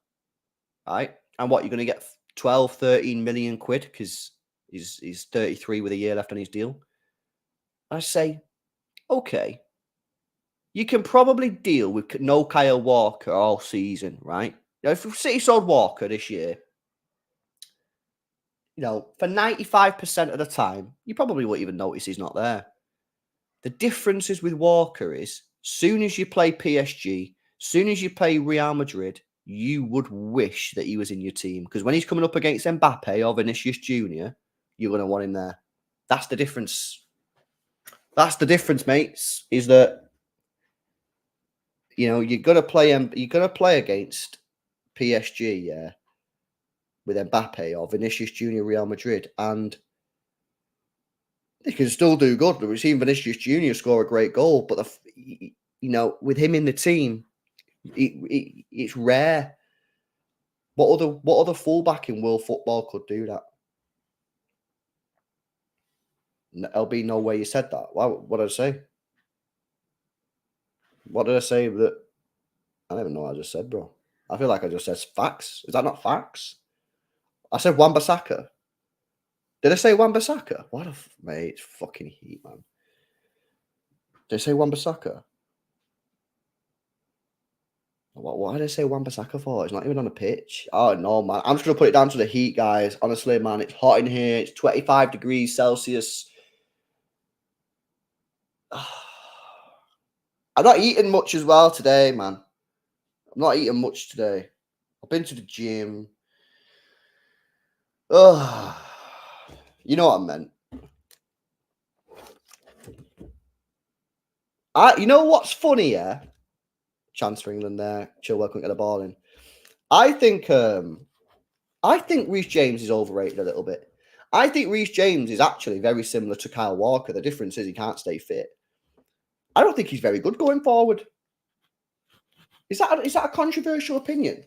Speaker 1: right? And what, you're going to get 12, 13 million quid because he's 33 with a year left on his deal. I say, okay, you can probably deal with no Kyle Walker all season, right? If City sold Walker this year, for 95% of the time, you probably won't even notice he's not there. The differences with Walker is, soon as you play PSG, soon as you play Real Madrid, you would wish that he was in your team. Because when he's coming up against Mbappe or Vinicius Jr., you're going to want him there. That's the difference. That's the difference, mates, is that, you're going to play against PSG, yeah, with Mbappe or Vinicius Jr. Real Madrid, and he can still do good. We've seen Vinicius Jr. score a great goal, but with him in the team, it's rare. What other fullback in world football could do that? There'll be no way you said that. What did I say? What did I say? That I don't even know what I just said, bro. I feel like I just said facts. Is that not facts? I said Wan-Bissaka. Did I say Wan-Bissaka? Mate, it's fucking heat, man. Did I say Wan-Bissaka? What did I say Wan-Bissaka for? It's not even on a pitch. Oh, no, man. I'm just going to put it down to the heat, guys. Honestly, man, it's hot in here. It's 25 degrees Celsius. I'm not eating much as well today, man. I'm not eating much today. I've been to the gym. You know what I meant. You know what's funny, yeah? Chance for England there. Chilwell couldn't get the ball in. I think Reece James is overrated a little bit. I think Reece James is actually very similar to Kyle Walker. The difference is he can't stay fit. I don't think he's very good going forward. Is that a controversial opinion?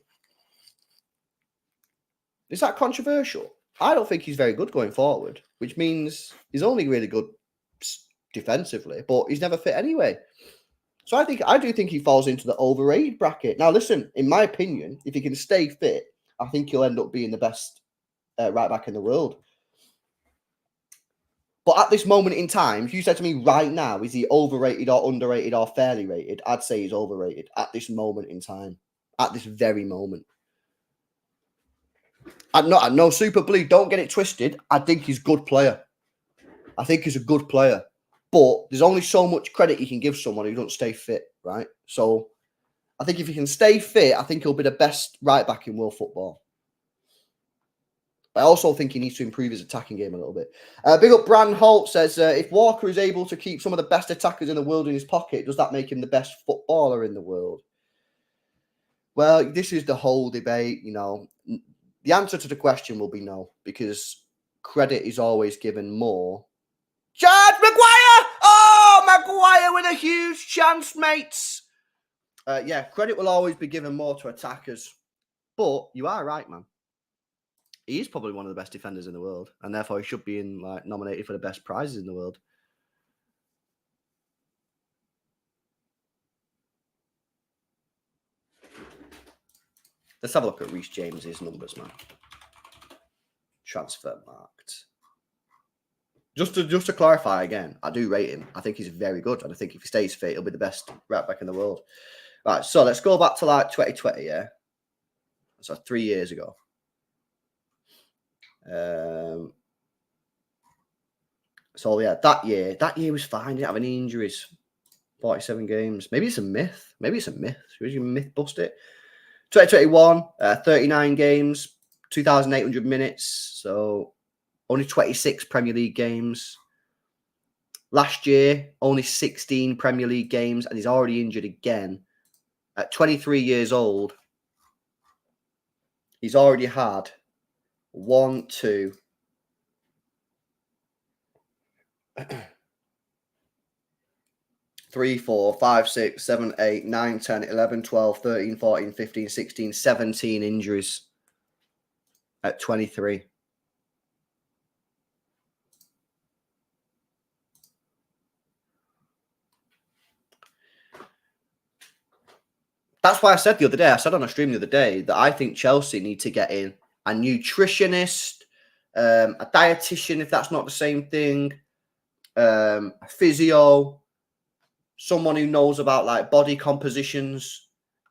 Speaker 1: Is that controversial? I don't think he's very good going forward, which means he's only really good defensively, but he's never fit anyway. So I do think he falls into the overrated bracket. Now, listen, in my opinion, if he can stay fit, I think he'll end up being the best right back in the world. But at this moment in time, if you said to me right now, is he overrated or underrated or fairly rated? I'd say he's overrated at this moment in time, at this very moment. I'm no super bleed. Don't get it twisted. I think he's a good player. I think he's a good player. But there's only so much credit you can give someone who doesn't stay fit, right? So I think if he can stay fit, I think he'll be the best right back in world football. I also think he needs to improve his attacking game a little bit. Big up Bran Holt says, if Walker is able to keep some of the best attackers in the world in his pocket, does that make him the best footballer in the world? Well, this is the whole debate, The answer to the question will be no, because credit is always given more. George Maguire! Oh, Maguire with a huge chance, mates. Yeah, credit will always be given more to attackers. But you are right, man. He is probably one of the best defenders in the world, and therefore he should be nominated for the best prizes in the world. Let's have a look at Reece James's numbers, man. Transfer marked. Just to clarify again, I do rate him. I think he's very good, and I think if he stays fit, he'll be the best right back in the world. Right, so let's go back to 2020, yeah? So 3 years ago. So yeah, that year was fine. He didn't have any injuries. 47 games. Maybe it's a myth. Should we myth bust it? 2021, 39 games, 2,800 minutes. So only 26 Premier League games. Last year, only 16 Premier League games, and he's already injured again. At 23 years old, he's already had 1, 2, 3, 4, 5, 6, 7, 8, 9, 10, 11, 12, 13, 14, 15, 16, 17 injuries at 23. That's why I said on a stream the other day that I think Chelsea need to get in a nutritionist, a dietitian, if that's not the same thing, a physio, someone who knows about like body compositions,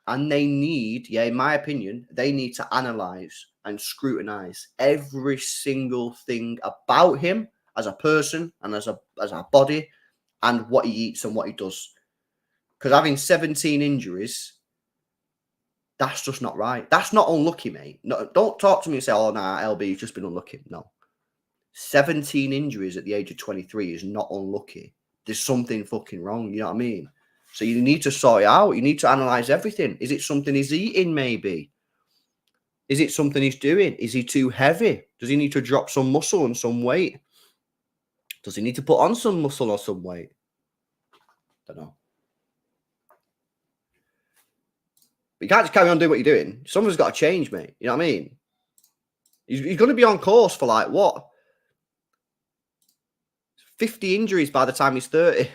Speaker 1: and they need, in my opinion, they need to analyze and scrutinize every single thing about him as a person and as a body and what he eats and what he does. Because having 17 injuries, that's just not right. That's not unlucky, mate. No, don't talk to me and say, oh, nah, LB's just been unlucky. No. 17 injuries at the age of 23 is not unlucky. There's something fucking wrong. You know what I mean? So you need to sort it out. You need to analyze everything. Is it something he's eating, maybe? Is it something he's doing? Is he too heavy? Does he need to drop some muscle and some weight? Does he need to put on some muscle or some weight? Don't know. But you can't just carry on doing what you're doing. Someone's got to change, mate. You know what I mean? He's going to be on course for like what? 50 injuries by the time he's 30.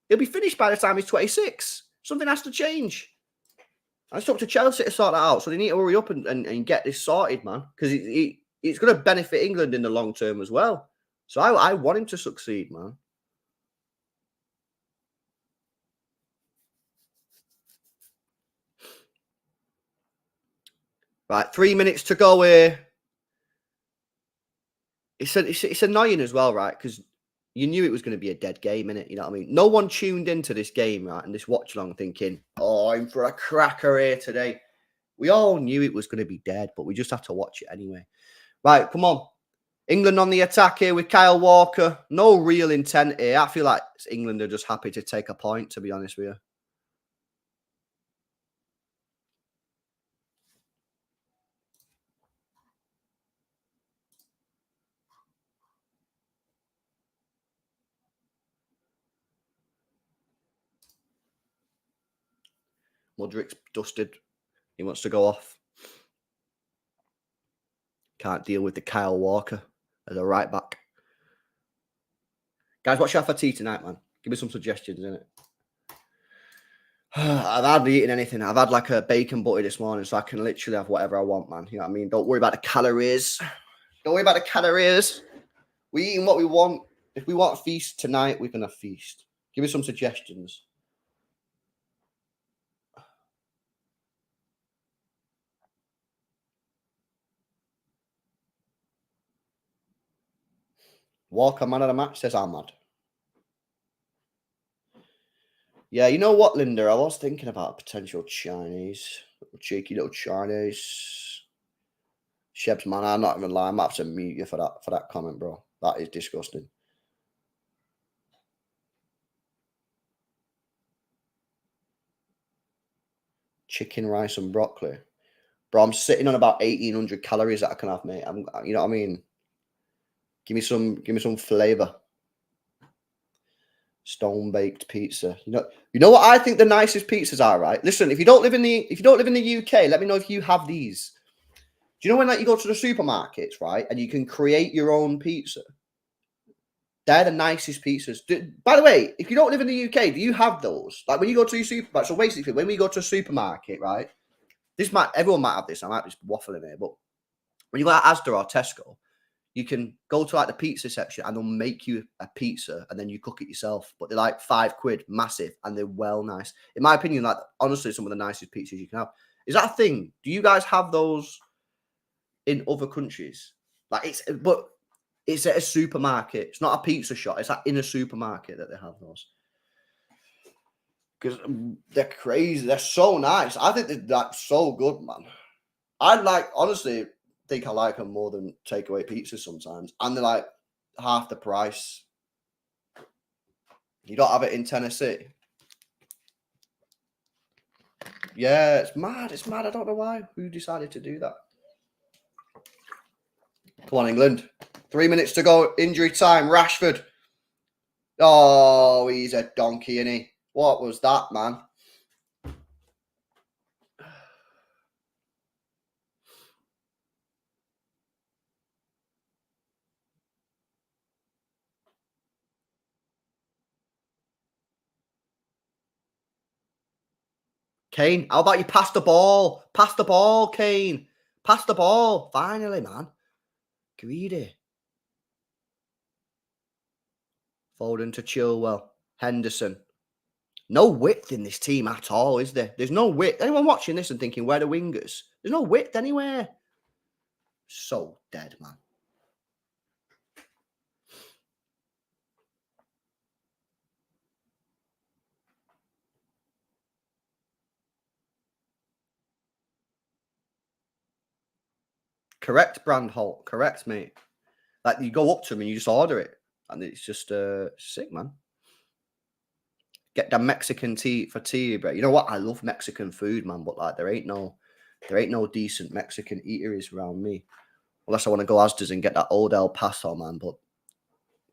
Speaker 1: He'll be finished by the time he's 26. Something has to change. It's up to Chelsea to sort that out. So they need to hurry up and get this sorted, man. Because it's going to benefit England in the long term as well. So I want him to succeed, man. Right, 3 minutes to go here. It's annoying as well, right? Because you knew it was going to be a dead game, innit? You know what I mean? No one tuned into this game, right? And this watch-along thinking, oh, I'm for a cracker here today. We all knew it was going to be dead, but we just have to watch it anyway. Right, come on. England on the attack here with Kyle Walker. No real intent here. I feel like England are just happy to take a point, to be honest with you. Mudryk's dusted. He wants to go off. Can't deal with the Kyle Walker as a right back. Guys, what should I have for tea tonight, man? Give me some suggestions, innit? I've hardly eaten anything. I've had like a bacon butty this morning, so I can literally have whatever I want, man. You know what I mean? Don't worry about the calories. Don't worry about the calories. We're eating what we want. If we want a feast tonight, we're going to feast. Give me some suggestions. Walker, man of the match, says Ahmad. Yeah, you know what, Linda? I was thinking about a potential Chinese. Cheeky little Chinese. Shebs, man, I'm not even lying. I'm about to mute you for that comment, bro. That is disgusting. Chicken, rice, and broccoli. Bro, I'm sitting on about 1,800 calories that I can have, mate. You know what I mean? Give me some flavor. Stone baked pizza. You know what I think the nicest pizzas are, right? Listen, if you don't live in the UK, let me know if you have these. Do you know when like you go to the supermarkets, right, and you can create your own pizza? They're the nicest pizzas. By the way, if you don't live in the UK, do you have those? Like when you go to your supermarket. So basically, when we go to a supermarket, right? Everyone might have this. I might be waffling here, but when you go to Asda or Tesco, you can go to like the pizza section and they'll make you a pizza and then you cook it yourself. But they're like £5, massive, and they're well nice. In my opinion, like honestly, some of the nicest pizzas you can have. Is that a thing? Do you guys have those in other countries? Like it's at a supermarket. It's not a pizza shop. It's like in a supermarket that they have those. Because they're crazy. They're so nice. I think they're like so good, man. Honestly, think I like them more than takeaway pizzas sometimes. And they're like half the price. You don't have it in Tennessee. Yeah, it's mad. It's mad. I don't know why. Who decided to do that? Come on, England. 3 minutes to go. Injury time. Rashford. Oh, he's a donkey, isn't he? What was that, man? Kane, how about you pass the ball? Pass the ball, Kane. Pass the ball. Finally, man. Greedy. Foden to Chilwell. Henderson. No width in this team at all, is there? There's no width. Anyone watching this and thinking, where are the wingers? There's no width anywhere. So dead, man. Correct, Brandholt. Correct, mate. Like, you go up to them and you just order it. And it's just sick, man. Get the Mexican tea for tea, bro. You know what? I love Mexican food, man. But, like, there ain't no decent Mexican eateries around me. Unless I want to go Asda's and get that old El Paso, man. But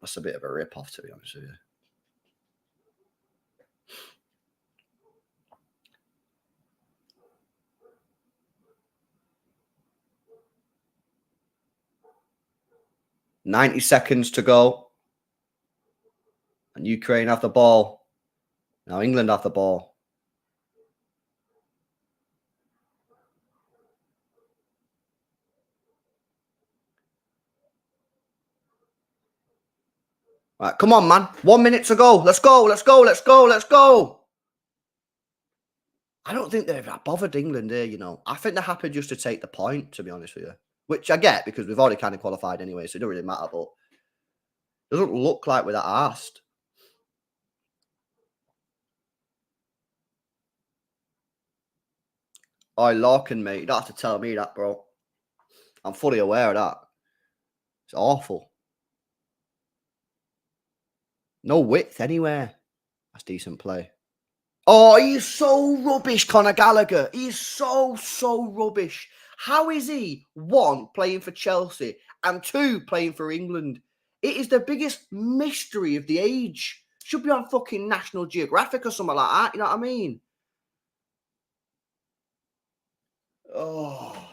Speaker 1: that's a bit of a rip-off, to be honest with you. "90 seconds to go. And Ukraine have the ball. Now England have the ball. Right, come on, man. 1 minute to go. Let's go, let's go, let's go, let's go. I don't think they're that bothered, England, here, you know. I think they're happy just to take the point, to be honest with you. Which I get, because we've already kind of qualified anyway, so it doesn't really matter, but it doesn't look like we're that arsed. Oh, Larkin, mate. You don't have to tell me that, bro. I'm fully aware of that. It's awful. No width anywhere. That's decent play. Oh, he's so rubbish, Conor Gallagher. He's so rubbish. How is he, 1, playing for Chelsea and 2, playing for England? It is the biggest mystery of the age. Should be on fucking National Geographic or something like that. You know what I mean? Oh.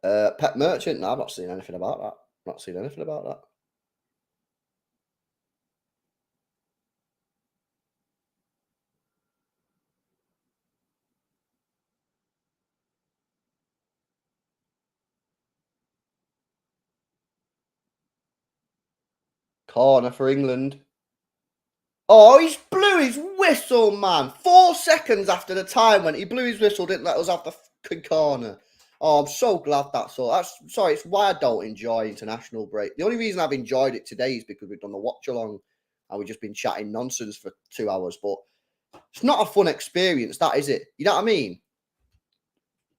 Speaker 1: Pet Merchant? No, I've not seen anything about that. Not seen anything about that. Corner for England. Oh, he's blew his whistle, man. 4 seconds after the time when he blew his whistle, didn't let us have the fucking corner. Oh, I'm so glad that's all. Sorry, it's why I don't enjoy international break. The only reason I've enjoyed it today is because we've done the watch-along and we've just been chatting nonsense for 2 hours. But it's not a fun experience, that, is it? You know what I mean?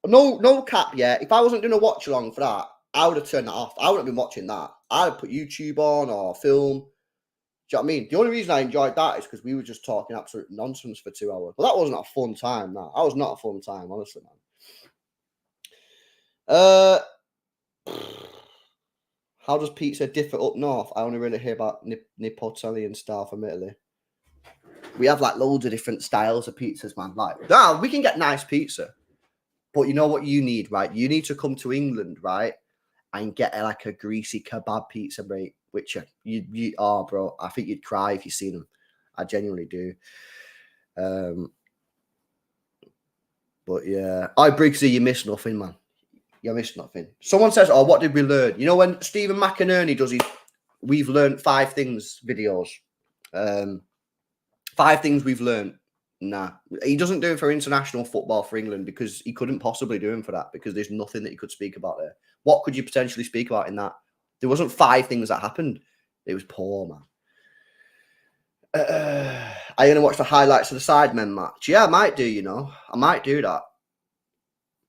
Speaker 1: No cap yet. If I wasn't doing a watch-along for that, I would have turned that off. I wouldn't have been watching that. I'd have put YouTube on or film. Do you know what I mean? The only reason I enjoyed that is because we were just talking absolute nonsense for 2 hours. But that wasn't a fun time, that. That was not a fun time, honestly, man. How does pizza differ up north? I only really hear about Neapolitan style from Italy. We have like loads of different styles of pizzas, man. Like, we can get nice pizza. But you know what you need, right? You need to come to England, right? And get like a greasy kebab pizza, mate. Which you are, bro. I think you'd cry if you seen them. I genuinely do. But yeah. Briggsy, you miss nothing, man. You missed nothing. Someone says, "Oh, what did we learn?" You know, when Stephen McInerney does his "We've learned 5 things" videos. 5 things we've learned. Nah, he doesn't do it for international football for England because he couldn't possibly do him for that because there's nothing that he could speak about there. What could you potentially speak about in that? There wasn't 5 things that happened. It was poor, man. Are you going to watch the highlights of the Sidemen match? Yeah, I might do, you know. I might do that.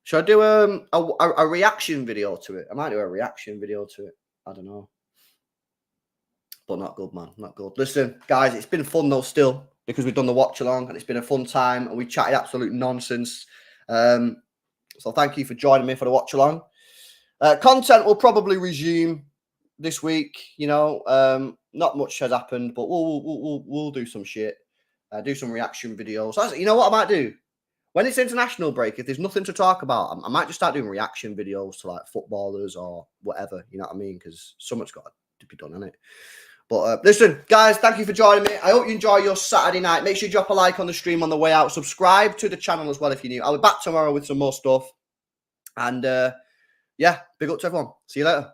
Speaker 1: Should I do a reaction video to it? I might do a reaction video to it. I don't know. But not good, man. Not good. Listen, guys, it's been fun, though, still, because we've done the watch-along, and it's been a fun time, and we chatted absolute nonsense. So thank you for joining me for the watch-along. Content will probably resume this week, you know. Not much has happened, but we'll do some shit. Do some reaction videos. You know what I might do? When it's international break, if there's nothing to talk about, I might just start doing reaction videos to like footballers or whatever. You know what I mean? Because so much got to be done, isn't it? But listen, guys, thank you for joining me. I hope you enjoy your Saturday night. Make sure you drop a like on the stream on the way out. Subscribe to the channel as well if you're new. I'll be back tomorrow with some more stuff. And yeah, big up to everyone. See you later.